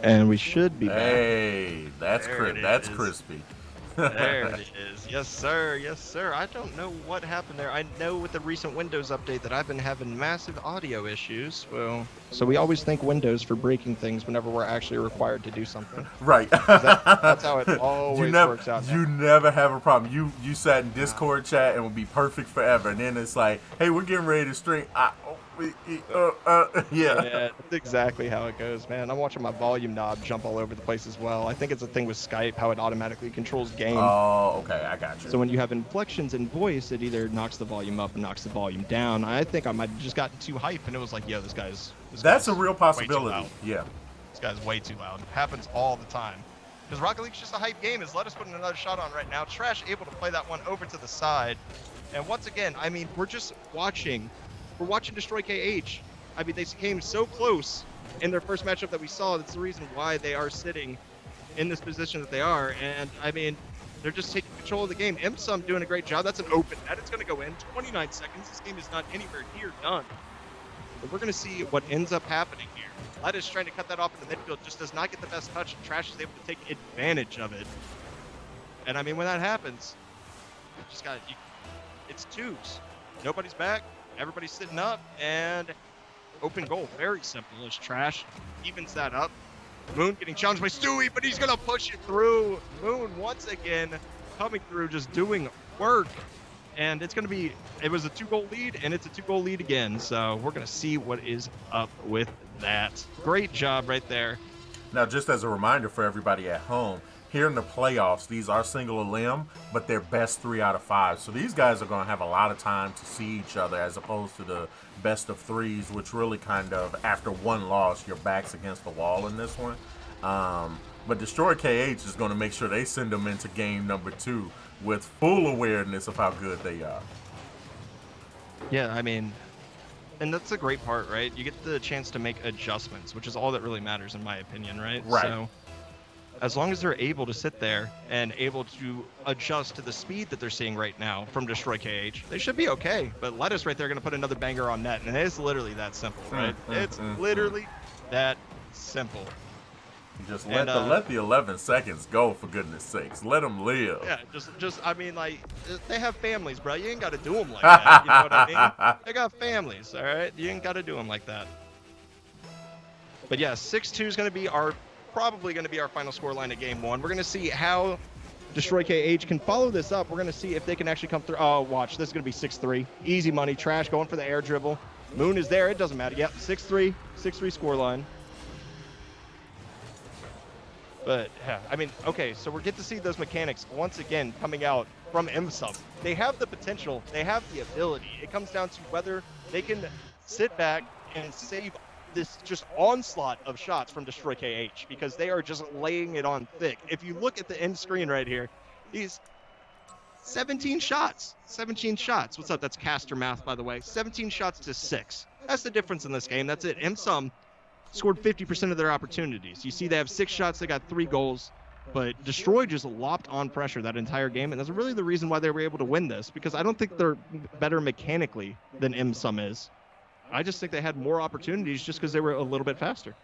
And we should be back. Hey, that's There it that's is. crispy. There it is. Yes, sir. Yes, sir. I don't know what happened there. I know with the recent Windows update that I've been having massive audio issues. Well, So we always thank Windows for breaking things whenever we're actually required to do something. Right. That's how it always works out. You never have a problem. You sat in Discord chat and would be perfect forever, and then it's like, hey, we're getting ready to stream. Yeah. Yeah, that's exactly how it goes, man. I'm watching my volume knob jump all over the place as well. I think it's a thing with Skype, how it automatically controls gain. Oh, okay, I got you. So when you have inflections in voice, it either knocks the volume up or knocks the volume down. I think I might have just gotten too hype, and it was like, yo, this guy's That's a real way too possibility. loud. Yeah. This guy's way too loud. Happens all the time. Because Rocket League's just a hype game. Is Lettuce putting another shot on right now. Trash able to play that one over to the side. And once again, I mean, we're just watching. We're watching Destroy KH. I mean, they came so close in their first matchup that we saw. That's the reason why they are sitting in this position that they are. And, I mean, they're just taking control of the game. MSUM doing a great job. That's an open net. It's going to go in. 29 seconds. This game is not anywhere near done. But we're going to see what ends up happening here. Lettuce trying to cut that off in the midfield, just does not get the best touch, and Trash is able to take advantage of it. And, I mean, when that happens, you just got it's twos. Nobody's back. Everybody's sitting up, and open goal. Very simple as Trash evens that up. Moon getting challenged by Stewie, but he's going to push it through. Moon, once again, coming through, just doing work. And it's going to be, it was a 2-goal lead, and it's a 2-goal lead again. So we're going to see what is up with that. Great job right there. Now, just as a reminder for everybody at home, here in the playoffs, these are single elim, but they're best 3 out of 5. So these guys are going to have a lot of time to see each other as opposed to the best of 3s, which really kind of, after one loss, your back's against the wall in this one. But Destroy KH is going to make sure they send them into game number 2 with full awareness of how good they are. Yeah, I mean, and that's the great part, right? You get the chance to make adjustments, which is all that really matters in my opinion, right? Right. So as long as they're able to sit there and able to adjust to the speed that they're seeing right now from Destroy KH, they should be okay. But Lettuce right there going to put another banger on net, and it's literally that simple, right? It's literally that simple. Just let the 11 seconds go, for goodness sakes. Let them live. Yeah, just I mean, like, they have families, bro. You ain't got to do them like that. You know what I mean? They got families, all right? You ain't got to do them like that. But yeah, 6-2 is going to be probably going to be our final scoreline of game 1. We're going to see how Destroy KH can follow this up. We're going to see if they can actually come through. Oh, watch. This is going to be 6-3. Easy money. Trash going for the air dribble. Moon is there. It doesn't matter. Yep, 6-3. 6-3 scoreline. But, yeah, I mean, okay, so we're getting to see those mechanics once again coming out from MSUM. They have the potential. They have the ability. It comes down to whether they can sit back and save this just onslaught of shots from Destroy KH, because they are just laying it on thick. If you look at the end screen right here, he's 17 shots. 17 shots. What's up? That's caster math, by the way. 17 shots to 6. That's the difference in this game. That's it. MSUM scored 50% of their opportunities. You see they have 6 shots, they got 3 goals, but Destroy just lopped on pressure that entire game, and that's really the reason why they were able to win this, because I don't think they're better mechanically than MSUM is. I just think they had more opportunities just because they were a little bit faster.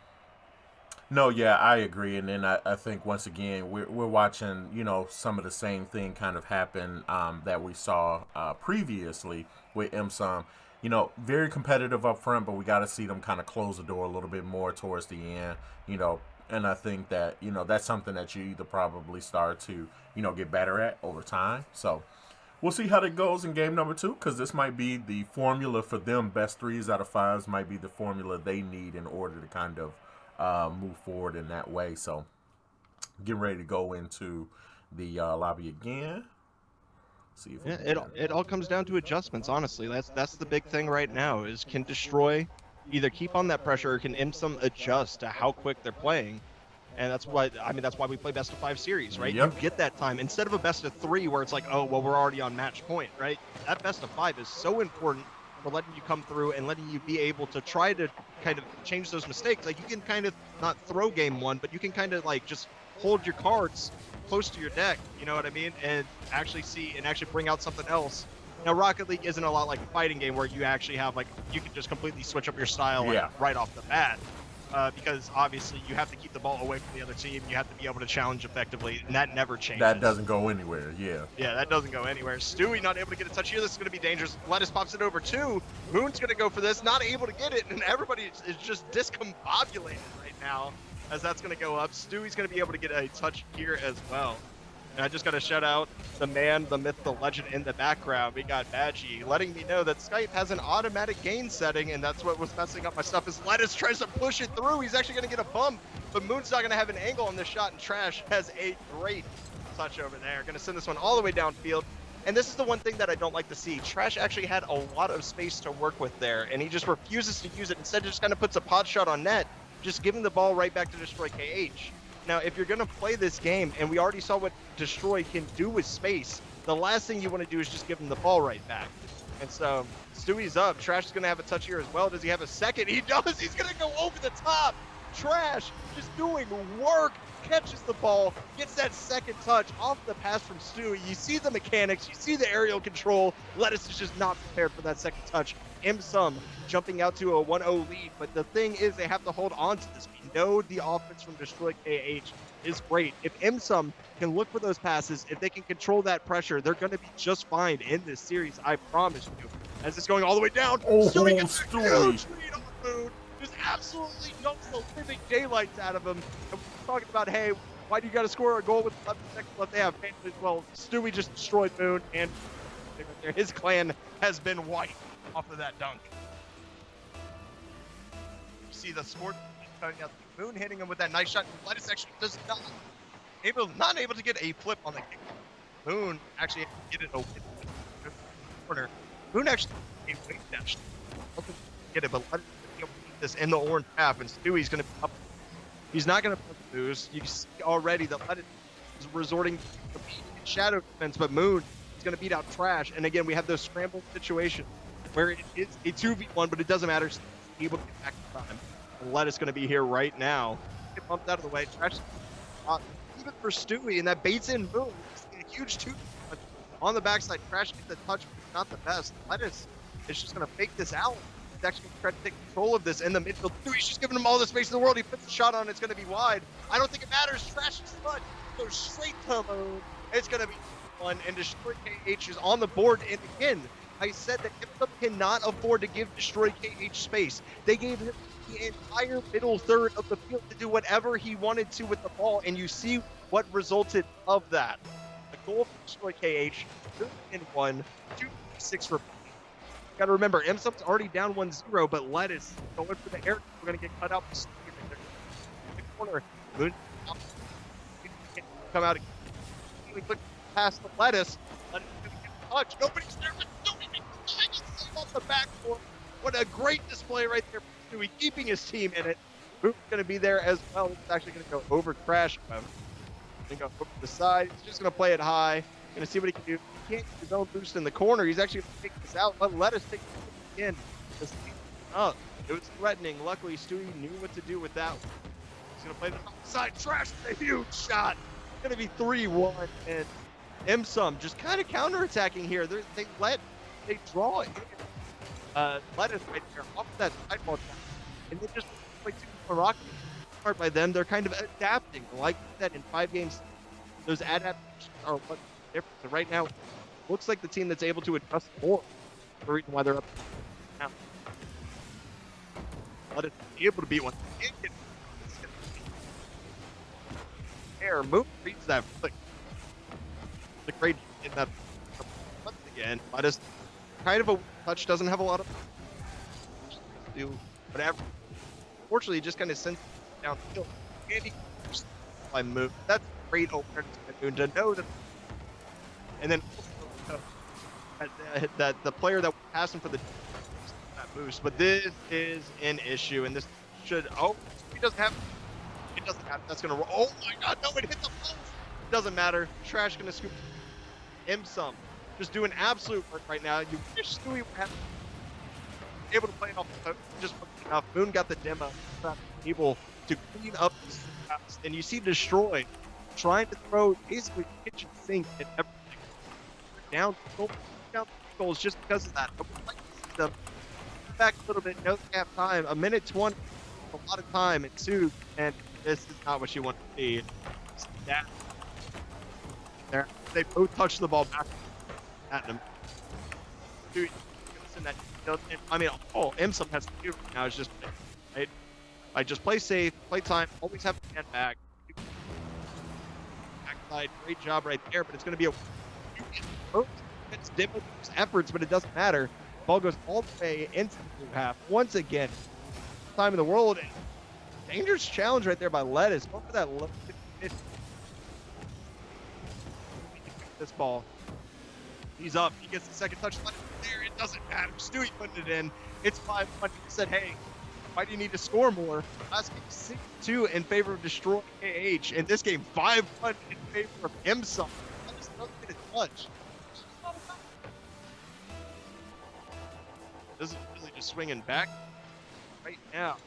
No, yeah, I agree, and then I think once again we're watching, some of the same thing kind of happen that we saw previously with MSUM. Very competitive up front, but we got to see them kind of close the door a little bit more towards the end. You know, and I think that that's something that you either probably start to get better at over time. So we'll see how that goes in game number 2, because this might be the formula for them. Best 3s out of 5s might be the formula they need in order to kind of move forward in that way. So getting ready to go into the lobby again. See if It all comes down to adjustments, honestly. That's the big thing right now, is can Destroy either keep on that pressure, or can MSUM adjust to how quick they're playing? And that's why we play best of 5 series, right? Yep. You get that time instead of a best of 3 where it's like, oh well, we're already on match point, right? That best of 5 is so important for letting you come through and letting you be able to try to kind of change those mistakes. Like, you can kind of not throw game 1, but you can kind of like just hold your cards close to your deck, you know what I mean? And actually bring out something else. Now, Rocket League isn't a lot like a fighting game where you actually have you can just completely switch up your style right off the bat. Because obviously you have to keep the ball away from the other team. You have to be able to challenge effectively, and that never changes. That doesn't go anywhere, Yeah, that doesn't go anywhere. Stewie not able to get a touch here. This is going to be dangerous. Lettuce pops it over too. Moon's going to go for this, not able to get it, and everybody is just discombobulated right now as that's going to go up. Stewie's going to be able to get a touch here as well. And I just got to shout out the man, the myth, the legend in the background. We got Badgie letting me know that Skype has an automatic gain setting, and that's what was messing up my stuff. As Lettuce tries to push it through, he's actually going to get a bump, but Moon's not going to have an angle on this shot, and Trash has a great touch over there. Going to send this one all the way downfield. And this is the one thing that I don't like to see. Trash actually had a lot of space to work with there, and he just refuses to use it. Instead, just kind of puts a pot shot on net, just giving the ball right back to Destroy KH. Now, if you're going to play this game, and we already saw what Destroy can do with space, the last thing you want to do is just give him the ball right back. And so, Stewie's up. Trash is going to have a touch here as well. Does he have a second? He does! He's going to go over the top! Trash just doing work, catches the ball, gets that second touch off the pass from Stewie. You see the mechanics, you see the aerial control. Lettuce is just not prepared for that second touch. MSUM jumping out to a 1-0 lead, but the thing is they have to hold on to this. We know the offense from Destroy KH is great. If MSUM can look for those passes, if they can control that pressure, they're going to be just fine in this series, I promise you. As it's going all the way down, Stewie gets a huge lead on Moon. Just absolutely knocks the living daylights out of him. And we're talking about, hey, why do you got to score a goal with 11 seconds left? They have families. Well, Stewie just destroyed Moon, and his clan has been wiped off of that dunk. You see the sport coming out. Moon hitting him with that nice shot. Lettuce actually does not able to get a flip on the kick. Moon actually get it open corner. Moon actually a weight dash. Get it, but Lettuce this in the orange half, and Stewie's going to be up. He's not going to lose. You see already that Lettuce is resorting to shadow defense, but Moon is going to beat out Trash. And again, we have those scrambled situations where it is a 2v1, but it doesn't matter. He's able to get back in time. And Lettuce going to be here right now. Get bumped out of the way. Trash even for Stewie, and that baits in Moon. A huge 2 on the backside. Trash gets the touch, but not the best. Lettuce is just going to fake this out. He's actually going to try to take control of this in the midfield. Stewie's just giving him all the space in the world. He puts the shot on. It's going to be wide. I don't think it matters. Trash is fun. Goes straight to Moon. It's going to be fun. And Destroy KH is on the board. And again, I said that MSUM cannot afford to give Destroy KH space. They gave him the entire middle third of the field to do whatever he wanted to with the ball. And you see what resulted of that. The goal for Destroy KH, 3-1, 2-6 for. Got to remember, MSUM's already down 1-0, but Lettuce going for the air. We're going to get cut out in the corner. Moon come out and click past the Lettuce. Lettuce going to get a touch. Nobody's there, but Stewie off the backboard. What a great display right there for Stewie, keeping his team in it. Moon's going to be there as well. He's actually going to go over Crash. Going to go over the side. He's just going to play it high. Going to see what he can do. He can't get his own boost in the corner. He's actually going to take this out. Let us take it in. Up. It was threatening. Luckily, Stewie knew what to do with that one. He's going to play the side. Trash is a huge shot. It's going to be 3-1. And MSUM just kind of counterattacking here. They draw in. Lettuce right there off that sidewall. And they just play two Morocco. smart by them. They're kind of adapting. Like that, in 5 games, those adaptations are what's different. So right now, looks like the team that's able to adjust more. The reason why they're up now. Let it be able to beat one. Air move reads that. Like, the great in that once again. But it's kind of a touch. Doesn't have a lot of do whatever. Fortunately, just kind of sends it downfield. And he by move. That's great awareness by Moon to know that. And then that the player that was passing for the that boost. But this is an issue, and this should. Oh, he doesn't have. It doesn't have. That's gonna roll. Oh my God! No, it hit the post. Doesn't matter. Trash gonna scoop. MSUM just doing absolute work right now. You wish Stewie would have able to play it off the post. Just wasn't enough. Moon got the demo. Not able to clean up the snaps. And you see Destroy trying to throw basically kitchen sink at everything. Down goals just because of that. I would like to see them back a little bit. No cap time. A minute 20. A lot of time ensued, and this is not what you want to see. That there, they both touch the ball back at them. Dude, that, I mean, all MSUM has to do right now is just right. I just play safe, play time, always have to stand back. Backside, great job right there, but it's going to be it's difficult efforts, but it doesn't matter. Ball goes all the way into the blue half once again. Time in the world. Dangerous challenge right there by Lettuce. Go for that low. This ball. He's up. He gets the second touch. There, it doesn't matter. Stewie putting it in. It's 5-1. He said, hey, why do you need to score more? Last game 6-2 in favor of Destroy KH. And this game 5-1 in favor of MSUM. That just doesn't get a touch. This is really just swinging back right now.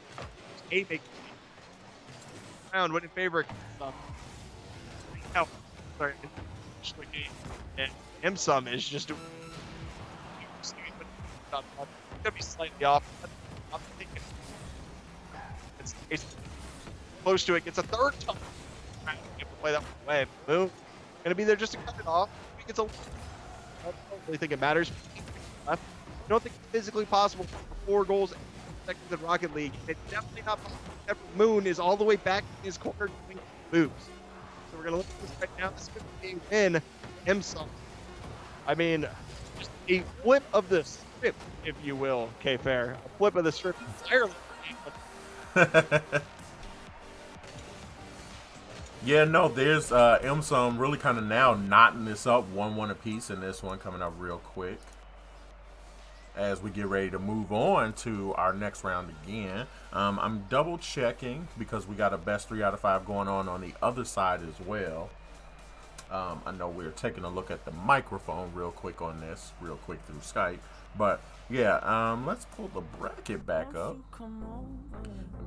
A big round went in favor of MSUM. Now, sorry, and MSUM is just doing. It's gonna be slightly off. I'm thinking it's close to it. Gets a third time. Trying to play that way. Boom. Gonna be there just to cut it off. I think it's a. I don't really think it matters. I don't think it's physically possible for 4 goals seconds in Rocket League. It's definitely not possible. Moon is all the way back in his corner doing moves. So we're gonna look at this right now. This could be a win. MSUM. I mean, just a flip of the script, if you will, K-Fair. A flip of the script entirely. Yeah, no, there's MSUM really kind of now knotting this up 1-1 apiece in this one, coming up real quick as we get ready to move on to our next round again. I'm double checking because we got a best 3 out of 5 going on the other side as well. I know we're taking a look at the microphone real quick on this, real quick through Skype. But yeah, let's pull the bracket back up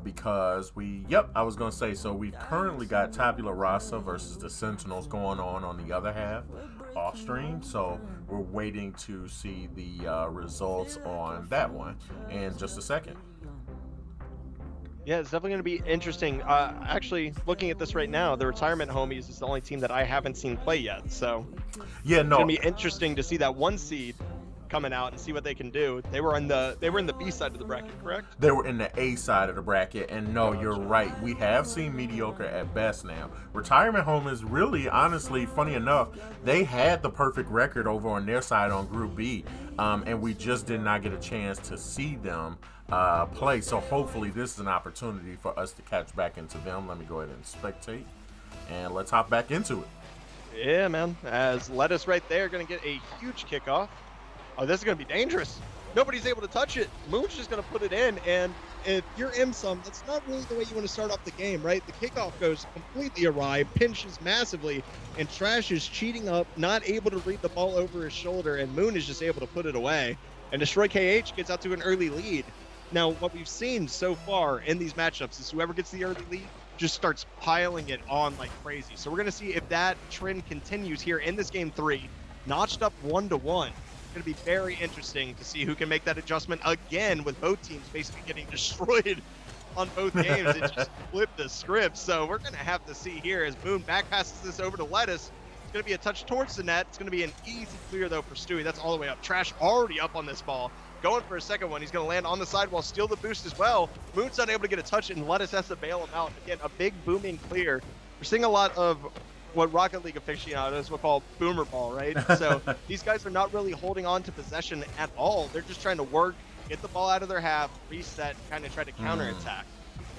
because I was going to say, so we've currently got Tabula Rasa versus the Sentinels going on the other half off stream. So we're waiting to see the results on that one in just a second. Yeah, it's definitely going to be interesting. Actually, looking at this right now, the Retirement Homies is the only team that I haven't seen play yet. So yeah, no, it's going to be interesting to see that 1 seed coming out and see what they can do. They were in the B side of the bracket, correct? They were in the A side of the bracket, and no, you're right. We have seen Mediocre at best now. Retirement Home is really, honestly, funny enough, they had the perfect record over on their side on Group B, and we just did not get a chance to see them play. So hopefully this is an opportunity for us to catch back into them. Let me go ahead and spectate, and let's hop back into it. Yeah, man. As Lettuce right there, going to get a huge kickoff. Oh, this is going to be dangerous. Nobody's able to touch it. Moon's just going to put it in, and if you're MSUM, that's not really the way you want to start off the game, right? The kickoff goes completely awry, pinches massively, and Trash is cheating up, not able to read the ball over his shoulder, and Moon is just able to put it away. And Destroy KH gets out to an early lead. Now, what we've seen so far in these matchups is whoever gets the early lead just starts piling it on like crazy. So we're going to see if that trend continues here in this game 3, notched up 1-1. It's going to be very interesting to see who can make that adjustment again with both teams basically getting destroyed on both games. It just flipped the script. So we're going to have to see here as Moon back passes this over to Lettuce. It's going to be a touch towards the net. It's going to be an easy clear, though, for Stewie. That's all the way up. Trash already up on this ball. Going for a second one. He's going to land on the sidewall, steal the boost as well. Moon's not able to get a touch, and Lettuce has to bail him out. Again, a big booming clear. We're seeing a lot of what Rocket League aficionados will call boomer ball, right? So these guys are not really holding on to possession at all. They're just trying to work, get the ball out of their half, reset, kind of try to counterattack.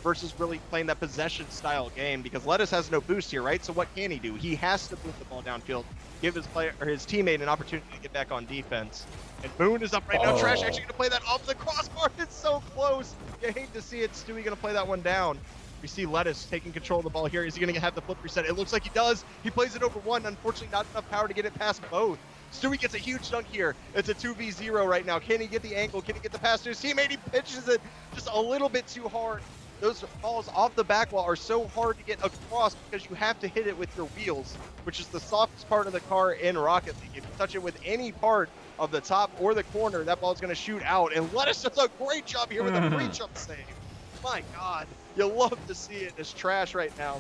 Versus really playing that possession style game, because Lettuce has no boost here, right? So what can he do? He has to move the ball downfield, give his player or his teammate an opportunity to get back on defense. And Moon is up right now. Trash actually gonna play that off the crossbar. It's so close. You hate to see it. Stewie gonna play that one down. We see Lettuce taking control of the ball here. Is he gonna have the flip reset? It looks like he does. He plays it over one. Unfortunately, not enough power to get it past both. Stewie gets a huge dunk here. It's a 2v0 right now. Can he get the angle? Can he get the pass to his teammate? He pitches it just a little bit too hard. Those balls off the back wall are so hard to get across because you have to hit it with your wheels, which is the softest part of the car in Rocket League. If you touch it with any part of the top or the corner, that ball's going to shoot out. And Lettuce does a great job here with a free jump save. My God, you love to see it. It's Trash right now.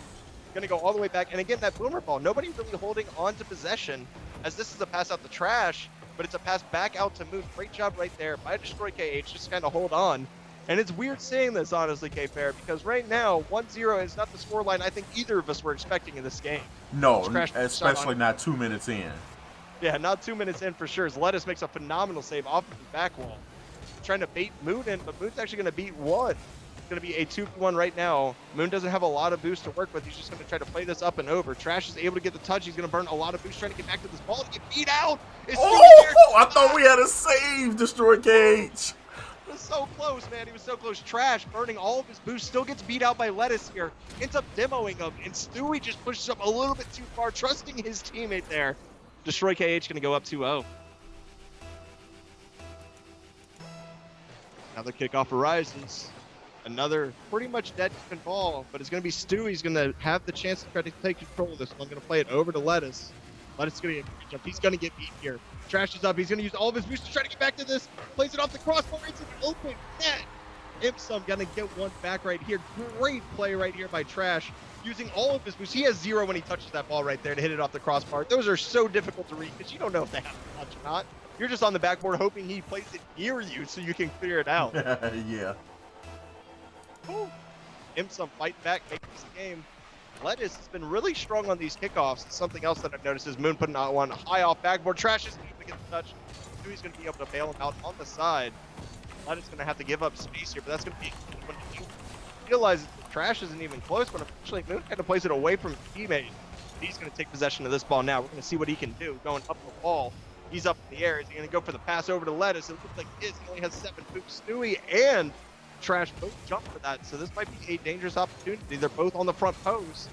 Going to go all the way back. And again, that boomer ball, nobody really holding on to possession, as this is a pass out to Trash, but it's a pass back out to Moon. Great job right there by Destroy KH, just kind of hold on. And it's weird saying this, honestly, K-Fair, because right now, 1-0 is not the scoreline I think either of us were expecting in this game. No, especially not 2 minutes in. Yeah, not 2 minutes in for sure. As Lettuce makes a phenomenal save off of the back wall. Trying to bait Moon in, but Moon's actually going to beat one. It's going to be a 2v1 right now. Moon doesn't have a lot of boost to work with. He's just going to try to play this up and over. Trash is able to get the touch. He's going to burn a lot of boost trying to get back to this ball to get beat out. I thought we had a save, Destroy KH. Was so close, man. He was so close. Trash burning all of his boost, still gets beat out by Lettuce here. Ends up demoing him, and Stewie just pushes up a little bit too far, trusting his teammate there. Destroy KH gonna go up 2-0. Another kickoff arises. Another pretty much dead even ball, but it's gonna be Stewie's gonna have the chance to try to take control of this one. Gonna play it over to Lettuce. Lettuce is gonna get a jump. He's gonna get beat here. Trash is up. He's going to use all of his boost to try to get back to this. Plays it off the crossbar. It's an open net. MSUM going to get one back right here. Great play right here by Trash. Using all of his boost. He has 0 when he touches that ball right there to hit it off the crossbar. Those are so difficult to read because you don't know if they have a touch or not. You're just on the backboard hoping he plays it near you so you can clear it out. Yeah. MSUM fight back, makes the game. Lettuce has been really strong on these kickoffs. Something else that I've noticed is Moon putting out one high off backboard. Trash is able to get the touch. Stewie's going to be able to bail him out on the side. Lettuce is going to have to give up space here, but that's going to be when he realizes that Trash isn't even close, but unfortunately Moon kind of plays it away from his teammate. He's going to take possession of this ball now. We're going to see what he can do going up the ball. He's up in the air. Is he going to go for the pass over to Lettuce? It looks like he is. He only has 7 boots. Stewie and Trash both jump for that, so this might be a dangerous opportunity. They're both on the front post.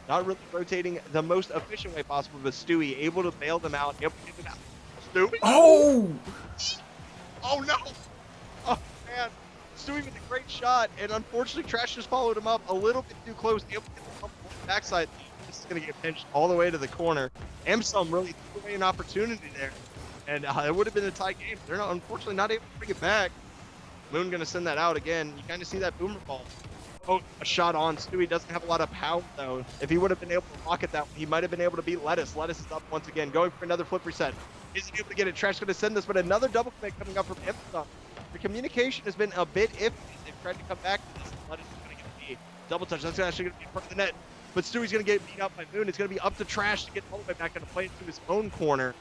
Not really rotating the most efficient way possible, but Stewie able to bail them out. Able to get them out. Stewie? Oh! Oh no! Oh man. Stewie with a great shot, and unfortunately Trash just followed him up a little bit too close. Able to get the pump on the backside. This is going to get pinched all the way to the corner. MSUM really threw away an opportunity there, and it would have been a tie game. They're not, unfortunately not able to bring it back. Moon going to send that out again. You kind of see that boomer ball. Oh, a shot on. Stewie doesn't have a lot of power, though. If he would have been able to rocket that one, he might have been able to beat Lettuce. Lettuce is up once again, going for another flip reset. Isn't able to get it. Trash going to send this, but another double commit coming up from MSUM. The communication has been a bit iffy. They've tried to come back to this. Lettuce is going to get the double touch. That's actually going to be in front of the net. But Stewie's going to get beat out by Moon. It's going to be up to Trash to get all the way back and to play it to his own corner.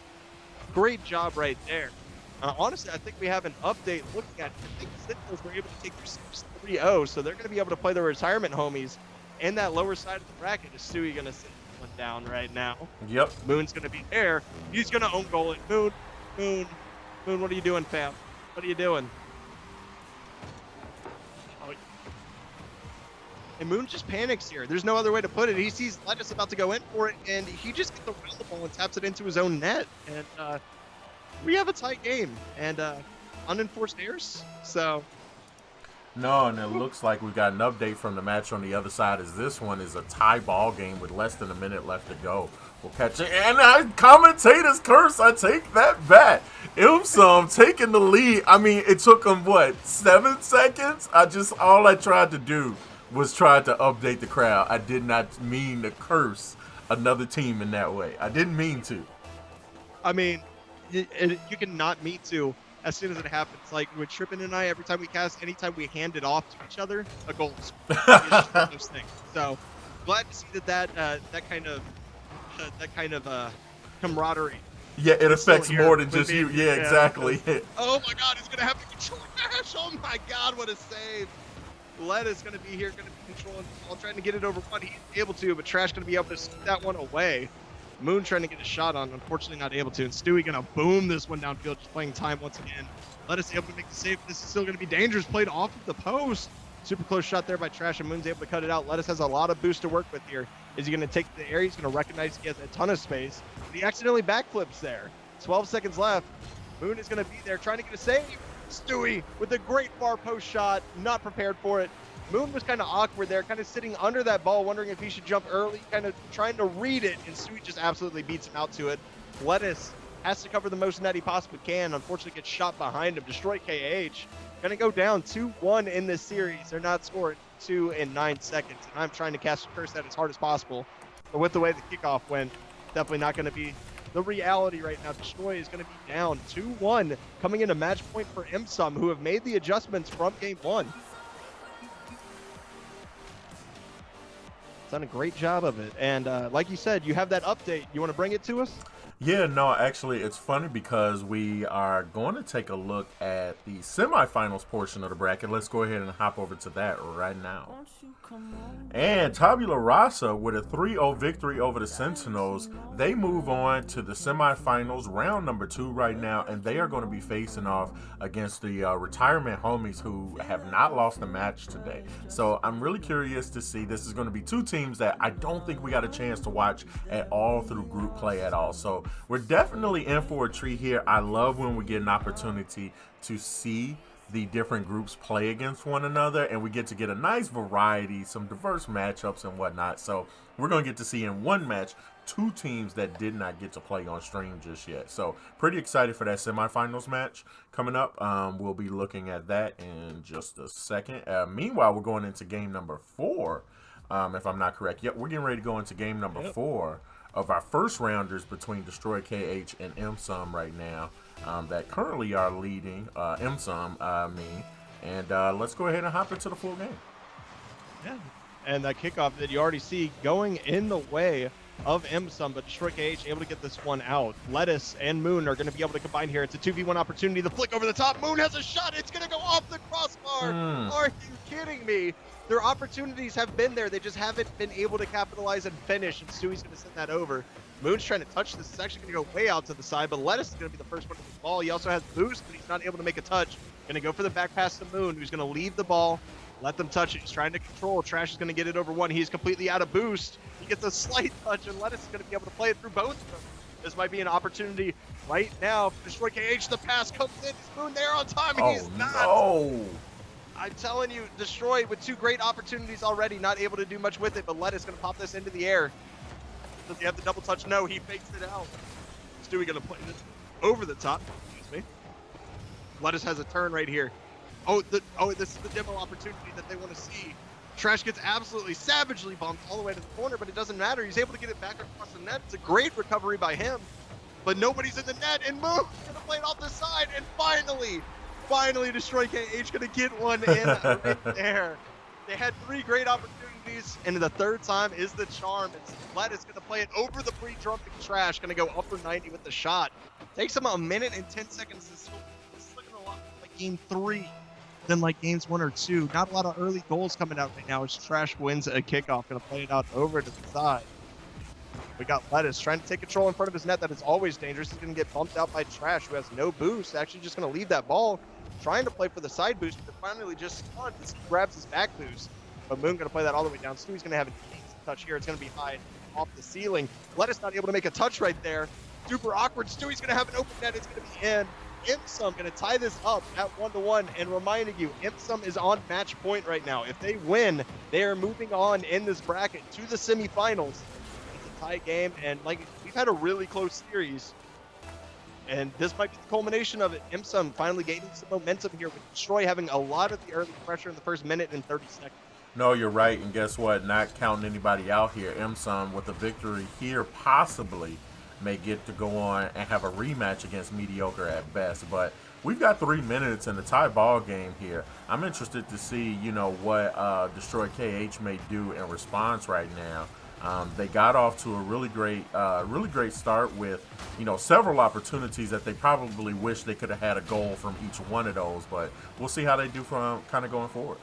Great job right there. Honestly, I think we have an update looking at it. I think the Sentinels were able to take their series 3-0, so they're going to be able to play their retirement homies in that lower side of the bracket. Is Stewie going to sit one down right now? Yep. Moon's going to be there. He's going to own goal it. Moon, what are you doing, fam? What are you doing? Oh. And Moon just panics here. There's no other way to put it. He sees Lettuce about to go in for it, and he just gets around the ball and taps it into his own net. And, we have a tight game and unenforced errors. So No, and it looks like we got an update from the match on the other side as this one is a tie ball game with less than a minute left to go. We'll catch it. And commentator's curse, I take that back. MSUM taking the lead. I mean, it took him, what, 7 seconds? All I tried to do was try to update the crowd. I did not mean to curse another team in that way. I didn't mean to. I mean, you can not mean to as soon as it happens. Like with Trippin and I, every time we cast, anytime we hand it off to each other, a goal is just one of those things. So glad to see that kind of camaraderie. Yeah, it affects more than just you. Yeah, exactly. Oh my God, he's gonna have to control Ash. Oh my God, what a save! Lettuce gonna be here, gonna be controlling the ball, trying to get it over one. He's able to, but Trash gonna be able to scoop that one away. Moon trying to get a shot on, unfortunately not able to. And Stewie gonna boom this one downfield, just playing time once again. Lettuce able to make the save. This is still gonna be dangerous. Played off of the post. Super close shot there by Trash, and Moon's able to cut it out. Lettuce has a lot of boost to work with here. Is he gonna take the air? He's gonna recognize he has a ton of space. But he accidentally backflips there. 12 seconds left. Moon is gonna be there trying to get a save. Stewie with a great far post shot, not prepared for it. Moon was kind of awkward there, kind of sitting under that ball, wondering if he should jump early, kind of trying to read it, and Stewie just absolutely beats him out to it. Lettuce has to cover the most net he possibly can. Unfortunately, gets shot behind him. Destroy KH. Going to go down 2-1 in this series. They're not scoring 2 in 9 seconds. And I'm trying to cast a curse that as hard as possible. But with the way the kickoff went, definitely not going to be the reality right now. Destroy is going to be down 2-1, coming into match point for MSUM, who have made the adjustments from game 1. Done a great job of it. And like you said, you have that update. You want to bring it to us? Yeah, no, actually, it's funny because we are going to take a look at the semifinals portion of the bracket. Let's go ahead and hop over to that right now. And Tabula Rasa with a 3-0 victory over the Sentinels. They move on to the semifinals, round number 2 right now, and they are going to be facing off against the retirement homies who have not lost a match today. So I'm really curious to see. This is going to be 2 teams that I don't think we got a chance to watch at all through group play at all. So we're definitely in for a treat here. I love when we get an opportunity to see the different groups play against one another, and we get to get a nice variety, some diverse matchups and whatnot. So we're going to get to see in one match 2 teams that did not get to play on stream just yet. So pretty excited for that semifinals match coming up. We'll be looking at that in just a second. Meanwhile, we're going into game number 4, if I'm not correct. Yep, we're getting ready to go into game number 4 of our first rounders between Destroy KH and MSUM right now, that currently are leading MSUM, and let's go ahead and hop into the full game. Yeah, and that kickoff that you already see going in the way of MSUM, but Destroy KH able to get this one out. Lettuce and Moon are going to be able to combine here. It's a 2v1 opportunity. The flick over the top. Moon has a shot. It's going to go off the crossbar. Are you kidding me? Their opportunities have been there. They just haven't been able to capitalize and finish, and Stewie's going to send that over. Moon's trying to touch this. It's actually going to go way out to the side, but Lettuce is going to be the first one to the ball. He also has boost, but he's not able to make a touch. Going to go for the back pass to Moon, who's going to leave the ball, let them touch it. He's trying to control. Trash is going to get it over one. He's completely out of boost. He gets a slight touch, and Lettuce is going to be able to play it through both of them. This might be an opportunity right now. Destroy KH, the pass comes in. Is Moon there on time? He's not. No. I'm telling you, Destroy with 2 great opportunities already, not able to do much with it, but Lettuce going to pop this into the air. Does he have the double touch? No, he fakes it out. Stewie going to play this over the top. Excuse me. Lettuce has a turn right here. Oh, this is the demo opportunity that they want to see. Trash gets absolutely savagely bumped all the way to the corner, but it doesn't matter. He's able to get it back across the net. It's a great recovery by him, but nobody's in the net, and Moon's going to play it off the side, and finally Destroy KH going to get one in right there. They had 3 great opportunities, and the 3rd time is the charm. It's Lettuce going to play it over the pre-jumping Trash, going to go upper 90 with the shot. Takes him a minute and 10 seconds to score. This is looking a lot like game 3 than like games 1 or 2. Not a lot of early goals coming out right now as Trash wins a kickoff. Going to play it out over to the side. We got Lettuce trying to take control in front of his net. That is always dangerous. He's going to get bumped out by Trash, who has no boost. Actually just going to leave that ball. Trying to play for the side boost, but finally just stunned as he grabs his back boost. But Moon going to play that all the way down. Stewie's going to have a decent touch here. It's going to be high off the ceiling. Lettuce not able to make a touch right there. Super awkward. Stewie's going to have an open net. It's going to be in. MSUM going to tie this up at 1-1, and reminding you, MSUM is on match point right now. If they win, they are moving on in this bracket to the semifinals. It's a tie game, and like we've had a really close series, and this might be the culmination of it. MSUM finally gaining some momentum here with Destroy having a lot of the early pressure in the first minute and 30 seconds. No, you're right, and guess what? Not counting anybody out here, MSUM with a victory here possibly may get to go on and have a rematch against Mediocre at best. But we've got 3 minutes in the tie ball game here. I'm interested to see, what Destroy KH may do in response right now. They got off to a really great start with, several opportunities that they probably wish they could have had a goal from each one of those. But we'll see how they do from kind of going forward.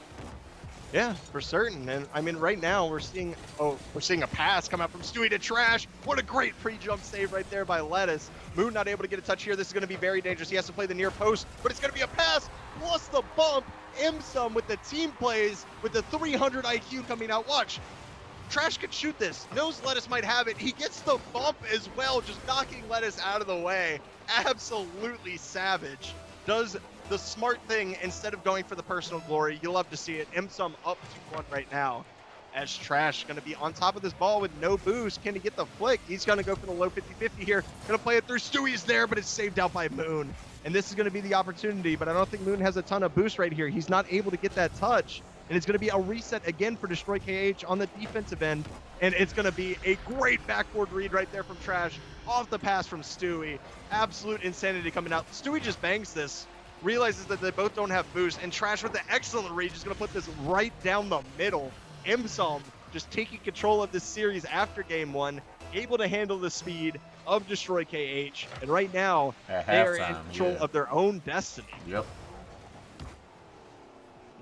Yeah, for certain. And I mean, right now we're seeing a pass come out from Stewie to Trash. What a great pre-jump save right there by Lettuce. Moon not able to get a touch here. This is going to be very dangerous. He has to play the near post, but it's going to be a pass plus the bump. MSUM with the team plays with the 300 IQ coming out. Watch. Trash could shoot this. Knows Lettuce might have it. He gets the bump as well, just knocking Lettuce out of the way. Absolutely savage. Does the smart thing instead of going for the personal glory. You love to see it. MSUM up 2-1 right now as Trash going to be on top of this ball with no boost. Can he get the flick? He's going to go for the low 50-50 here. Going to play it through. Stewie's there, but it's saved out by Moon. And this is going to be the opportunity, but I don't think Moon has a ton of boost right here. He's not able to get that touch. And it's going to be a reset again for Destroy KH on the defensive end. And it's going to be a great backboard read right there from Trash off the pass from Stewie. Absolute insanity coming out. Stewie just bangs this. Realizes that they both don't have boost, and Trash with the excellent read is going to put this right down the middle. MSUM just taking control of this series after game 1, able to handle the speed of Destroy KH, and right now they are in control of their own destiny. Yep.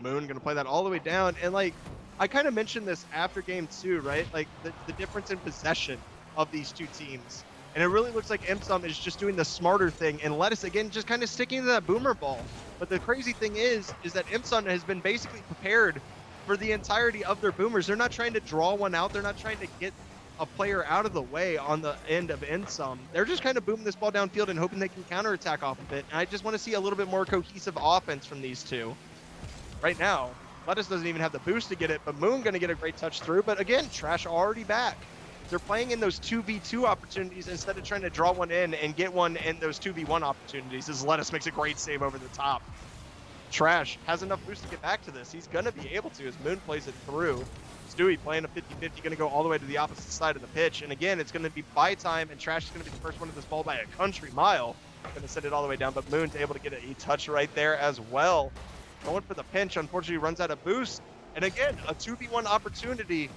Moon going to play that all the way down, and like I kind of mentioned this after game 2, right? Like the difference in possession of these two teams. And it really looks like MSUM is just doing the smarter thing, and Lettuce, again, just kind of sticking to that boomer ball. But the crazy thing is that MSUM has been basically prepared for the entirety of their boomers. They're not trying to draw one out. They're not trying to get a player out of the way on the end of MSUM. They're just kind of booming this ball downfield and hoping they can counterattack off of it. And I just want to see a little bit more cohesive offense from these two. Right now, Lettuce doesn't even have the boost to get it, but Moon going to get a great touch through. But again, Trash already back. They're playing in those 2v2 opportunities instead of trying to draw one in and get one in those 2v1 opportunities. As Lettuce makes a great save over the top. Trash has enough boost to get back to this. He's going to be able to as Moon plays it through. Stewie playing a 50-50, going to go all the way to the opposite side of the pitch. And again, it's going to be buy time, and Trash is going to be the first one to this ball by a country mile. Going to send it all the way down, but Moon's able to get a touch right there as well. Going for the pinch, unfortunately runs out of boost. And again, a 2v1 opportunity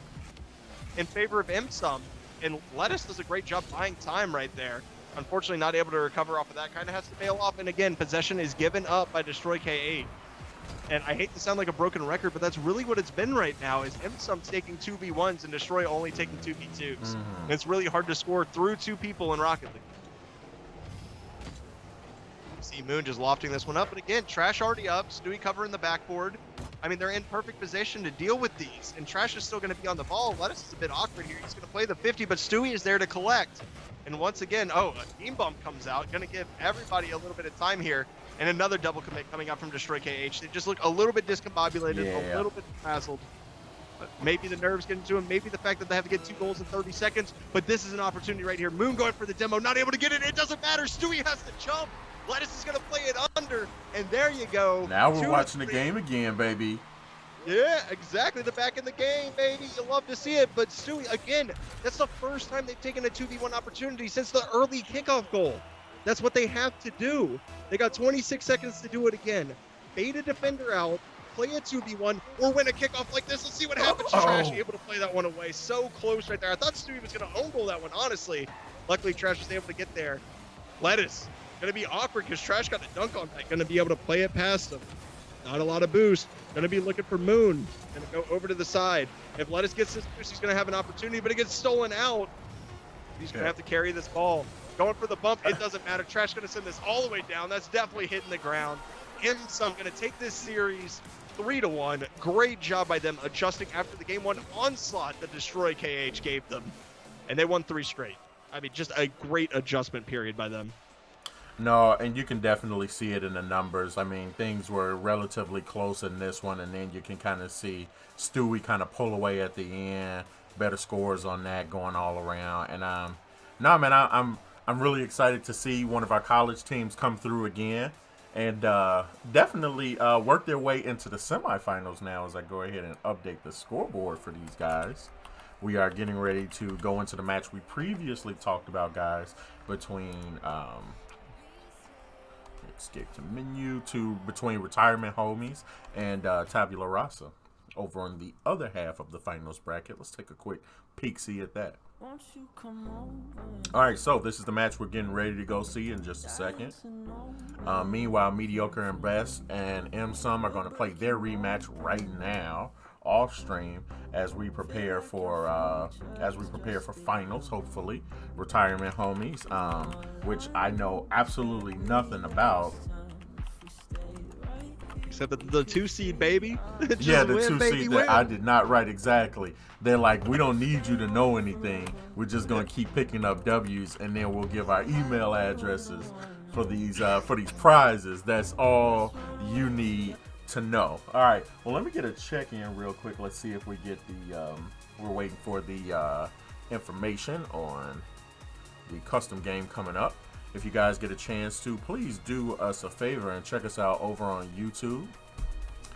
in favor of MSUM, and Lettuce does a great job buying time right there. Unfortunately, not able to recover off of that. Kind of has to bail off, and again, possession is given up by Destroy KH. And I hate to sound like a broken record, but that's really what it's been right now, is MSUM taking 2v1s and Destroy only taking 2v2s. And it's really hard to score through two people in Rocket League. See Moon just lofting this one up, but again, Trash already up, Stewie covering the backboard. I mean, they're in perfect position to deal with these, and Trash is still going to be on the ball. Lettuce is a bit awkward here. He's going to play the 50, but Stewie is there to collect. And once again, a team bump comes out, going to give everybody a little bit of time here. And another double commit coming out from Destroy KH. They just look a little bit discombobulated, a little bit frazzled. Maybe the nerves getting to him, maybe the fact that they have to get 2 goals in 30 seconds, but this is an opportunity right here. Moon going for the demo, not able to get it. It doesn't matter. Stewie has to jump. Lettuce is going to play it under, and there you go. Now we're watching the game again, baby. Yeah, exactly. They're back in the game, baby. You love to see it. But Stewie, again, that's the first time they've taken a 2v1 opportunity since the early kickoff goal. That's what they have to do. They got 26 seconds to do it again. Bait a defender out, play a 2v1, or win a kickoff like this. Let's see what happens. Trash able to play that one away. So close right there. I thought Stewie was going to own goal that one, honestly. Luckily, Trash was able to get there. Lettuce. Going to be awkward because Trash got a dunk on that. Going to be able to play it past him. Not a lot of boost. Going to be looking for Moon. Going to go over to the side. If Lettuce gets this boost, he's going to have an opportunity, but it gets stolen out. He's going to have to carry this ball. Going for the bump. It doesn't matter. Trash going to send this all the way down. That's definitely hitting the ground. MSUM going to take this series 3-1. Great job by them adjusting after the game 1 onslaught that Destroy KH gave them. And they won 3 straight. I mean, just a great adjustment period by them. No, and you can definitely see it in the numbers. I mean, things were relatively close in this one, and then you can kind of see Stewie kind of pull away at the end. Better scores on that going all around. And no, man, I'm really excited to see one of our college teams come through again, and definitely work their way into the semifinals now. As I go ahead and update the scoreboard for these guys. We are getting ready to go into the match we previously talked about, guys, between escape to menu between Retirement Homies and Tabula Rasa over on the other half of the finals bracket. Let's take a quick peek-see at that. All right, so this is the match we're getting ready to go see in just a second. Meanwhile, Mediocre and Best and MSUM are going to play their rematch right now off stream as we prepare for finals, hopefully. Retirement Homies, which I know absolutely nothing about. Except that the 2 seed, baby. Yeah, the 2 seed that I did not write exactly. They're like, we don't need you to know anything. We're just gonna keep picking up W's, and then we'll give our email addresses for these prizes. That's all you need to know. All right. Well, let me get a check in real quick. Let's see if we get the. We're waiting for the information on the custom game coming up. If you guys get a chance to, please do us a favor and check us out over on YouTube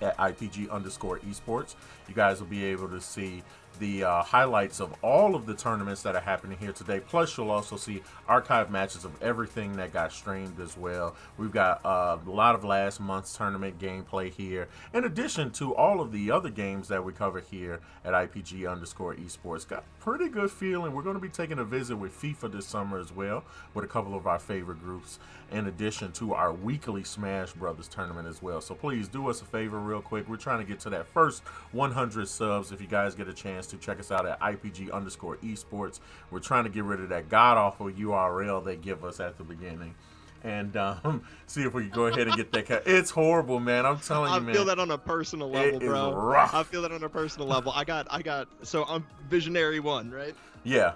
at IPG_esports. You guys will be able to see the highlights of all of the tournaments that are happening here today. Plus, you'll also see archive matches of everything that got streamed as well. We've got a lot of last month's tournament gameplay here, in addition to all of the other games that we cover here at IPG_esports. Got a pretty good feeling. We're going to be taking a visit with FIFA this summer as well, with a couple of our favorite groups, in addition to our weekly Smash Brothers tournament as well. So please do us a favor real quick. We're trying to get to that first 100 subs. If you guys get a chance to check us out at IPG_esports. We're trying to get rid of that god-awful URL they give us at the beginning. And see if we can go ahead and get that. It's horrible, man. I'm telling you, man. I feel that on a personal level, bro. It is rough. I feel that on a personal level. So I'm Visionary1, right? Yeah.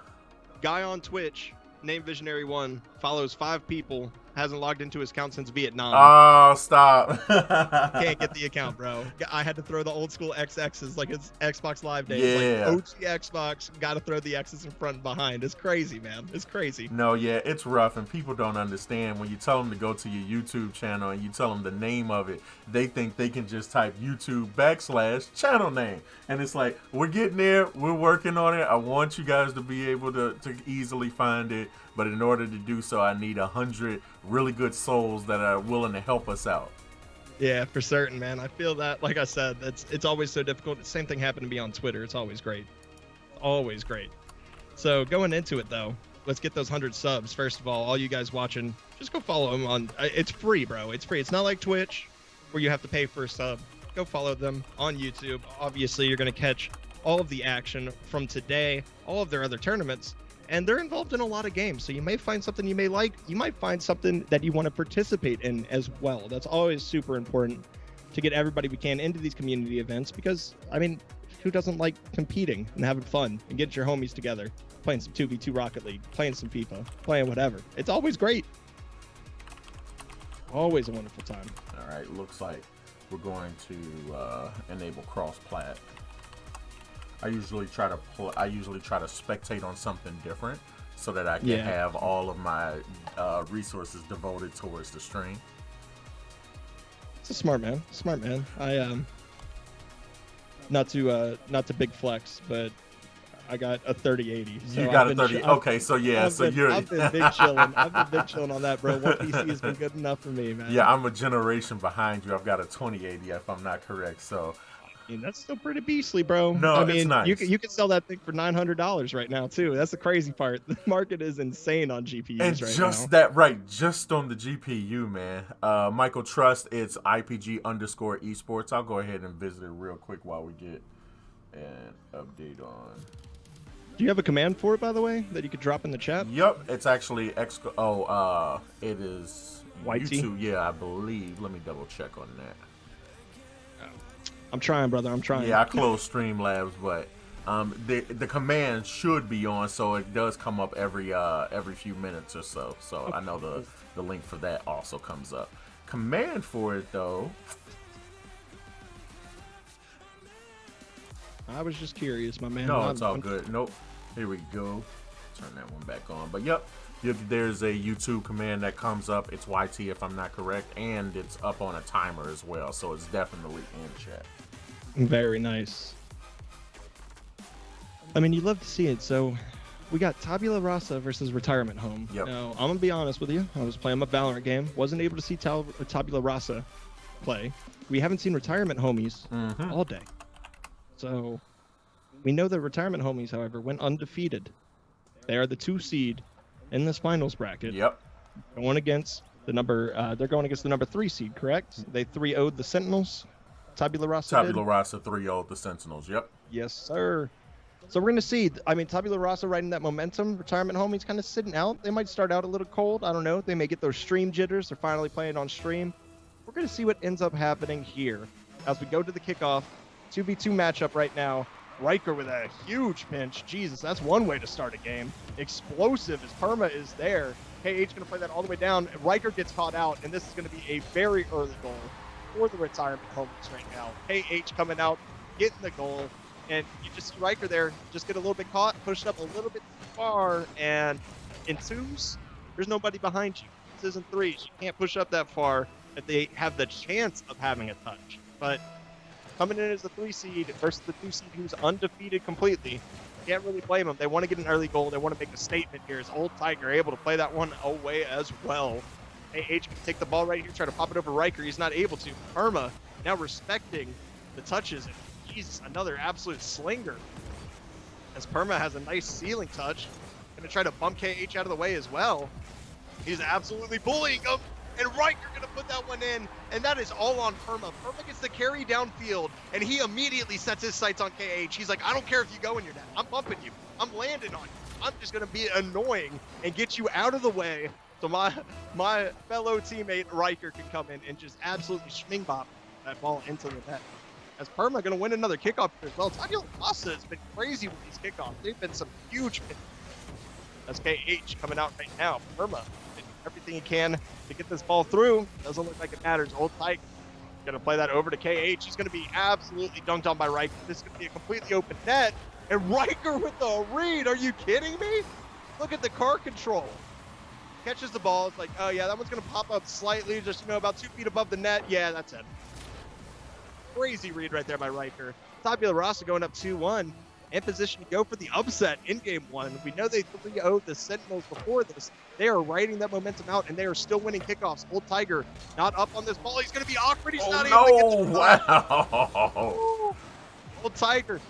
Guy on Twitch named Visionary1 follows 5 people. Hasn't logged into his account since Vietnam. Oh, stop. Can't get the account, bro. I had to throw the old school XXs like it's Xbox Live days. Yeah. Like OG Xbox, got to throw the X's in front and behind. It's crazy, man. It's crazy. No, yeah, it's rough, and people don't understand. When you tell them to go to your YouTube channel and you tell them the name of it, they think they can just type YouTube/channel name. And it's like, we're getting there. We're working on it. I want you guys to be able to easily find it. But in order to do so, I need 100 really good souls that are willing to help us out. Yeah, for certain, man. I feel that, like I said, it's always so difficult. The same thing happened to me on Twitter. It's always great. Always great. So going into it, though, let's get those 100 subs. First of all you guys watching, just go follow them on. It's free, bro. It's free. It's not like Twitch where you have to pay for a sub. Go follow them on YouTube. Obviously, you're going to catch all of the action from today, all of their other tournaments. And they're involved in a lot of games, so you may find something you may like. You might find something that you want to participate in as well. That's always super important to get everybody we can into these community events because, I mean, who doesn't like competing and having fun and getting your homies together, playing some 2v2 Rocket League, playing some FIFA, playing whatever. It's always great. Always a wonderful time. All right, looks like we're going to enable cross-plat. I usually try to spectate on something different so that I can have all of my resources devoted towards the stream. It's a smart man. Smart man. I not to big flex, but I got a 3080. So you got a 30. Okay, so yeah, I've been big chilling. I've been big chilling on that, bro. One PC has been good enough for me, man. Yeah, I'm a generation behind you. I've got a 2080 if I'm not correct. So I mean, that's still pretty beastly, bro. No, I mean, it's nice. You can sell that thing for $900 right now too. That's the crazy part. The market is insane on GPUs and right just now. Just on the GPU, man. Michael Trust, it's IPG_esports. I'll go ahead and visit it real quick while we get an update on. Do you have a command for it, by the way, that you could drop in the chat? Yep, it's actually it is YT? YouTube. Yeah, I believe. Let me double check on that. I'm trying, brother. I'm trying. Yeah, I closed Streamlabs, but the command should be on, so it does come up every few minutes or so. So I know the link for that also comes up. Command for it, though. I was just curious, my man. No, it's all good. Nope. Here we go. Turn that one back on. But yep, there's a YouTube command that comes up. It's YT if I'm not correct, and it's up on a timer as well. So it's definitely in chat. Very nice. I mean, you'd love to see it. So we got Tabula Rasa versus Retirement Home. Yep. Now, I'm going to be honest with you. I was playing my Valorant game. Wasn't able to see Tabula Rasa play. We haven't seen Retirement Homies all day. So we know that Retirement Homies, however, went undefeated. They are the 2 seed in this finals bracket. Yep. Going against the they're going against the number 3 seed, correct? They 3-0'd the Sentinels. Tabula Rasa Tabula Rasa 3-0 the Sentinels. Yep. Yes, sir. So we're going to see. I mean, Tabula Rasa riding that momentum. Retirement Homies kind of sitting out. They might start out a little cold. I don't know. They may get those stream jitters. They're finally playing on stream. We're going to see what ends up happening here as we go to the kickoff. 2v2 matchup right now. Riker with a huge pinch. Jesus, that's one way to start a game. Explosive as Perma is there. KH going to play that all the way down. Riker gets caught out, and this is going to be a very early goal for the Retirement Homies right now. KH coming out, getting the goal, and you just see Riker there just get a little bit caught, pushed up a little bit too far, and in 2s, there's nobody behind you. This isn't 3s. You can't push up that far if they have the chance of having a touch. But coming in as the 3 seed versus the 2 seed who's undefeated completely, can't really blame them. They want to get an early goal. They want to make a statement here. Is Old Tiger able to play that one away as well? KH can take the ball right here, try to pop it over Riker. He's not able to. Perma now respecting the touches. Jesus, another absolute slinger. As Perma has a nice ceiling touch. Going to try to bump KH out of the way as well. He's absolutely bullying him. And Riker going to put that one in. And that is all on Perma. Perma gets the carry downfield. And he immediately sets his sights on KH. He's like, I don't care if you go in your net. I'm bumping you. I'm landing on you. I'm just going to be annoying and get you out of the way. So my fellow teammate Riker can come in and just absolutely schming bop that ball into the net. As Perma going to win another kickoff here as well. Tabula Rasa has been crazy with these kickoffs. They've been some huge hits. That's KH coming out right now. Perma doing everything he can to get this ball through. Doesn't look like it matters. Old Tyke going to play that over to KH. He's going to be absolutely dunked on by Riker. This is going to be a completely open net. And Riker with the read. Are you kidding me? Look at the car control. Catches the ball. It's like, oh yeah, that one's going to pop up slightly, just, about 2 feet above the net. Yeah, that's it. Crazy read right there by Riker. Tabula Rasa going up 2-1 in position to go for the upset in game 1. We know they 3-0'd the Sentinels before this. They are riding that momentum out, and they are still winning kickoffs. Old Tiger not up on this ball. He's going to be awkward. He's not able to get the ball. Wow. Old Tiger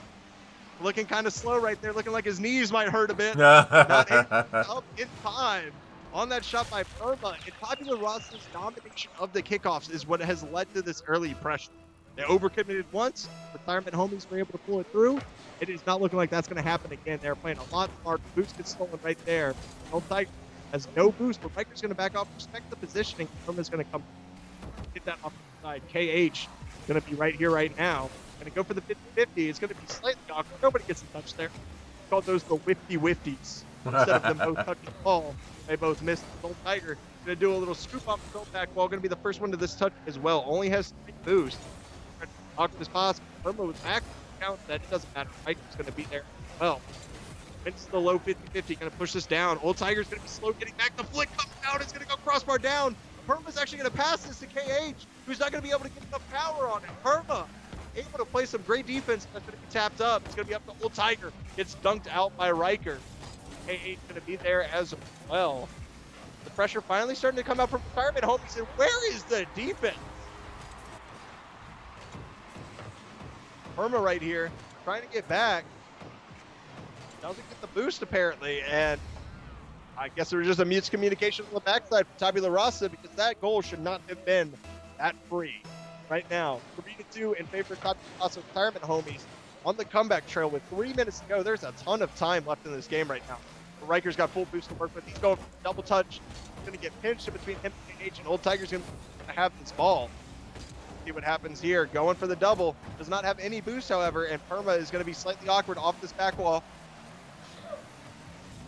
looking kind of slow right there, looking like his knees might hurt a bit. Not able to up in time on that shot by Perma. And Tabula Rasa's domination of the kickoffs is what has led to this early pressure. They overcommitted once. Retirement Homies were able to pull it through. It is not looking like that's going to happen again. They're playing a lot smart. Boost gets stolen right there. Old Tiger has no boost, but Riker's going to back off. Respect the positioning. Perma's going to come get that off the side. KH going to be right here right now. Going to go for the 50-50. It's going to be slightly awkward. Nobody gets a touch there. We call those the whifty-whifties. Instead of them both touching the ball, they both missed. Old Tiger going to do a little scoop off the back ball. Going to be the first one to this touch as well. Only has 3 boost. Awkward as possible. Perma was back. Count that. It doesn't matter. Riker's going to be there as well. It's the low 50-50. Going to push this down. Old Tiger's going to be slow getting back. The flick comes out. It's going to go crossbar down. Perma's actually going to pass this to KH, who's not going to be able to get enough power on it. Perma able to play some great defense. That's going to be tapped up. It's going to be up to Old Tiger. Gets dunked out by Riker. KH going to be there as well. The pressure finally starting to come out from Retirement Homies. And where is the defense? Perma right here, trying to get back. Doesn't get the boost apparently, and I guess there was just a miscommunication on the backside for Tabula Rasa because that goal should not have been that free. Right now, 3-2 in favor of Tabula Rasa. Retirement Homies on the comeback trail with 3 minutes to go. There's a ton of time left in this game right now. Riker's got full boost to work with. He's going for double touch. He's going to get pinched in between him and KH, and Old Tiger's going to have this ball. See what happens here. Going for the double. Does not have any boost, however, and Perma is going to be slightly awkward off this back wall.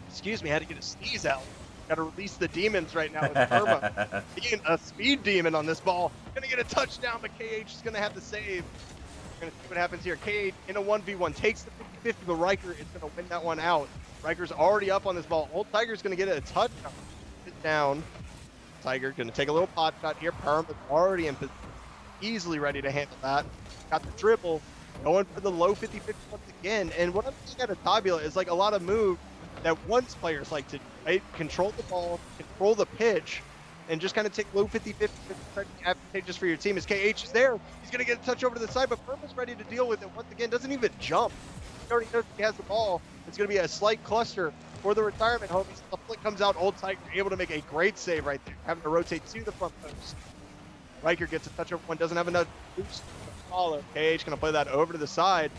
Excuse me, had to get a sneeze out. Got to release the demons right now with Perma. Being a speed demon on this ball. Gonna get a touchdown, but KH is gonna have to save. We're gonna see what happens here. KH in a 1v1 takes the 50-50, but Riker is gonna win that one out. Riker's already up on this ball. Old Tiger's gonna get a touchdown. Sit down. Tiger gonna take a little pot shot here. Perma's already in position. Easily ready to handle that. Got the dribble. Going for the low 50-50 once again. And what I'm seeing out of Tabula is like a lot of moves that once players like to do, right? Control the ball, control the pitch, and just kind of take low 50-50 advantageous for your team. As KH is there, he's going to get a touch over to the side, but Perma's ready to deal with it once again. Doesn't even jump. He already knows he has the ball. It's going to be a slight cluster for the retirement homies. The flick comes out. Old Tiger able to make a great save right there, having to rotate to the front post. Riker gets a touch over one, doesn't have enough boost to follow. KH going to play that over to the side.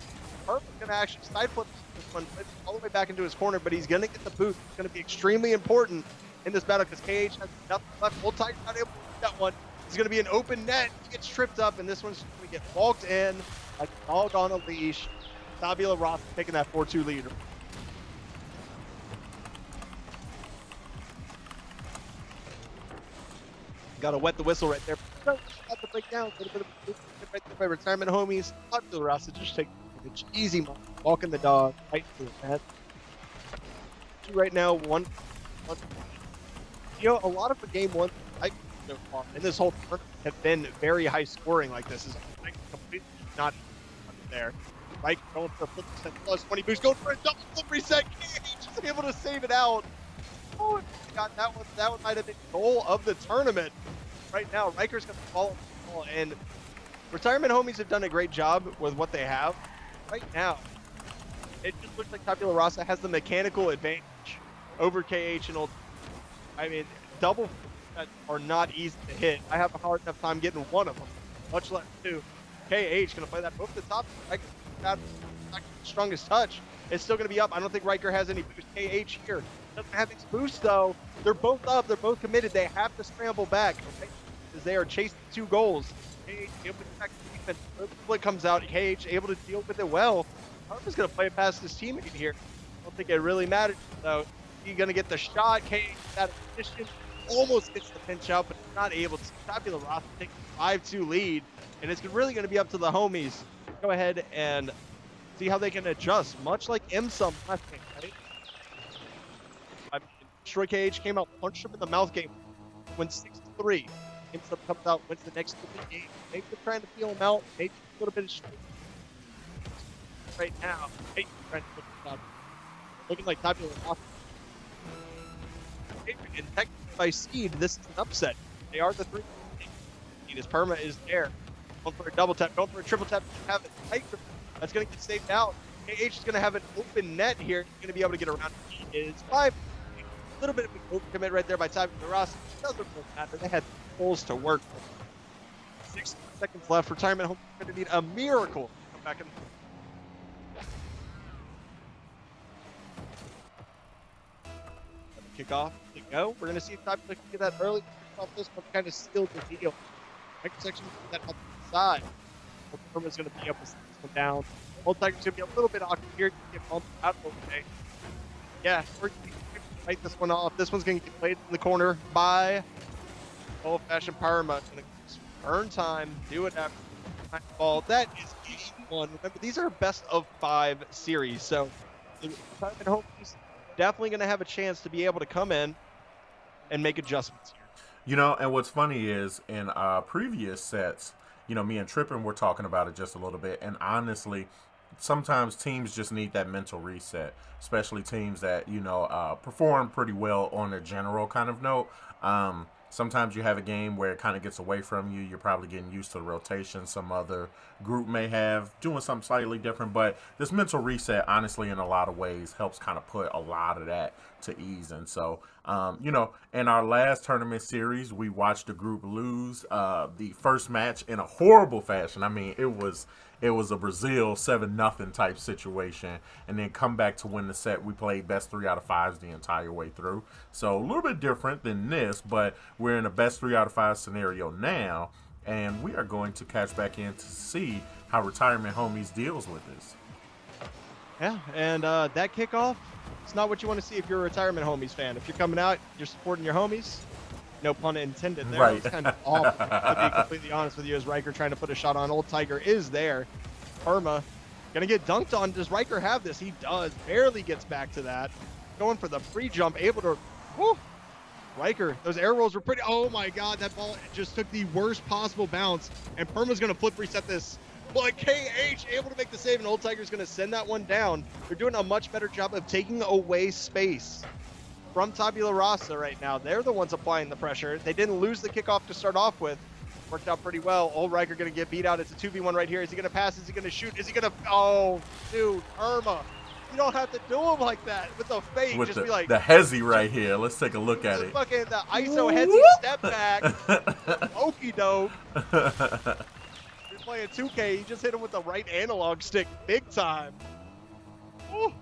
Perma's going to actually side flip this one all the way back into his corner, but he's going to get the boost. It's going to be extremely important in this battle because KH has nothing left. Old Tiger not able to do that one. He's going to be an open net. He gets tripped up, and this one's going to get walked in like a dog on a leash. Tabula Rasa taking that 4-2 lead. Got to wet the whistle right there. Got to break down a little bit of a right there by retirement homies. Tabula Rasa just take it easy, walking the dog right through the net. Right now, one. You know, a lot of the game one and this whole tournament have been very high scoring like this. Is completely not there. Right, going for a 50% plus 20 boost, going for a double flip reset. KH is able to save it out. Oh, got that one. That one might have been goal of the tournament. Right now, Riker's going to follow the ball, and retirement homies have done a great job with what they have. Right now, it just looks like Tabula Rasa has the mechanical advantage over KH and Old. I mean, double are not easy to hit. I have a hard enough time getting one of them, much less two. KH going to play that over the top. Riker not the strongest touch. It's still going to be up. I don't think Riker has any boost. KH here doesn't have his boost though. They're both up. They're both committed. They have to scramble back, okay? Because they are chasing 2 goals. KH able to attack the defense. Split comes out. KH able to deal with it well. Harper's going to play it past his teammate here. I don't think it really matters though. He's going to get the shot. KH out of position. Almost gets the pinch out, but not able to. Tabula Rasa take a 5-2 lead, and it's really going to be up to the homies. Go ahead and see how they can adjust, much like MSUM last game, right? I mean, Destroy KH came out, punched him in the mouth game, went 6-3. MSUM comes out, wins the next 3 games. Maybe they're trying to feel him out, maybe a little bit of strength. Right now, trying to put it out. Looking like Tabula Rasa. And technically by seed, this is an upset. They are the 3. His Perma is there. Going for a double tap, going for a triple tap. Have it tight. That's going to get saved out. KH is going to have an open net here. He's going to be able to get around. He is 5. A little bit of an overcommit right there by Tabula Rasa. Doesn't really matter. They had goals to work with. 6 seconds left. Retirement home going to need a miracle to come back in. Kickoff to go. We're going to see if Tabula can get that early. Off this one kind of sealed the deal. Next section, that up to the side. Perma's going to be up this one down. Old Tiger's going to be a little bit awkward here to get bumped out of the way. Yeah, we're going to fight this one off. This one's going to get played in the corner by old-fashioned Perma. Going to earn time, do it after the ball. That is game 1. Remember, these are best of 5 series, so the retirement homies definitely going to have a chance to be able to come in and make adjustments here. You know, and what's funny is in previous sets, you know, me and Trippin were talking about it just a little bit, and honestly, sometimes teams just need that mental reset, especially teams that, you know, perform pretty well on a general kind of note. Sometimes you have a game where it kind of gets away from you. You're probably getting used to the rotation some other group may have, doing something slightly different. But this mental reset, honestly, in a lot of ways, helps kind of put a lot of that to ease. And so, you know, in our last tournament series, we watched the group lose the first match in a horrible fashion. I mean, it was a Brazil 7-0 type situation, and then come back to win the set. We played best 3 out of 5s the entire way through. So a little bit different than this, but we're in a best 3 out of 5 scenario now, and we are going to catch back in to see how Retirement Homies deals with this. Yeah, and that kickoff It's not what you want to see if you're a retirement homies fan. If you're coming out, you're supporting your homies. No pun intended there. Right. It's kind of awful, to be completely honest with you, as Riker trying to put a shot on. Old Tiger is there. Perma gonna get dunked on. Does Riker have this? He does. Barely gets back to that. Going for the free jump, able to... Woo! Riker, those air rolls were pretty... Oh my god, that ball just took the worst possible bounce. And Perma's gonna flip reset this. But KH able to make the save, and Old Tiger's gonna send that one down. They're doing a much better job of taking away space from Tabula Rasa right now. They're the ones applying the pressure. They didn't lose the kickoff to start off with. Worked out pretty well. Old Riker gonna get beat out. It's a 2v1 right here. Is he gonna pass? Is he gonna shoot? Is he gonna... Oh, dude, Irma. You don't have to do him like that with a fake. With just the, be like... the hezzy right here. Let's take a look at it. Fucking the ISO headsy step back. Okie doke. You're playing 2K. You just hit him with the right analog stick big time. Ooh.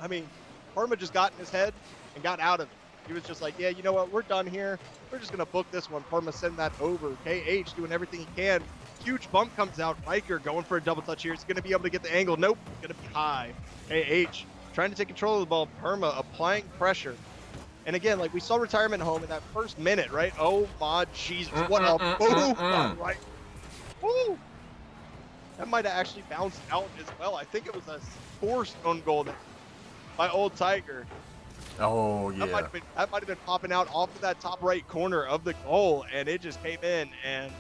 I mean, Irma just got in his head and got out of it. He was just like, yeah, you know what? We're done here. We're just going to book this one. Perma send that over. KH doing everything he can. Huge bump comes out. Riker going for a double touch here. He's going to be able to get the angle. Nope. Going to be high. KH trying to take control of the ball. Perma applying pressure. And again, like we saw retirement home in that first minute, right? Oh my Jesus. What a move by Riker. Woo! That might have actually bounced out as well. I think it was a forced own goal by Old Tiger. Oh, yeah. That might have been popping out off of that top right corner of the goal, and it just came in, and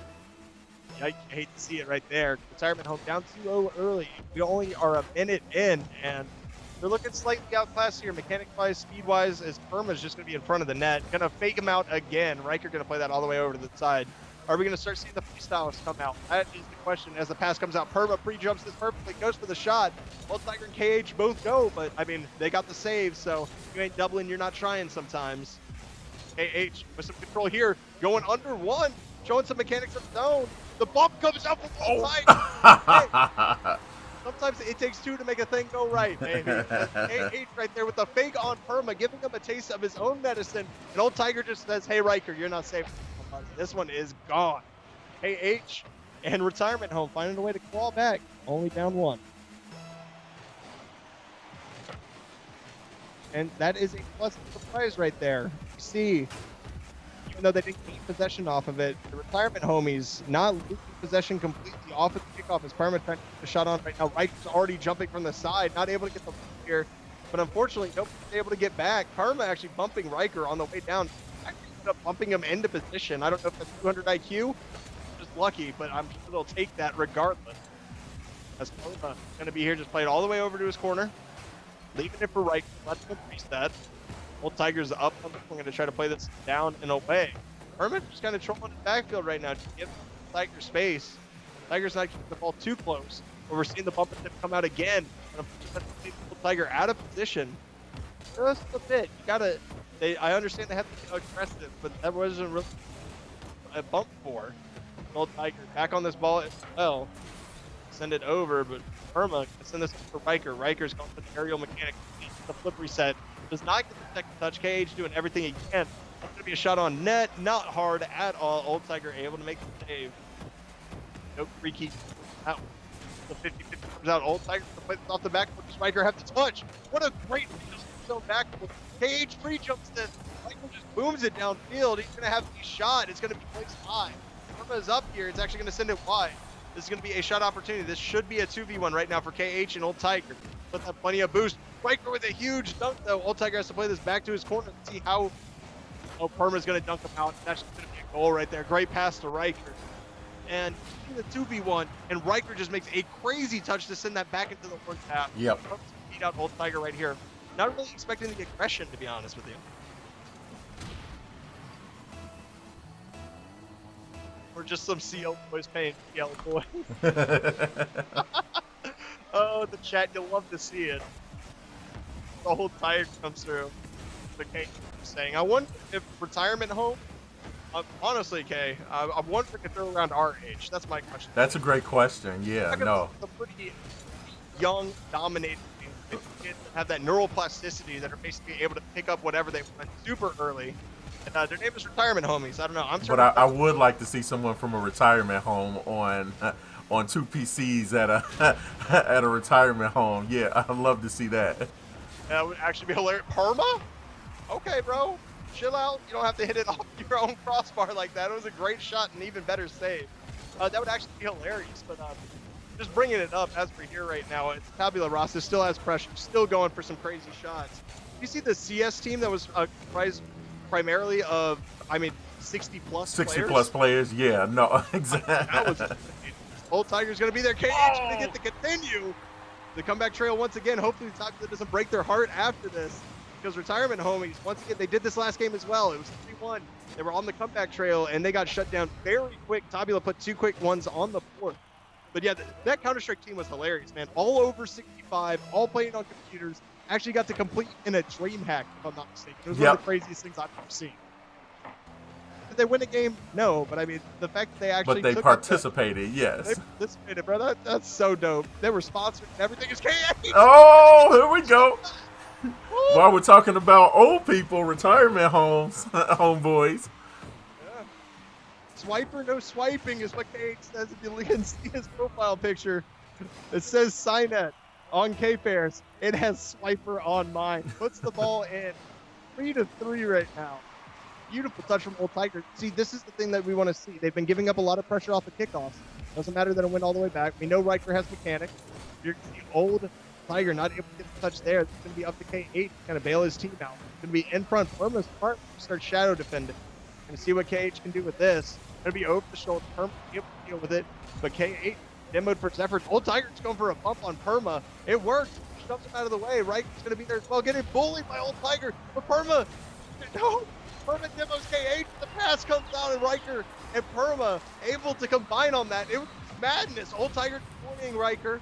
I hate to see it right there. Retirement home down 2-0 early. We only are a minute in, and they're looking slightly outclassed here, mechanic-wise, speed-wise, as Perma's just going to be in front of the net. Going to fake him out again. Riker going to play that all the way over to the side. Are we going to start seeing the freestyles come out? That is the question. As the pass comes out, Perma pre-jumps this perfectly, goes for the shot. Old Tiger and KH both go, but, I mean, they got the save, so you ain't doubling, you're not trying sometimes. KH with some control here, going under one, showing some mechanics of his own. The bump comes out from Old Tiger. Hey, sometimes it takes two to make a thing go right, baby. KH right there with the fake on Perma, giving him a taste of his own medicine. And Old Tiger just says, hey, Riker, you're not safe. This one is gone. KH and retirement home finding a way to claw back. Only down one. And that is a pleasant surprise right there. You see, even though they didn't keep possession off of it, the retirement homies not losing possession completely off of the kickoff as Perma trying to get the shot on right now. Riker's already jumping from the side, not able to get the here. But unfortunately, nobody's able to get back. Perma actually bumping Riker on the way down. Up bumping him into position. I don't know if that's 200 IQ. Just lucky, but I'm sure they'll take that regardless. As Perma going to be here, just playing all the way over to his corner, leaving it for Riker, letting him reset. Old Tiger's up. I'm going to try to play this down and away. Perma just kind of trolling the backfield right now to give Tiger space. Tiger's not keeping the ball too close, but we're seeing the bump and tip come out again. And Old Tiger out of position just a bit. You gotta. I understand they have to be aggressive, but that wasn't really a bump for Old Tiger. Back on this ball as well. Send it over, but Perma can send this for Riker. Riker's going for the aerial mechanic. The flip reset. Does not get the second touch. KH doing everything he can. That's going to be a shot on net. Not hard at all. Old Tiger able to make the save. No free key out. The 50-50 comes out. Old Tiger to play this off the backboard. Does Riker have the touch? What a great zone backboard. KH free jumps this. Michael just booms it downfield. He's going to have the shot. It's going to be placed high. Perma is up here. It's actually going to send it wide. This is going to be a shot opportunity. This should be a 2v1 right now for KH and Old Tiger. But have plenty of boost. Riker with a huge dunk, though. Old Tiger has to play this back to his corner to see how Perma's going to dunk him out. That's going to be a goal right there. Great pass to Riker. And the 2v1, and Riker just makes a crazy touch to send that back into the fourth half. Yep. Beat out Old Tiger right here. Not really expecting the aggression, to be honest with you. Or just some CL boys paying CL boys. Oh, the chat, you'll love to see it. The whole Tiger comes through. The K saying, I wonder if retirement home. Honestly, Kay, I wonder if it could throw around our age. That's my question. That's a great question. Yeah, no. The pretty young, dominated kids that have that neuroplasticity that are basically able to pick up whatever they want super early. And, their name is Retirement Homies. I don't know. But I would like to see someone from a retirement home on two PCs at a at a retirement home. Yeah, I'd love to see that. That would actually be hilarious. Perma? Okay, bro. Chill out. You don't have to hit it off your own crossbar like that. It was a great shot and even better save. That would actually be hilarious. But just bringing it up as we're here right now, it's Tabula Rasa still has pressure, still going for some crazy shots. You see the CS team that was comprised primarily of, 60 plus 60 plus players, yeah, no, exactly. That was Old Tiger's going to be there. KH going to get to continue the comeback trail once again. Hopefully Tabula doesn't break their heart after this, because retirement homies, once again, they did this last game as well. It was 3-1. They were on the comeback trail, and they got shut down very quick. Tabula put 2 quick ones on the board. But yeah, that Counter-Strike team was hilarious, man. All over 65, all playing on computers. Actually got to complete in a dream hack, if I'm not mistaken. It was one of the craziest things I've ever seen. Did they win a game? No, but I mean, the fact that they actually But they participated, yes. They participated, bro. That's so dope. They were sponsored and everything is KH. Oh, here we go. While we're talking about old people, retirement homes, homeboys. Yeah. Swiper, no swiping is what KH says. If you can see his profile picture, it says Signet on K-Pairs. It has Swiper on mine. Puts the ball in 3-3 right now. Beautiful touch from Old Tiger. See, this is the thing that we want to see. They've been giving up a lot of pressure off the kickoffs. Doesn't matter that it went all the way back. We know Riker has mechanics. You're the Old Tiger not able to get the touch there. It's going to be up to KH, kind of bail his team out. It's going to be in front. Perma's part start shadow defending. Going to see what KH can do with this. Going to be over the shoulder. Perma able to deal with it. But KH demoed for his efforts. Old Tiger's going for a bump on Perma. It worked. Shoves him out of the way. Riker's going to be there as well. Getting bullied by Old Tiger. But Perma, no. Perma demos KH. The pass comes out and Riker and Perma able to combine on that. It was madness. Old Tiger pointing Riker.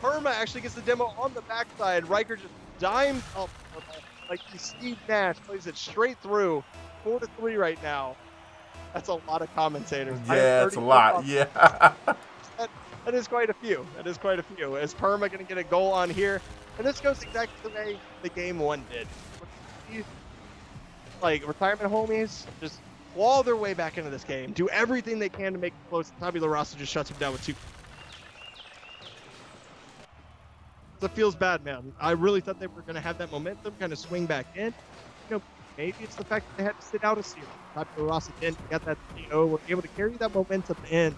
Perma actually gets the demo on the backside. Riker just dimes up like Steve Nash, plays it straight through. 4-3 right now. That's a lot of commentators. Yeah, it's a lot. Yeah. That is quite a few. That is quite a few. Is Perma going to get a goal on here? And this goes exactly the way the game one did. Like, retirement homies just claw their way back into this game. Do everything they can to make it close. Tabula Rasa just shuts him down with 2. It feels bad, man. I really thought they were going to have that momentum, kind of swing back in. Maybe it's the fact that they had to sit out a series. Tabula Rasa didn't get that CO. Were able to carry that momentum in.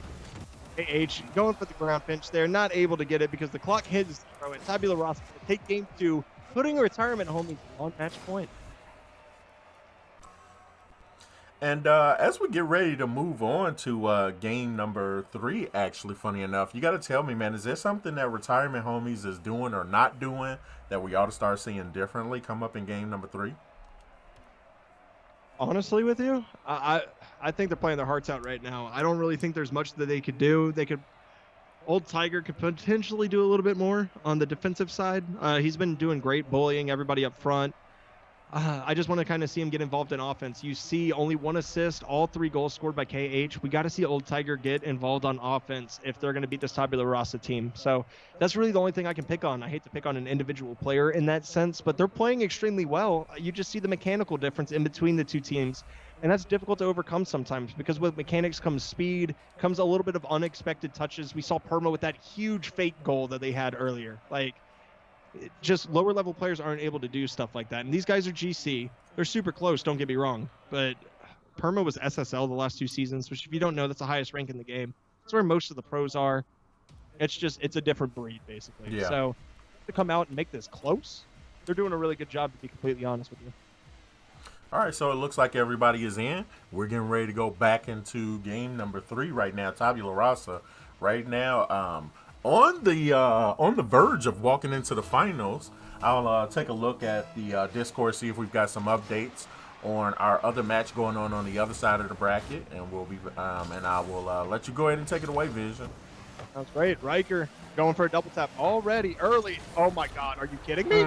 KH going for the ground pinch there, not able to get it because the clock hits 0. And Tabula Rasa to take game 2, putting a retirement homie on match point. And as we get ready to move on to game number 3, actually, funny enough, you got to tell me, man, is there something that retirement homies is doing or not doing that we ought to start seeing differently come up in game number 3? Honestly with you, I think they're playing their hearts out right now. I don't really think there's much that they could do. Old Tiger could potentially do a little bit more on the defensive side. He's been doing great bullying everybody up front. I just want to kind of see him get involved in offense. You see only 1 assist, all 3 goals scored by KH. We got to see Old Tiger get involved on offense if they're going to beat this Tabula Rasa team. So that's really the only thing I can pick on. I hate to pick on an individual player in that sense, but they're playing extremely well. You just see the mechanical difference in between the 2 teams. And that's difficult to overcome sometimes because with mechanics comes speed, comes a little bit of unexpected touches. We saw Perma with that huge fake goal that they had earlier. Just lower level players aren't able to do stuff like that. And these guys are GC. They're super close, don't get me wrong. But Perma was SSL the last 2 seasons, which if you don't know, that's the highest rank in the game. That's where most of the pros are. It's a different breed, basically. Yeah. So to come out and make this close, they're doing a really good job, to be completely honest with you. All right, so it looks like everybody is in. We're getting ready to go back into game number 3 right now. Tabula Rasa right now on the verge of walking into the finals. I'll take a look at the Discord, see if we've got some updates on our other match going on the other side of the bracket, and we'll be and I will let you go ahead and take it away, Vision. Sounds great. Riker going for a double tap already early. Oh my God, are you kidding me?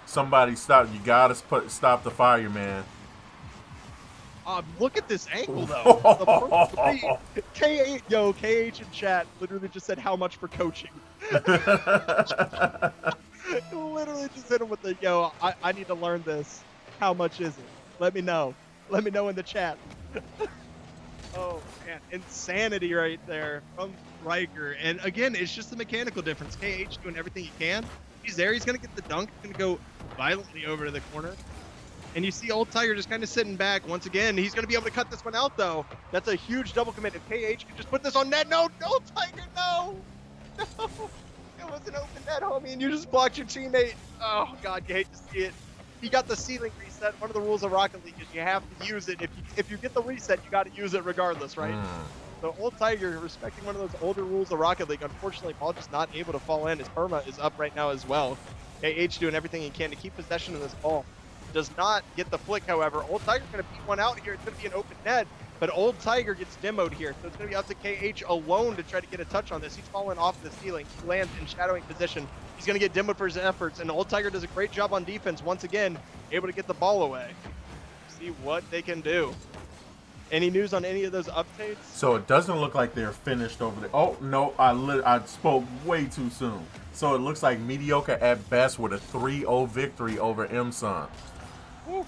Somebody stop! You gotta stop the fire, man. Look at this angle though. KH in chat literally just said how much for coaching. Literally just hit him with the I need to learn this. How much is it? Let me know. Let me know in the chat. Oh man, insanity right there from Riker. And again, it's just the mechanical difference. KH doing everything he can. He's there. He's going to get the dunk. He's going to go violently over to the corner. And you see Old Tiger just kind of sitting back. Once again, he's going to be able to cut this one out, though. That's a huge double commit. If KH could just put this on net. No, Old Tiger, no. No. It was an open net, homie, and you just blocked your teammate. Oh, God, you hate to see it. He got the ceiling reset. One of the rules of Rocket League is you have to use it. If you get the reset, you got to use it regardless, right? So Old Tiger, respecting one of those older rules of Rocket League, unfortunately, ball just not able to fall in. His perma is up right now as well. KH doing everything he can to keep possession of this ball. Does not get the flick, however. Old Tiger's going to beat one out here. It's going to be an open net, but Old Tiger gets demoed here. So it's going to be up to KH alone to try to get a touch on this. He's falling off the ceiling. He lands in shadowing position. He's going to get demoed for his efforts, and Old Tiger does a great job on defense once again, able to get the ball away. See what they can do. Any news on any of those updates? So it doesn't look like they're finished over there. Oh, no, I spoke way too soon. So it looks like Mediocre at best with a 3-0 victory over MSUM. Woo.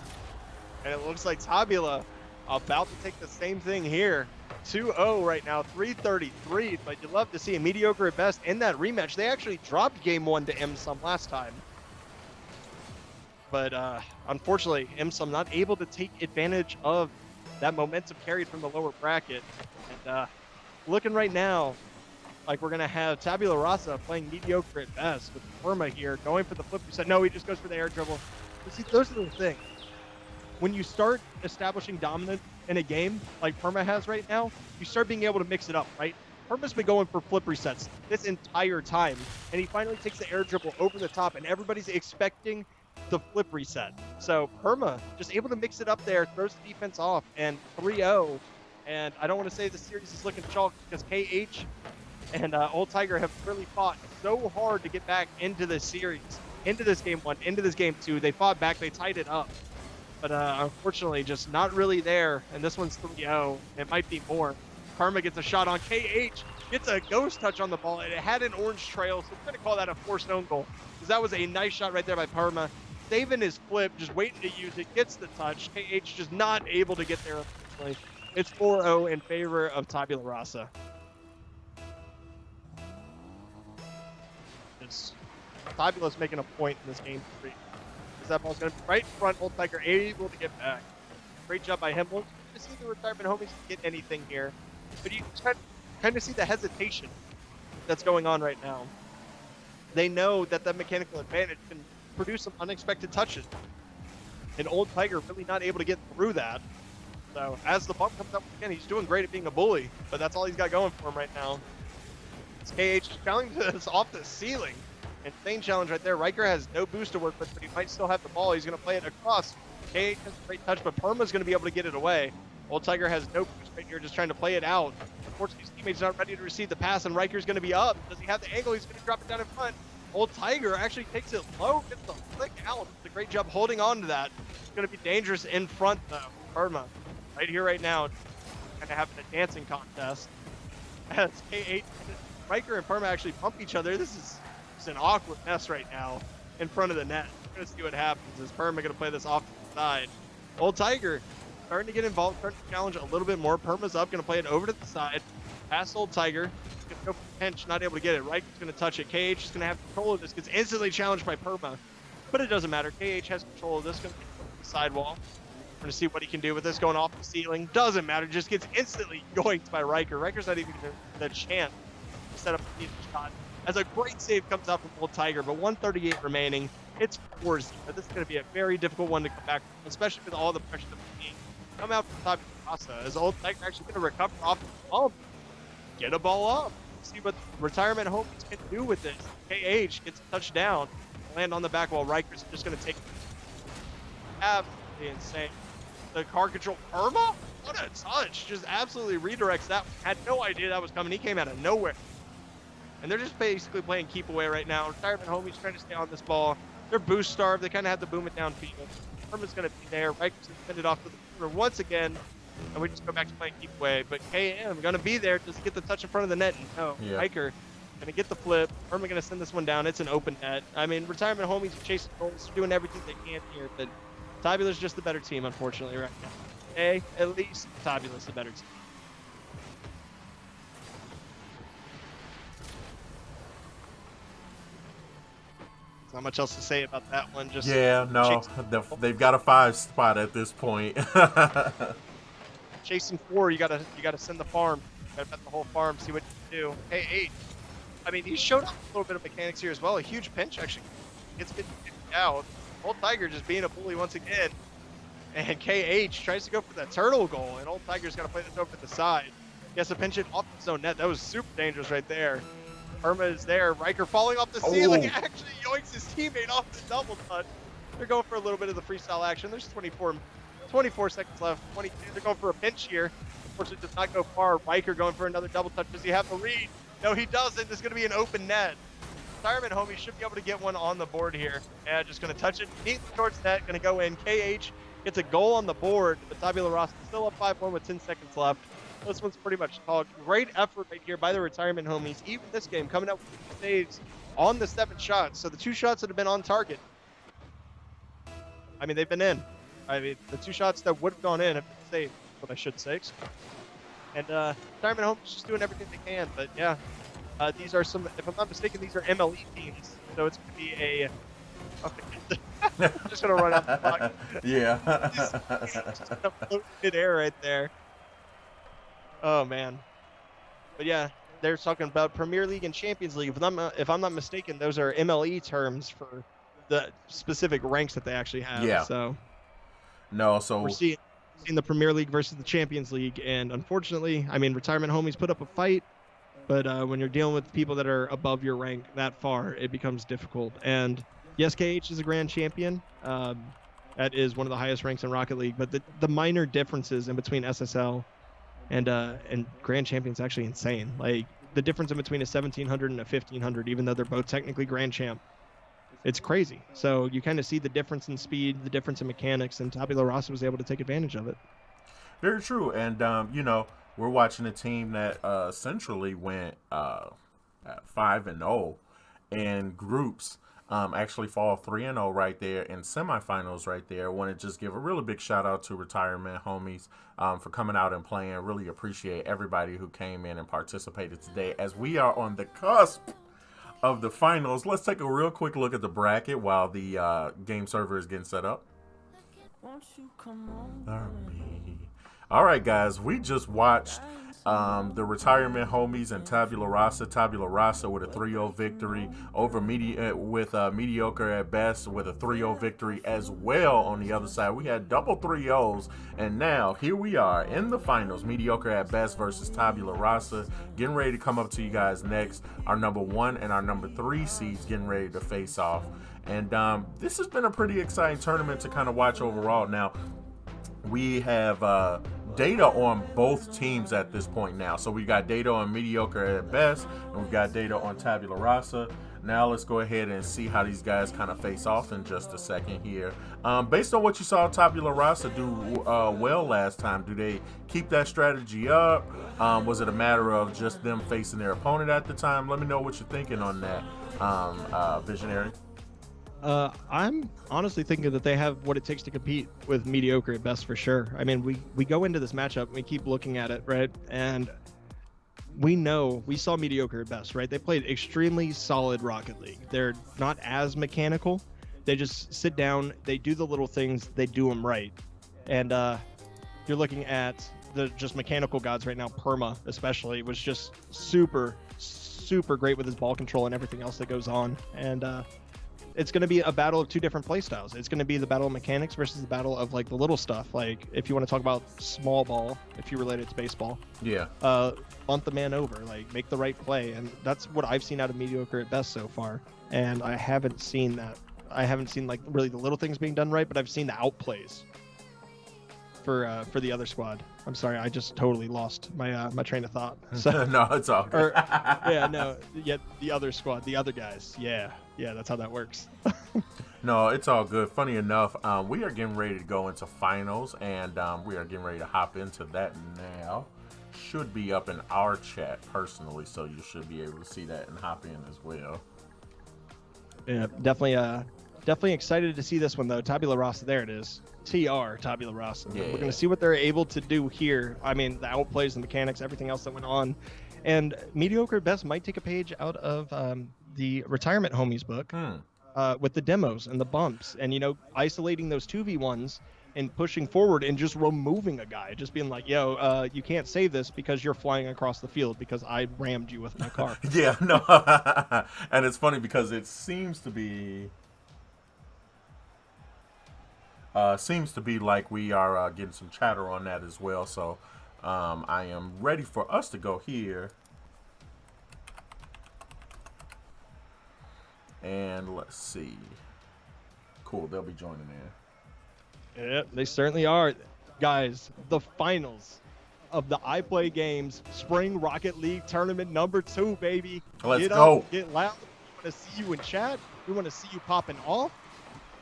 And it looks like Tabula about to take the same thing here. 2-0 right now, 333, but you love to see a Mediocre at best in that rematch. They actually dropped game 1 to MSUM last time. But unfortunately, MSUM not able to take advantage of that momentum carried from the lower bracket. And looking right now, like we're going to have Tabula Rasa playing Mediocre at best with Perma here, going for the flip reset. No, he just goes for the air dribble. But see, those are the things. When you start establishing dominance in a game like Perma has right now, you start being able to mix it up, right? Perma's been going for flip resets this entire time, and he finally takes the air dribble over the top, and everybody's expecting the flip reset. So Perma just able to mix it up there, throws the defense off, and 3-0. And I don't want to say the series is looking chalk because KH and Old Tiger have really fought so hard to get back into this series, into this game 1, into this game 2. They fought back, they tied it up. But unfortunately, just not really there. And this one's 3-0. It might be more. Perma gets a shot on KH, gets a ghost touch on the ball, and it had an orange trail, so we're going to call that a forced own goal. Because that was a nice shot right there by Perma. Saving his flip, just waiting to use it, gets the touch. KH just not able to get there, unfortunately. It's 4-0 in favor of Tabula Rasa. Tabula's making a point in this game 3. That ball's going to be right in front. Old Tiger able to get back. Great job by him. We'll see the retirement homies get anything here. But you kind of see the hesitation that's going on right now. They know that the mechanical advantage can produce some unexpected touches. And Old Tiger really not able to get through that. So as the bump comes up again, he's doing great at being a bully. But that's all he's got going for him right now. It's KH challenging us off the ceiling. Insane challenge right there. Riker has no boost to work with, but he might still have the ball. He's going to play it across. KH has a great touch, but Perma's going to be able to get it away. Old Tiger has no boost right here, just trying to play it out. Unfortunately, his teammate's not ready to receive the pass, and Riker's going to be up. Does he have the angle? He's going to drop it down in front. Old Tiger actually takes it low, gets the flick out. It's a great job holding on to that. It's going to be dangerous in front, though. Perma, right here, right now, kind of having a dancing contest. As KH, Riker and Perma actually bump each other. This is an awkward mess right now in front of the net. We're going to see what happens. Is Perma going to play this off to the side? Old Tiger starting to get involved, starting to challenge a little bit more. Perma's up, going to play it over to the side. Pass Old Tiger. Going to go for the pinch, not able to get it. Riker's going to touch it. KH is going to have control of this. Gets instantly challenged by Perma. But it doesn't matter. KH has control of this. Going to get the sidewall. We're going to see what he can do with this. Going off the ceiling. Doesn't matter. Just gets instantly yoinked by Riker. Riker's not even getting the chance to set up a shot. As a great save comes out from Old Tiger, but 138 remaining. It's 4-0. This is going to be a very difficult one to come back from, especially with all the pressure that we're seeing come out from Tabula Rasa. Is Old Tiger actually going to recover off the ball? Get a ball up. See what retirement homies can do with this. KH gets a touchdown, land on the back wall. Riker's just going to take it. Absolutely insane. The car control. Perma? What a touch. Just absolutely redirects that. Had no idea that was coming. He came out of nowhere. And they're just basically playing keep away right now. Retirement homies trying to stay on this ball. They're boost starved. They kind of have to boom it downfield. Perma's going to be there. Riker's going to send it off to the corner once again. And we just go back to playing keep away. But KM going to be there just to get the touch in front of the net. No, yeah. Riker going to get the flip. Perma going to send this one down. It's an open net. I mean, retirement homies are chasing goals. They're doing everything they can here. But Tabula's just the better team, unfortunately, right now. At least Tabula's the better team. Not much else to say about that one. Just Yeah, no, they've got a 5 spot at this point. chasing 4. You gotta send the farm. You gotta bet the whole farm. See what you can do. Hey, 8. I mean, he showed off a little bit of mechanics here as well. A huge pinch actually gets out. Old Tiger just being a bully once again. And KH tries to go for that turtle goal, and Old Tiger's got to play this over to the side. He has to pinch it off his own net. That was super dangerous right there. Irma is there. Riker falling off the ceiling. Actually yoinks his teammate off the double touch. They're going for a little bit of the freestyle action. There's 24 seconds left. 22. They're going for a pinch here. Unfortunately, does not go far. Riker going for another double touch. Does he have the read? No, he doesn't. It's going to be an open net. Retirement Homies should be able to get one on the board here. Yeah, just going to touch it neatly towards net. Going to go in. KH gets a goal on the board. But Tabula Rasa still up 5-1 with 10 seconds left. This one's pretty much talked. Great effort right here by the Retirement Homies. Even this game coming out with saves on the 7 shots. So the 2 shots that have been on target, I mean, they've been in. I mean, the 2 shots that would have gone in have been saved, what I should say. And Retirement Homies just doing everything they can. But yeah, these are some, if I'm not mistaken, these are MLE teams. So it's going to be a... I'm just going to run out the clock. Yeah. Just going to float mid-air right there. Oh, man. But yeah, they're talking about Premier League and Champions League. If I'm not mistaken, those are MLE terms for the specific ranks that they actually have. Yeah. So we're seeing the Premier League versus the Champions League, and unfortunately, I mean, Retirement Homies put up a fight, but when you're dealing with people that are above your rank that far, it becomes difficult. And yes, KH is a grand champion. That is one of the highest ranks in Rocket League, but the minor differences in between SSL and grand champion is actually insane. Like the difference in between a 1700 and a 1500, even though they're both technically grand champ, it's crazy. So you kind of see the difference in speed, the difference in mechanics, and Tabula Rasa was able to take advantage of it. Very true. And we're watching a team that centrally went 5-0 in groups. Actually fall 3-0 right there in semifinals right there. I want to just give a really big shout out to Retirement Homies for coming out and playing. Really appreciate everybody who came in and participated today as we are on the cusp of the finals. Let's take a real quick look at the bracket while the game server is getting set up. All right, guys, we just watched the Retirement Homies and Tabula Rasa. Tabula Rasa with a 3-0 victory over Mediocre at Best with a 3-0 victory as well. On the other side, we had double 3-0s, and now here we are in the finals. Mediocre at Best versus Tabula Rasa. Getting ready to come up to you guys next. Our number 1 and our number 3 seeds getting ready to face off. And this has been a pretty exciting tournament to kind of watch overall. Now, we have data on both teams at this point now. So we got data on Mediocre at Best, and we've got data on Tabula Rasa. Now let's go ahead and see how these guys kind of face off in just a second here. Based on what you saw Tabula Rasa do well last time, do they keep that strategy up? Was it a matter of just them facing their opponent at the time? Let me know what you're thinking on that, Visionary. I'm honestly thinking that they have what it takes to compete with Mediocre at Best for sure. I mean, we go into this matchup and we keep looking at it, right? And we saw Mediocre at Best, right? They played extremely solid Rocket League. They're not as mechanical. They just sit down, they do the little things, they do them right. And you're looking at the just mechanical gods right now. Perma especially was just super great with his ball control and everything else that goes on. And it's going to be a battle of 2 different playstyles. It's going to be the battle of mechanics versus the battle of like the little stuff. Like if you want to talk about small ball, if you relate it to baseball, bunt the man over, like make the right play. And that's what I've seen out of Mediocre at Best so far. And I haven't seen that. I haven't seen like really the little things being done right, but I've seen the outplays for the other squad. I'm sorry, I just totally lost my my train of thought. So, no, it's all good. The other squad, the other guys. Yeah, that's how that works. No, it's all good. Funny enough, we are getting ready to go into finals, and we are getting ready to hop into that now. Should be up in our chat personally, so you should be able to see that and hop in as well. Yeah, definitely excited to see this one though. Tabula Rasa, there it is. TR Tabula Rasa. Yeah. We're gonna see what they're able to do here. I mean, the outplays, the mechanics, everything else that went on. And Mediocre at Best might take a page out of the Retirement Homies book. with the demos and the bumps, and isolating those 2v1s and pushing forward and just removing a guy, just being like, yo, you can't save this because you're flying across the field because I rammed you with my car. Yeah, no. And it's funny because it seems to be like we are getting some chatter on that as well. So I am ready for us to go here. And let's see. Cool, they'll be joining in. Yeah, they certainly are. Guys, the finals of the iPlay Games Spring Rocket League Tournament number 2, baby. Let's go. Get loud. We want to see you in chat. We want to see you popping off.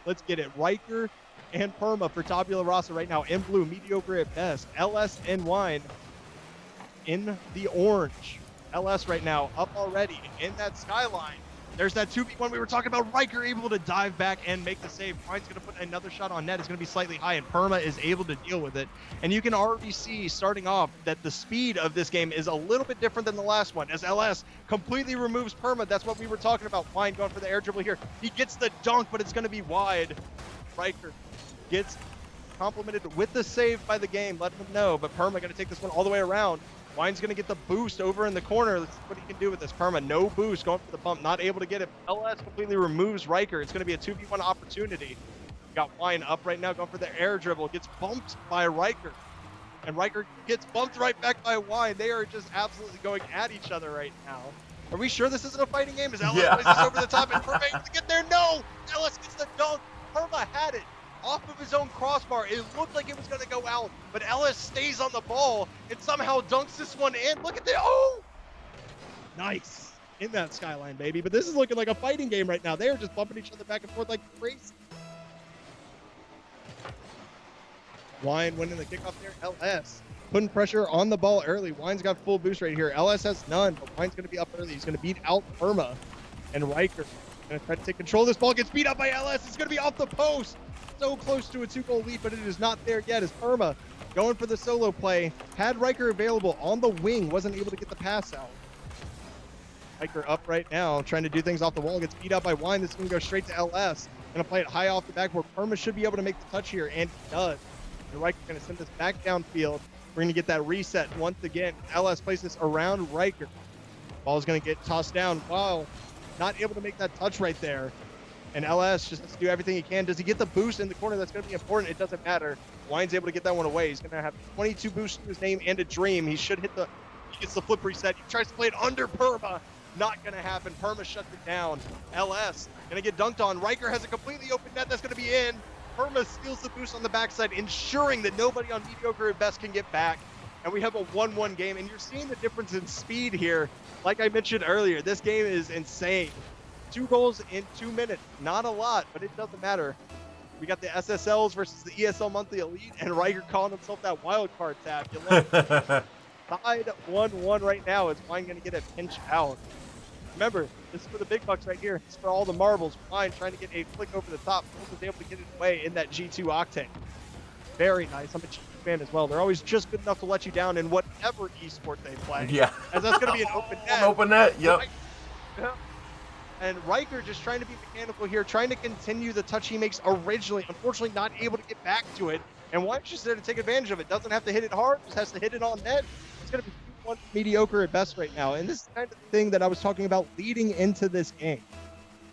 Let's get it. Riker and Perma for Tabula Rasa right now in blue. Mediocre at best. LS and Wine in the orange. LS right now up already in that skyline. There's that 2v1 we were talking about. Riker able to dive back and make the save. Wine's going to put another shot on net. It's going to be slightly high, and Perma is able to deal with it. And you can already see, starting off, that the speed of this game is a little bit different than the last one, as LS completely removes Perma. That's what we were talking about. Wine going for the air dribble here. He gets the dunk, but it's going to be wide. Riker gets complimented with the save by the game, letting him know. But Perma going to take this one all the way around. Wine's going to get the boost over in the corner. Let's see what he can do with this. Perma, no boost, going for the bump, not able to get it. LS completely removes Riker. It's going to be a 2v1 opportunity. Got Wine up right now, going for the air dribble. Gets bumped by Riker. And Riker gets bumped right back by Wine. They are just absolutely going at each other right now. Are we sure this isn't a fighting game? Is LS plays this over the top and Perma able to get there? No! LS gets the dunk. Perma had it off of his own crossbar. It looked like it was going to go out, but LS stays on the ball and somehow dunks this one in. Look at that. Oh! Nice. In that skyline, baby. But this is looking like a fighting game right now. They are just bumping each other back and forth like crazy. Wine winning the kickoff there. LS putting pressure on the ball early. Wine's got full boost right here. LS has none, but Wine's going to be up early. He's going to beat out Perma. And Riker going to try to take control of this ball. Gets beat up by LS. It's going to be off the post. So close to a 2-goal lead, but it is not there yet as Perma going for the solo play. Had Riker available on the wing, wasn't able to get the pass out. Riker up right now, trying to do things off the wall, gets beat up by Wine. This is going to go straight to LS. Going to play it high off the backboard. Perma should be able to make the touch here, and he does. And Riker going to send this back downfield. We're going to get that reset once again. LS plays this around Riker. Ball is going to get tossed down. Wow, not able to make that touch right there. And LS just has to do everything he can. Does he get the boost in the corner? That's going to be important. It doesn't matter. Wine's able to get that one away. He's going to have 22 boosts to his name and a dream. He should hit the... He gets the flip reset. He tries to play it under Perma. Not going to happen. Perma shuts it down. LS going to get dunked on. Riker has a completely open net. That's going to be in. Perma steals the boost on the backside, ensuring that nobody on Mediocre at best can get back. And we have a 1-1 game. And you're seeing the difference in speed here. Like I mentioned earlier, this game is insane. 2 goals in 2 minutes. Not a lot, but it doesn't matter. We got the SSLs versus the ESL Monthly Elite, and Riker calling himself that wild card tab. You love it. Tied 1-1 right now. Is Wine going to get a pinch out? Remember, this is for the big bucks right here. This is for all the marbles. Wine trying to get a flick over the top. Was able to get it away in that G2 Octane. Very nice. I'm a G2 fan as well. They're always just good enough to let you down in whatever esport they play. Yeah. As that's going to be an open net. An open net, yep. Yeah. And Riker just trying to be mechanical here, trying to continue the touch he makes originally. Unfortunately, not able to get back to it. And Wine's just there to take advantage of it. Doesn't have to hit it hard, just has to hit it on net. It's going to be 2-1 Mediocre at best right now. And this is kind of the thing that I was talking about leading into this game.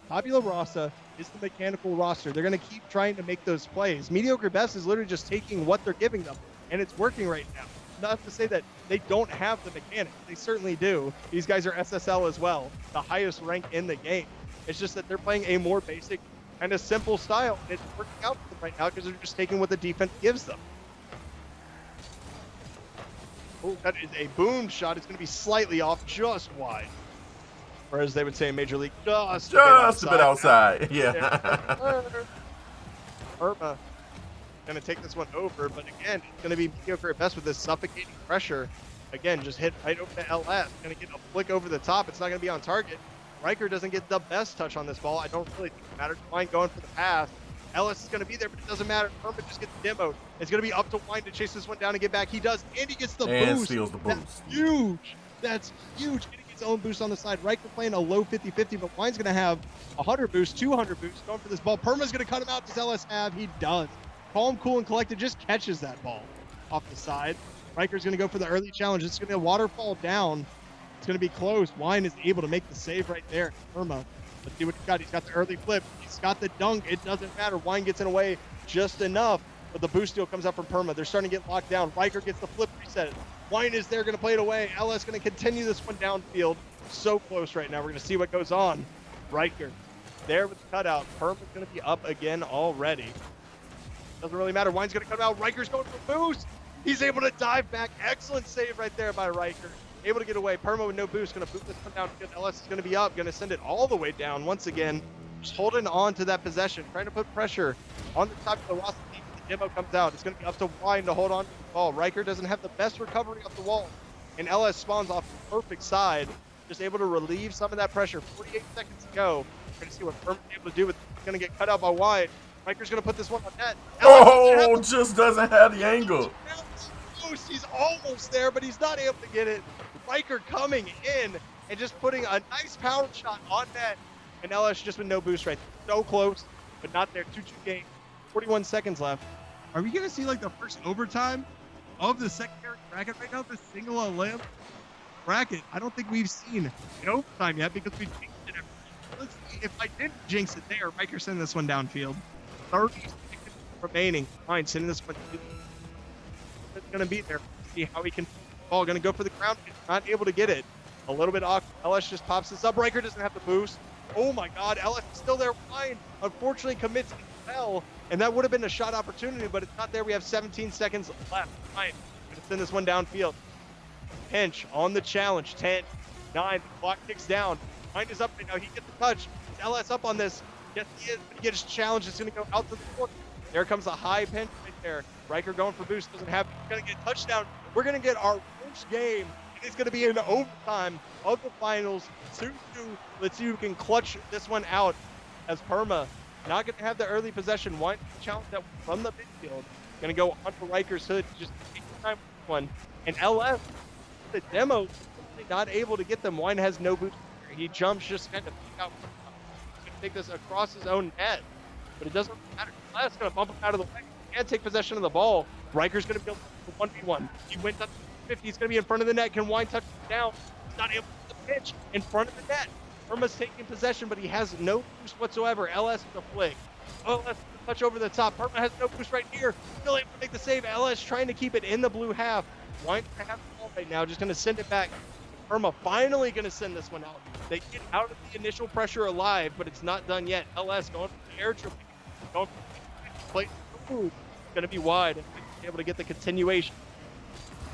Tabula Rasa is the mechanical roster. They're going to keep trying to make those plays. Mediocre best is literally just taking what they're giving them, and it's working right now. Not to say that they don't have the mechanics. They certainly do. These guys are SSL as well, the highest rank in the game. It's just that they're playing a more basic, kind of simple style. And it's working out for them right now because they're just taking what the defense gives them. Oh, that is a boom shot. It's going to be slightly off, just wide. Or as they would say in Major League, just a bit outside. Yeah. Perma going to take this one over, but again, it's going to be Mediocre at best with this suffocating pressure. Again, just hit right over to LS. Going to get a flick over the top. It's not going to be on target. Riker doesn't get the best touch on this ball. I don't really think it matters. Wine going for the pass. Ellis is going to be there, but it doesn't matter. Perma just gets demoed. It's going to be up to Wine to chase this one down and get back. He does, and he gets the boost. And steals the boost. That's huge. That's huge. Getting his own boost on the side. Riker playing a low 50-50, but Wine's going to have 100 boost, 200 boost going for this ball. Perma's going to cut him out. Does LS have? He does. Calm, cool, and collected just catches that ball off the side. Riker's going to go for the early challenge. It's going to be a waterfall down. It's going to be close. Wine is able to make the save right there. Perma, let's see what he's got. He's got the early flip. He's got the dunk. It doesn't matter. Wine gets in away just enough, but the boost steal comes out from Perma. They're starting to get locked down. Riker gets the flip reset. Wine is there, going to play it away. LS going to continue this one downfield. So close right now. We're going to see what goes on. Riker there with the cutout. Perma's going to be up again already. Doesn't really matter. Wine's going to cut out. Riker's going for boost. He's able to dive back. Excellent save right there by Riker. Able to get away. Perma with no boost. Going to boot this one down. LS is going to be up. Going to send it all the way down once again. Just holding on to that possession. Trying to put pressure on the top of the Rasa team. The demo comes out. It's going to be up to Wine to hold on to the ball. Riker doesn't have the best recovery off the wall. And LS spawns off the perfect side. Just able to relieve some of that pressure. 48 seconds to go. We're going to see what Perma's able to do with it. He's going to get cut out by Wine. Riker's going to put this one on net. Oh, just doesn't have the angle. He's almost there, but he's not able to get it. Riker coming in and just putting a nice power shot on net. And LS just with no boost right there. So close, but not there. 2-2 game. 41 seconds left. Are we going to see like the first overtime of the secondary bracket right now? The single limb bracket. I don't think we've seen an overtime yet because we jinxed it. Let's see if I didn't jinx it there. Riker sending this one downfield. 30 seconds remaining. Fine, sending this one. It's going to be there. See how he can. Ball going to go for the ground. He's not able to get it. A little bit awkward. LS just pops this up. Riker doesn't have the boost. Oh my God. LS is still there. Fine. Unfortunately commits as well. And that would have been a shot opportunity, but it's not there. We have 17 seconds left. Fine. Going to send this one downfield. Pinch on the challenge. 10, 9. The clock ticks down. Fine is up right now. He gets the touch. Is LS up on this? Yes, he is. But he gets challenge. It's going to go out to the court. There comes a high pinch right there. Riker going for boost. Doesn't have. He's going to get touchdown. We're going to get our first game. It's going to be in the overtime of the finals. 2-2. Let's see who can clutch this one out as Perma not going to have the early possession. One challenge that from the midfield. Going to go on for Riker's hood. Just take the time with this one. And LF, the demo, not able to get them. Wine has no boost. He jumps just kind of out. He's going to take this across his own net. But it doesn't matter. LF's going to bump him out of the way. He can't take possession of the ball. Riker's going to be able to 1v1. He went up to 50. He's going to be in front of the net. Can Wine touch him down? He's not able to pitch in front of the net. Perma's taking possession, but he has no boost whatsoever. LS with a flick. LS with a touch over the top. Perma has no boost right here. Still able to make the save. LS trying to keep it in the blue half. Wine's going to have the ball right now. Just going to send it back. Perma finally going to send this one out. They get out of the initial pressure alive, but it's not done yet. LS going for the air triple. Going for the play. Ooh, going to be wide and be able to get the continuation.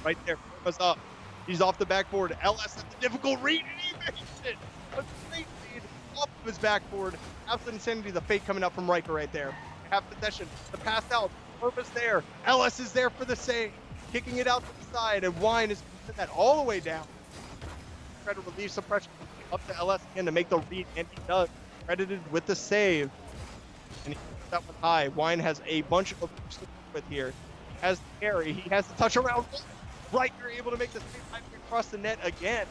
Right there. Perma's up. He's off the backboard. LS has the difficult read, and he makes it. A great lead off of his backboard. Absolute insanity. The fake coming out from Riker right there. Half possession. The pass out. Perma's there. LS is there for the save. Kicking it out to the side, and Wine is putting that all the way down. Try to relieve some pressure up to LS again to make the read, and he does. Credited with the save. And he puts that one high. Wine has a bunch of boosts to work with here. He has the carry. He has the touch around. Riker able to make the save across the net again.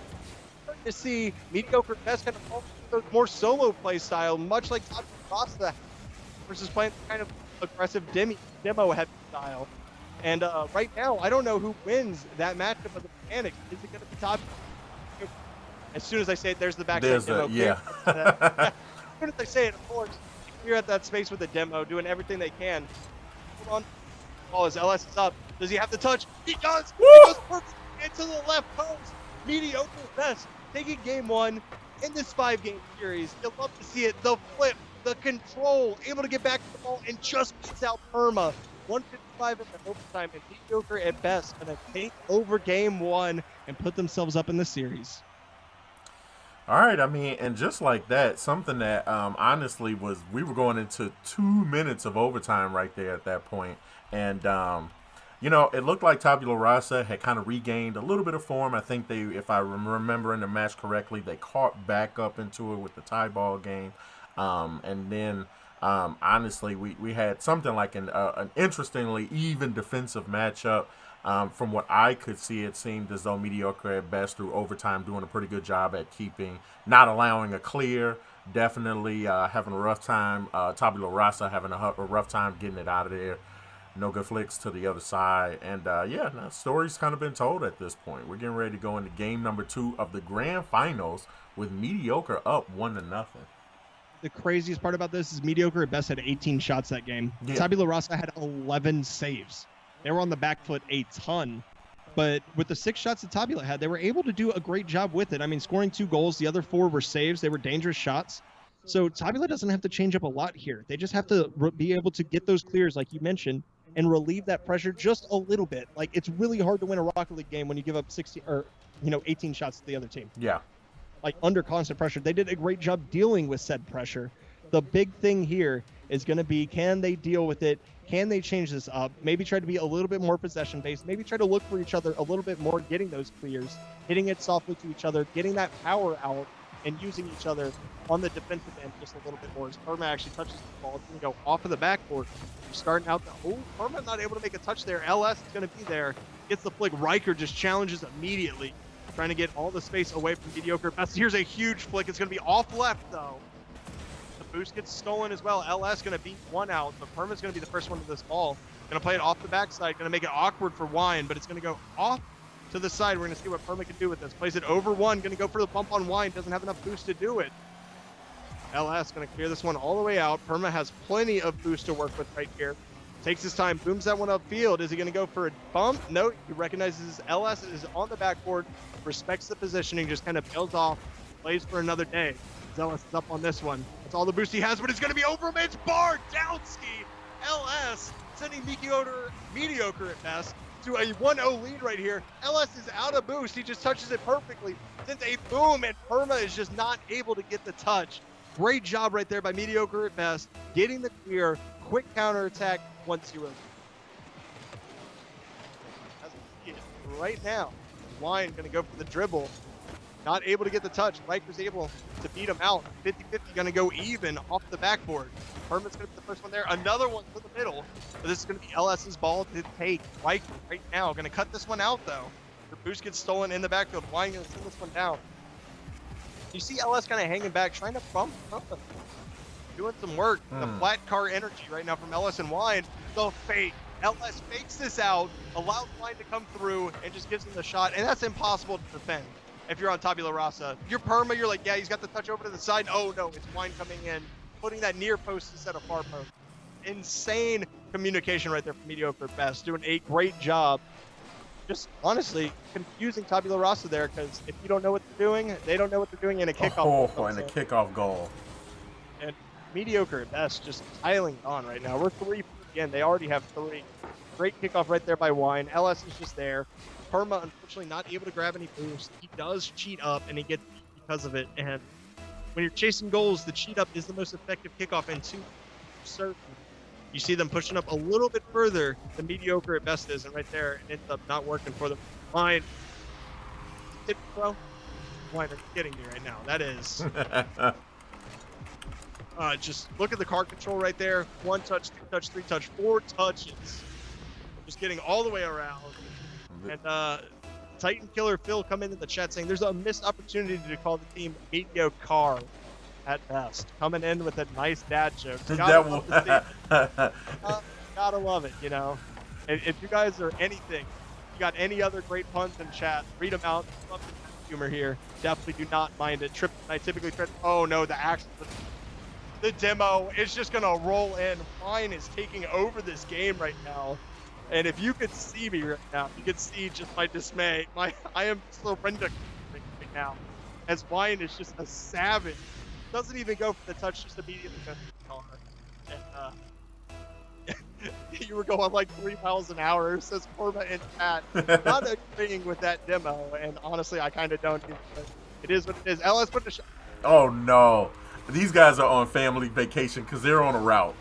Starting to see Mediocre best kind of fall to more solo play style, much like Rasa versus playing kind of aggressive demo heavy style. And right now, I don't know who wins that matchup of the mechanics. Is it going to be top? As soon as I say it, there's the backside demo. Yeah. As soon as I say it, of course, you're at that space with the demo, doing everything they can. Hold on. Ball as LS is up. Does he have the touch? He does! Woo! He goes perfect into the left post. Mediocre best. Taking game one in this 5-game series. You'll love to see it. The flip, the control, able to get back to the ball and just beats out Perma. 155 in the overtime, and Mediocre at best going to take over game one and put themselves up in the series. All right, I mean, and just like that, something that honestly was, we were going into 2 minutes of overtime right there at that point. And, you know, it looked like Tabula Rasa had kind of regained a little bit of form. I think they, if I remember in the match correctly, they caught back up into it with the tie ball game. And then, honestly, we had something like an interestingly even defensive matchup. From what I could see, it seemed as though Mediocre at best through overtime doing a pretty good job at not allowing a clear, definitely having a rough time. Tabula Rasa having a rough time getting it out of there. No good flicks to the other side. And yeah, that story's kind of been told at this point. We're getting ready to go into game number 2 of the grand finals with Mediocre up 1-0. The craziest part about this is Mediocre at best had 18 shots that game. Yeah. Tabula Rasa had 11 saves. They were on the back foot a ton. But with the 6 shots that Tabula had, they were able to do a great job with it. I mean, scoring 2 goals, the other 4 were saves. They were dangerous shots. So Tabula doesn't have to change up a lot here. They just have to be able to get those clears, like you mentioned, and relieve that pressure just a little bit. Like, it's really hard to win a Rocket League game when you give up 18 shots to the other team. Yeah. Like, under constant pressure. They did a great job dealing with said pressure. The big thing here is going to be, can they deal with it? Can they change this up? Maybe try to be a little bit more possession-based. Maybe try to look for each other a little bit more, getting those clears, hitting it softly to each other, getting that power out, and using each other on the defensive end just a little bit more. As Perma actually touches the ball, it's going to go off of the backboard. You're starting out Perma not able to make a touch there. LS is going to be there. Gets the flick. Riker just challenges immediately, trying to get all the space away from Mediocre. Best. Here's a huge flick. It's going to be off left, though. The boost gets stolen as well. LS going to beat one out, but Perma's going to be the first one to this ball. Going to play it off the backside. Going to make it awkward for Wine, but it's going to go off to the side. We're going to see what Perma can do with this. Plays it over one. Going to go for the bump on Wine. Doesn't have enough boost to do it. LS going to clear this one all the way out. Perma has plenty of boost to work with right here. Takes his time. Booms that one upfield. Is he going to go for a bump? No. He recognizes LS is on the backboard. Respects the positioning. Just kind of bails off. Plays for another day. Zealous is up on this one. That's all the boost he has, but it's going to be over man's bar. Downski. LS sending Mediocre at best to a 1-0 lead right here. LS is out of boost. He just touches it perfectly. Sends a boom, and Perma is just not able to get the touch. Great job right there by Mediocre at best. Getting the clear. Quick counterattack. 1-0. As we see it right now, Wine going to go for the dribble. Not able to get the touch. Riker's able to beat him out. 50-50 going to go even off the backboard. Perman's going to be the first one there. Another one to the middle. But this is going to be LS's ball to take. Riker right now going to cut this one out, though. Her boost gets stolen in the backfield. Wine going to send this one down. You see LS kind of hanging back, trying to bump something. Doing some work. The flat car energy right now from LS and Wine. The fake. LS fakes this out, allows Wine to come through, and just gives him the shot. And that's impossible to defend. If you're on Tabula Rasa, you're Perma, you're like, yeah, he's got the touch over to the side. Oh no, it's Wine coming in, putting that near post instead of far post. Insane communication right there from Mediocre at best, doing a great job. Just honestly confusing Tabula Rasa there, because if you don't know what they're doing, they don't know what they're doing in a kickoff. Oh, and a kickoff goal. And Mediocre at best, just piling on right now. We're 3 again. They already have 3. Great kickoff right there by Wine. LS is just there. Perma, unfortunately, not able to grab any boost. He does cheat up, and he gets beat because of it. And when you're chasing goals, the cheat up is the most effective kickoff. And to certain, you see them pushing up a little bit further than Mediocre at best is, and right there, it ends up not working for them. Wine, bro. Wine, are you kidding me right now? That is. Just look at the card control right there. 1 touch, 2 touch, 3 touch, 4 touches. Just getting all the way around. And Titan Killer Phil come into the chat saying there's a missed opportunity to call the team Mediocre at best. Coming in with a nice dad joke. Gotta love it, you know. If you guys are anything, you got any other great puns in chat, read them out. Love the humor here. Definitely do not mind it. Trip, I typically try. Oh no, the demo is just gonna roll in. Wine is taking over this game right now. And if you could see me right now, you could see just my dismay. I am surrendering right now. As Wine is just a savage. Doesn't even go for the touch, just immediately goes for the car. And you were going like 3 miles an hour, says Corma in chat. Not agreeing with that demo, and honestly, I kind of don't either. But it is what it is. LS put the shot. Oh no. These guys are on family vacation because they're on a route.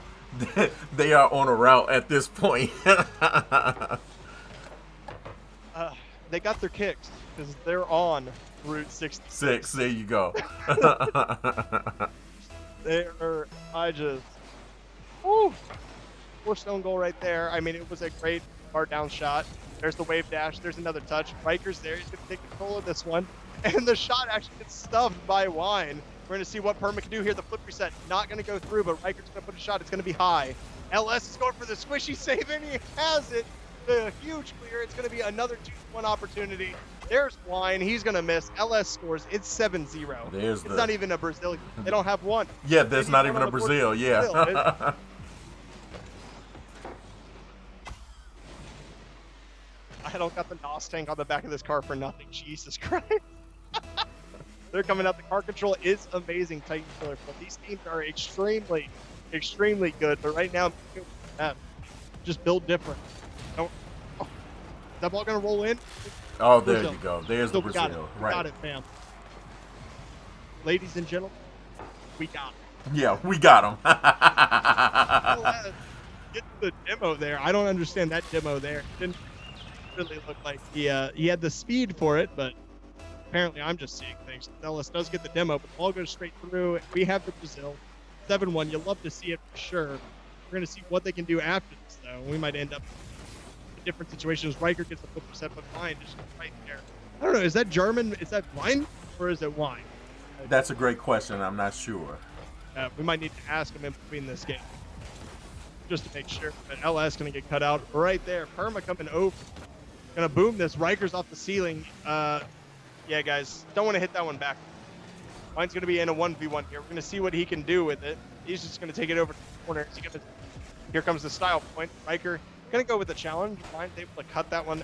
They are on a route at this point. They got their kicks because they're on Route 66. There you go. Woo! 4-stone goal right there. I mean, it was a great hard down shot. There's the wave dash. There's another touch. Riker's there. He's going to take control of this one. And the shot actually gets stuffed by Wine. We're going to see what Perma can do here. The flip reset not going to go through, but Riker's going to put a shot. It's going to be high. LS is going for the squishy save, and he has it. The huge clear. It's going to be another 2-1 opportunity. There's Wine. He's going to miss. LS scores. It's 7-0. It's not even a Brazilian. They don't have one. Yeah, there's not even a Brazil. Yeah. I don't got the NOS tank on the back of this car for nothing. Jesus Christ. They're coming out. The car control is amazing, Titan Killer. But these teams are extremely, extremely good. But right now, just build different. Is that ball going to roll in? Oh, there you go. There's the Brazil. Got it. Right. Got it, fam. Ladies and gentlemen, we got it. Yeah, we got him. Get the demo there. I don't understand that demo there. Didn't really look like he had the speed for it, but apparently I'm just seeing things. Ellis does get the demo, but the ball goes straight through. We have the Brazil 7-1. You'll love to see it for sure. We're going to see what they can do after this, though. We might end up in different situations. Riker gets the 50%, but Wine is right there. I don't know. Is that German? Is that Wine or is it Wine? That's a great question. I'm not sure. We might need to ask him in between this game just to make sure. But LS going to get cut out right there. Perma coming over. Going to boom this. Riker's off the ceiling. Yeah, guys. Don't want to hit that one back. Wine's going to be in a 1v1 here. We're going to see what he can do with it. He's just going to take it over to the corner. Here comes the style point. Riker going to go with the challenge. Wine's able to cut that one.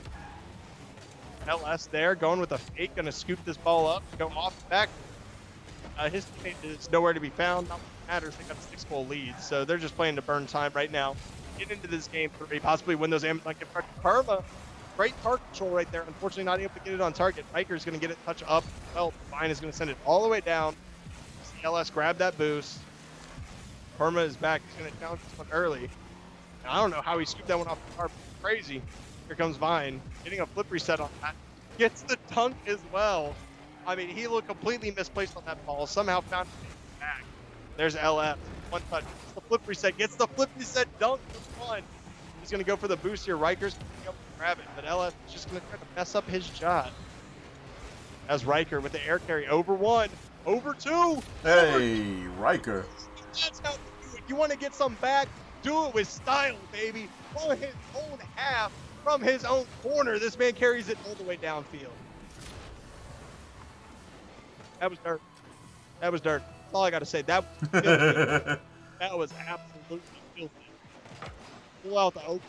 LS there. Going with a fake. Going to scoop this ball up. Go off the back. His teammate is nowhere to be found. Not what matters. They got a 6-goal lead. So they're just playing to burn time right now. Get into this game 3. Possibly win those Amazon gift cards. Perma. Great car control right there. Unfortunately, not able to get it on target. Riker's going to get it touch up. Well, Vine is going to send it all the way down. LS grab that boost. Perma is back. He's going to challenge this one early. And I don't know how he scooped that one off the car. Crazy. Here comes Vine. Getting a flip reset on that. Gets the dunk as well. I mean, he looked completely misplaced on that ball. Somehow found it back. There's LF. One touch. Gets the flip reset. Gets the flip reset dunk for one. He's going to go for the boost here. Riker's going to be able to grab it, but LF is just going to try to mess up his shot. As Riker with the air carry over 1, over 2. Hey, Riker. That's how you do it. You want to get some back? Do it with style, baby. On his own half from his own corner. This man carries it all the way downfield. That was dirt. That was dirt. That's all I got to say. That was filthy. That was absolutely filthy. Pull out the open.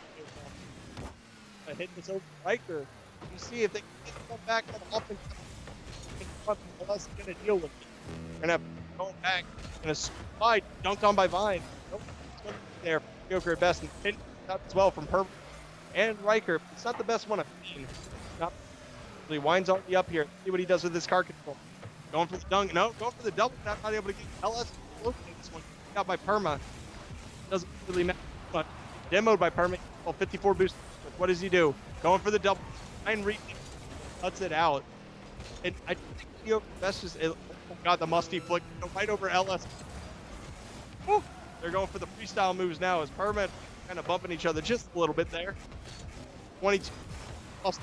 Hit this over Riker. You see if they can get one back on the offense. LS is going to deal with it. They're going to have going back. Going to slide. Dunked on by Vine. Nope. It's going to be there. Mediocre at best. And hit up as well from Herb and Riker. It's not the best one I've seen. Not really. Wine's already up here. See what he does with his car control. Going for the dunk. No, going for the double. Not able to get LS. This one got by Perma. Doesn't really matter. But demoed by Perma. 54 boost. What does he do? Going for the double. Vine cuts it out. And I think Mediocre best is. Oh God, the musty flick. Go right over LS. Woo. They're going for the freestyle moves now as Perma kind of bumping each other just a little bit there. 22. Once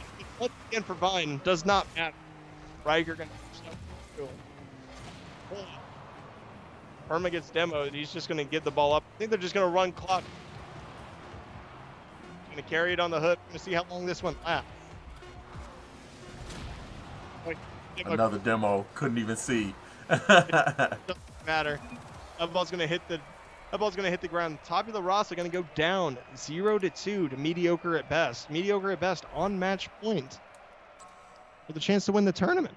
again for Vine. Does not matter. Riker going to Perma gets demoed. He's just going to get the ball up. I think they're just going to run clock. Going to carry it on the hook. Going to see how long this one lasts. Another demo. Couldn't even see. Doesn't matter. That ball's going to hit the ground. Tabula Rasa going to go down 0-2 to Mediocre at best. Mediocre at best on match point with a chance to win the tournament.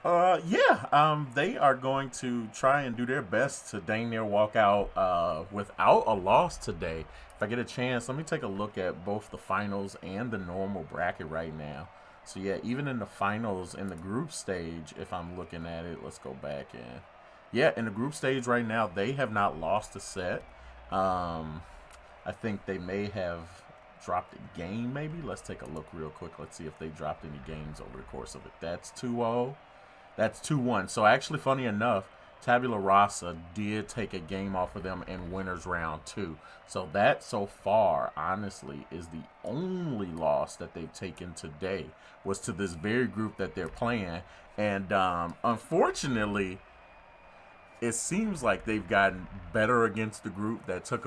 They are going to try and do their best to dang near walk out without a loss today. If I get a chance, let me take a look at both the finals and the normal bracket right now. So yeah, even in the finals, in the group stage, if I'm looking at it, let's go back in. Yeah, in the group stage right now, they have not lost a set. I think they may have dropped a game, maybe. Let's take a look real quick. Let's see if they dropped any games over the course of it. That's 2-0. That's 2-1. So actually, funny enough, Tabula Rasa did take a game off of them in winners round 2. So that so far, honestly, is the only loss that they've taken today, was to this very group that they're playing. And unfortunately, it seems like they've gotten better against the group that took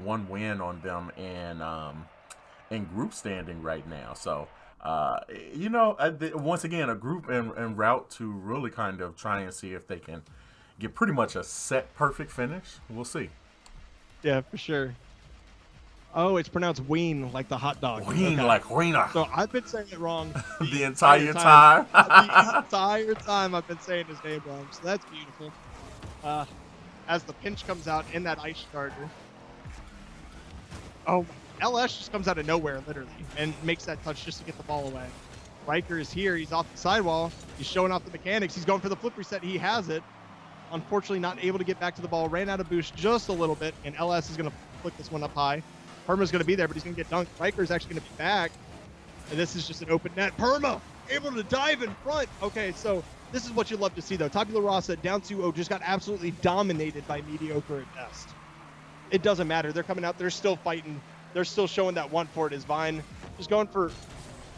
one win on them in group standing right now. So once again, a group en route to really kind of try and see if they can get pretty much a set perfect finish. We'll see. Yeah, for sure. Oh, it's pronounced ween, like the hot dog. Ween, okay. like wiener. So I've been saying it wrong The entire time. The entire time I've been saying his name wrong. So that's beautiful. As the pinch comes out in that ice starter. Oh, LS just comes out of nowhere, literally, and makes that touch just to get the ball away. Riker is here. He's off the sidewall. He's showing off the mechanics. He's going for the flip reset. He has it. Unfortunately, not able to get back to the ball. Ran out of boost just a little bit, and LS is going to flick this one up high. Perma's going to be there, but he's going to get dunked. Riker is actually going to be back, and this is just an open net. Perma able to dive in front. Okay, so this is what you love to see, though. Tabula Rasa down 2-0 just got absolutely dominated by Mediocre at best. It doesn't matter. They're coming out. They're still fighting. They're still showing that one for it is Vine. Just going for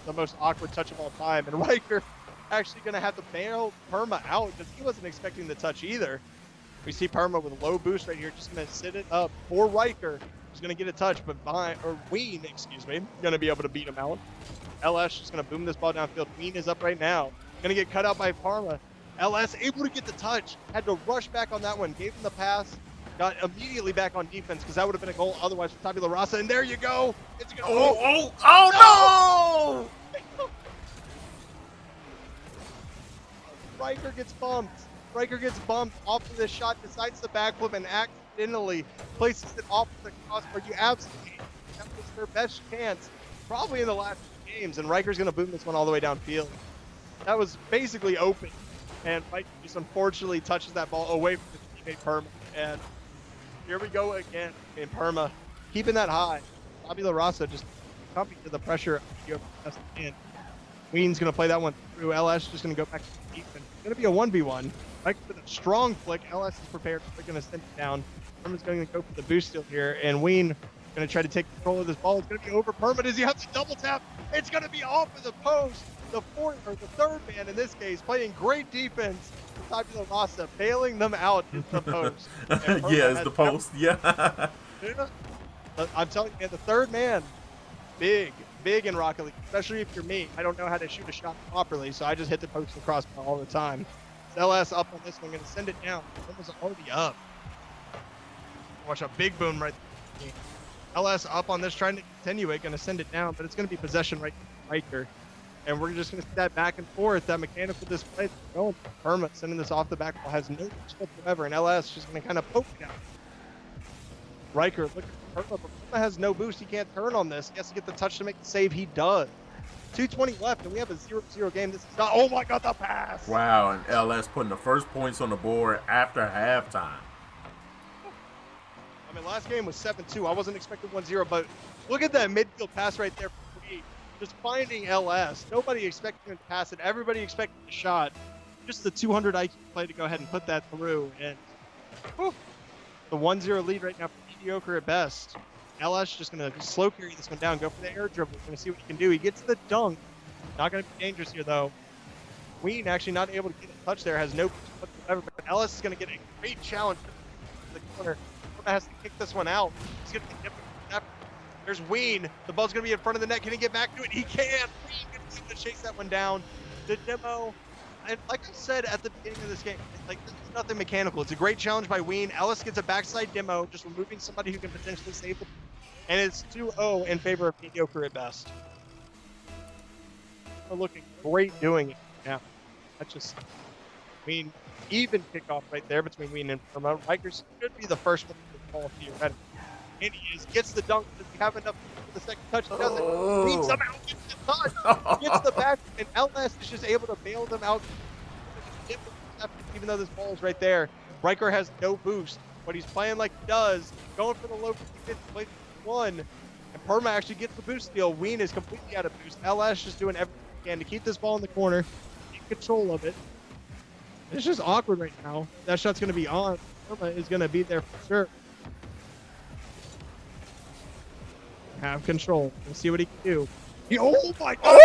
the most awkward touch of all time. And Riker actually going to have to bail Perma out because he wasn't expecting the touch either. We see Perma with a low boost right here, just going to sit it up for Riker. He's going to get a touch, but Ween, going to be able to beat him out. LS just going to boom this ball downfield. Ween is up right now. Going to get cut out by Perma. LS able to get the touch. Had to rush back on that one. Gave him the pass. Got immediately back on defense because that would have been a goal otherwise for Tabula Rasa. And there you go. It's gonna no! Riker gets bumped. Riker gets bumped off of this shot, decides to backflip, and accidentally places it off of the crossbar. You absolutely, that was their best chance, probably in the last few games. And Riker's gonna boom this one all the way downfield. That was basically open, and Riker just unfortunately touches that ball away from his teammate Perma. And here we go again. And Perma keeping that high. Tabula Rasa just coming to the pressure. Ween's going to play that one through. LS just going to go back to the defense. It's going to be a 1v1. Right with a strong flick. LS is prepared. They're going to send it down. Perma's going to go for the boost steal here. And Ween going to try to take control of this ball. It's going to be over Perma. Does he have to double tap? It's going to be off of the post. The third man in this case playing great defense. Tabula Rasa bailing them out is the post. Yeah, it's the post. Yeah. I'm telling you, man, the third man, big in Rocket League, especially if you're me. I don't know how to shoot a shot properly, so I just hit the post and crossbar all the time. LS up on this one, going to send it down. Almost already up. Watch a big boom right there. LS up on this, trying to continue it, going to send it down, but it's going to be possession right Riker. And we're just going to see that back and forth, that mechanical display. Going Perma sending this off the back wall, has no touch whatsoever, and LS just going to kind of poke it out. Riker looking for Perma, but Perma has no boost. He can't turn on this. He has to get the touch to make the save. He does. 2:20 left, and we have a 0-0 game. This is not. Oh my God, the pass! Wow, and LS putting the first points on the board after halftime. I mean, last game was 7-2. I wasn't expecting 1-0, but look at that midfield pass right there for me. Just finding LS. Nobody expected him to pass it. Everybody expected the shot. Just the 200 IQ play to go ahead and put that through. And whew, the 1-0 lead right now for Mediocre at best. LS just going to slow carry this one down, go for the air dribble. We're going to see what he can do. He gets the dunk. Not going to be dangerous here, though. Ween actually not able to get a touch there. Has no whatsoever. But LS is going to get a great challenge to the corner. Has to kick this one out. He's going to get There's Ween. The ball's going to be in front of the net. Can he get back to it? He can. Ween going to chase that one down. The demo, and like I said at the beginning of this game, like this is nothing mechanical. It's a great challenge by Ween. Ellis gets a backside demo, just removing somebody who can potentially save the. And it's 2-0 in favor of Mediocre at best. They're looking great doing it. Yeah, that's just. I mean, even kickoff right there between Ween and Perma. Rikers should be the first one to fall theoretically. And he is. Gets the dunk. Does he have enough for the second touch? He doesn't. Ween somehow gets the touch. Gets the back. And LS is just able to bail them out. Even though this ball is right there. Riker has no boost. But he's playing like he does. Going for the low defense. Plays one. And Perma actually gets the boost steal. Ween is completely out of boost. LS just doing everything he can to keep this ball in the corner. Keep control of it. It's just awkward right now. That shot's going to be on. Irma is going to be there for sure. Have control. We'll see what he can do. Oh my god!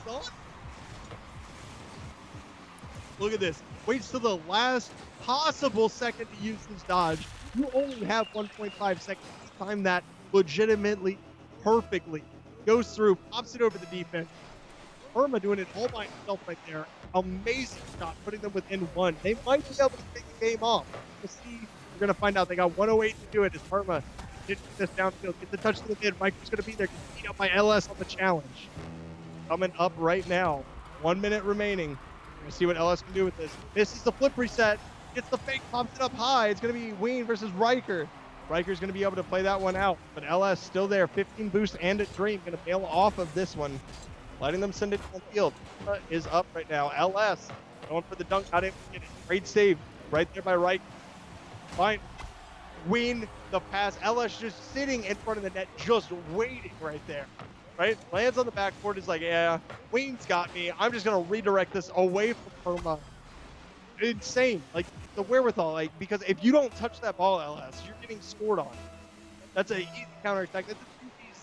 Son. Look at this. Waits till the last possible second to use his dodge. You only have 1.5 seconds to time that legitimately perfectly. Goes through, pops it over the defense. Irma doing it all by himself right there. Amazing shot, putting them within one. They might be able to take the game off. We'll see. We're going to find out. They got 108 to do it as Irma gets this downfield. Get the touch to the mid. Mike's going to be there. Gets beat up by LS on the challenge. Coming up right now. 1 minute remaining. We're going to see what LS can do with this. This is the flip reset. Gets the fake, pops it up high. It's going to be Ween versus Riker. Riker's going to be able to play that one out. But LS still there. 15 boost and a dream. Going to bail off of this one. Letting them send it downfield. Is up right now. LS going for the dunk. Not able to get it. Great save right there by Riker. Fine. Win the pass. LS just sitting in front of the net, just waiting right there. Right? Lands on the backboard. Is like, yeah, Wayne's got me. I'm just going to redirect this away from Irma. Insane. Like, the wherewithal. Like, because if you don't touch that ball, LS, you're getting scored on. That's an easy counterattack. That's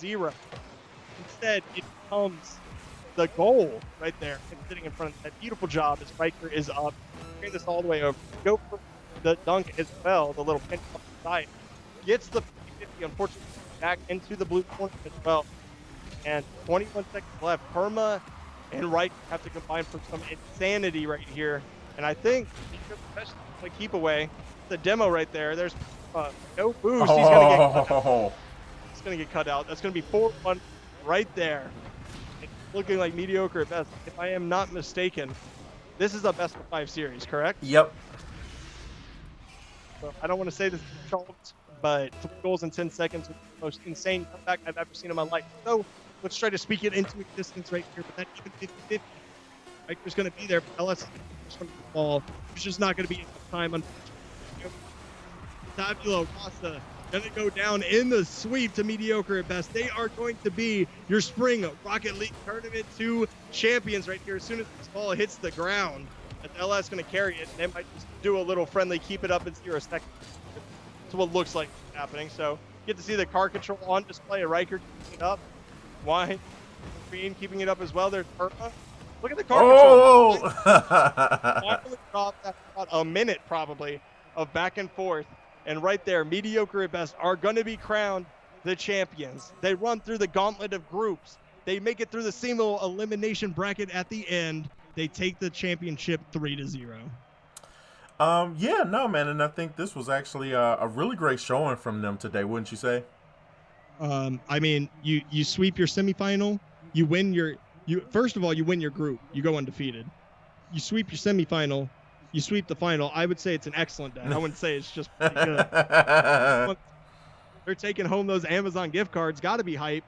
a 2v0. Instead, it becomes the goal right there and sitting in front of that. Beautiful job as Riker is up. Bring this all the way over. Go for the dunk as well. The little pin up the side. Gets the 50, unfortunately, back into the blue corner as well. And 21 seconds left. Irma and Riker have to combine for some insanity right here. And I think, especially like keep away, the demo right there. There's no boost. He's gonna get cut out. He's gonna get cut out. That's gonna be 4-1 right there. It's looking like mediocre at best. If I am not mistaken, this is a best of 5 series, correct? Yep. So I don't want to say this is Charles, but 3 goals in 10 seconds was the most insane comeback I've ever seen in my life. So let's try to speak it into existence right here. But that even 50-50, Riker's going to be there. But LS is going to fall. There's just not going to be enough time. Unfortunately, Tabula, Rasa, going to go down in the sweep to mediocre at best. They are going to be your spring Rocket League Tournament 2 champions right here. As soon as this ball hits the ground, that LS going to carry it. They might just do a little friendly, keep it up in 0 seconds. That's what looks like happening. So get to see the car control on display. Riker keeping it up. Wine, Green keeping it up as well. There's Irma. Look at the car control. Finally dropped after about a minute probably of back and forth. And right there, mediocre at best are going to be crowned the champions. They run through the gauntlet of groups. They make it through the single elimination bracket at the end. They take the championship 3-0. Yeah, no, man, and I think this was actually a really great showing from them today, wouldn't you say? I mean, you sweep your semifinal, you win your first of all, you win your group, you go undefeated. You sweep your semifinal, you sweep the final. I would say it's an excellent day. I wouldn't say it's just pretty good. They're taking home those Amazon gift cards, got to be hype.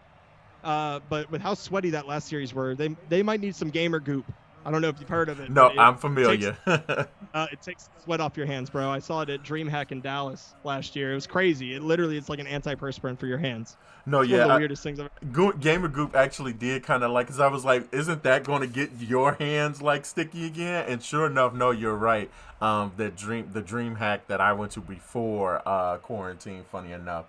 But with how sweaty that last series were, they might need some gamer goop. I don't know if you've heard of it. No, I'm familiar. It takes sweat off your hands, bro. I saw it at DreamHack in Dallas last year. It was crazy. It's like an antiperspirant for your hands. No, it's yeah. one of the weirdest things I've ever. Gamer Goop actually did kind of like, because I was like, isn't that going to get your hands like sticky again? And sure enough, no, you're right. The DreamHack that I went to before quarantine, funny enough.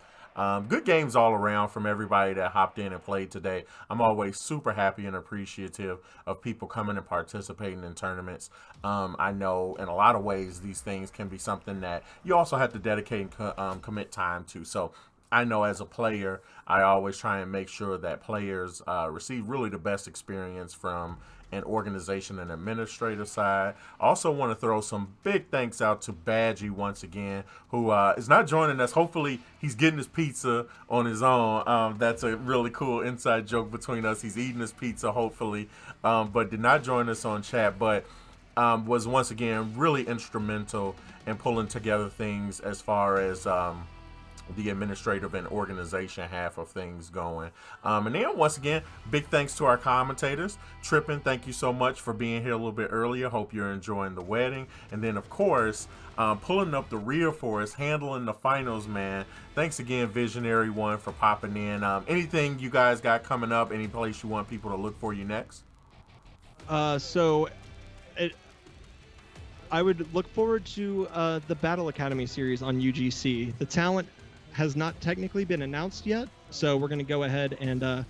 Good games all around from everybody that hopped in and played today. I'm always super happy and appreciative of people coming and participating in tournaments. I know in a lot of ways these things can be something that you also have to dedicate and commit time to. So I know as a player, I always try and make sure that players receive really the best experience from an organization and administrative side. Also want to throw some big thanks out to Badgie once again, who is not joining us. Hopefully he's getting his pizza on his own. That's a really cool inside joke between us. He's eating his pizza, hopefully, but did not join us on chat, but was once again really instrumental in pulling together things as far as the administrative and organization half of things going. And then once again, big thanks to our commentators. Trippin, thank you so much for being here a little bit earlier. Hope you're enjoying the wedding. And then of course, pulling up the rear for us, handling the finals, man. Thanks again, Visionary One, for popping in. Anything you guys got coming up? Any place you want people to look for you next? So I would look forward to the Battle Academy series on UGC. The talent has not technically been announced yet, so we're going to go ahead and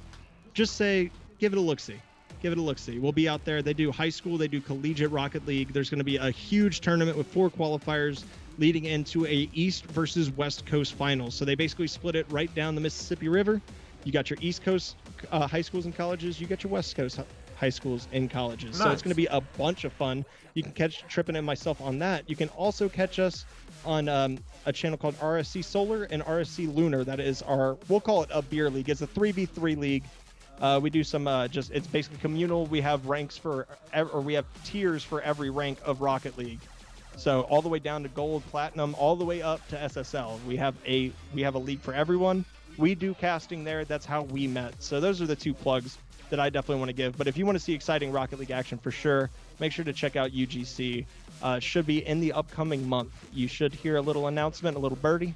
just say, give it a look-see. Give it a look-see. We'll be out there. They do high school. They do collegiate Rocket League. There's going to be a huge tournament with 4 qualifiers leading into a East versus West Coast finals. So they basically split it right down the Mississippi River. You got your East Coast high schools and colleges. You got your West Coast high schools and colleges. So it's going to be a bunch of fun. You can catch Trippin and myself on that. You can also catch us on a channel called RSC Solar and RSC Lunar. That is we'll call it a beer league. It's a 3v3 league. We do some it's basically communal. We have ranks we have tiers for every rank of Rocket League. So all the way down to gold, platinum, all the way up to SSL. We have a league for everyone. We do casting there. That's how we met. So those are the 2 plugs that I definitely want to give. But if you want to see exciting Rocket League action for sure, make sure to check out UGC. Should be in the upcoming month. You should hear a little announcement, a little birdie,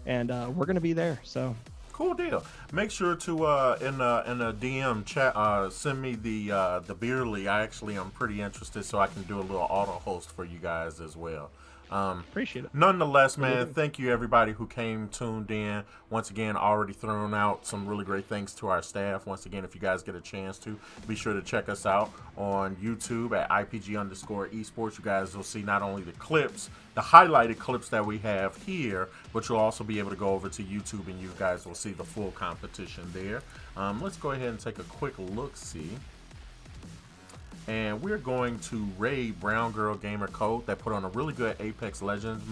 and we're going to be there. So cool deal. Make sure to in a DM chat send me the beer league. I actually am pretty interested, so I can do a little auto host for you guys as well. Appreciate it. Nonetheless, man, thank you everybody who came tuned in. Once again, already thrown out some really great things to our staff. Once again, if you guys get a chance to, be sure to check us out on YouTube at IPG_esports. You guys will see not only the clips, the highlighted clips that we have here, but you'll also be able to go over to YouTube and you guys will see the full competition there. Let's go ahead and take a quick look-see. And we're going to raid Brown Girl Gamer Code. They put on a really good Apex Legends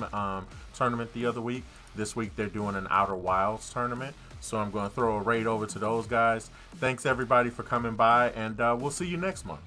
tournament the other week. This week they're doing an Outer Wilds tournament. So I'm going to throw a raid over to those guys. Thanks everybody for coming by, and we'll see you next month.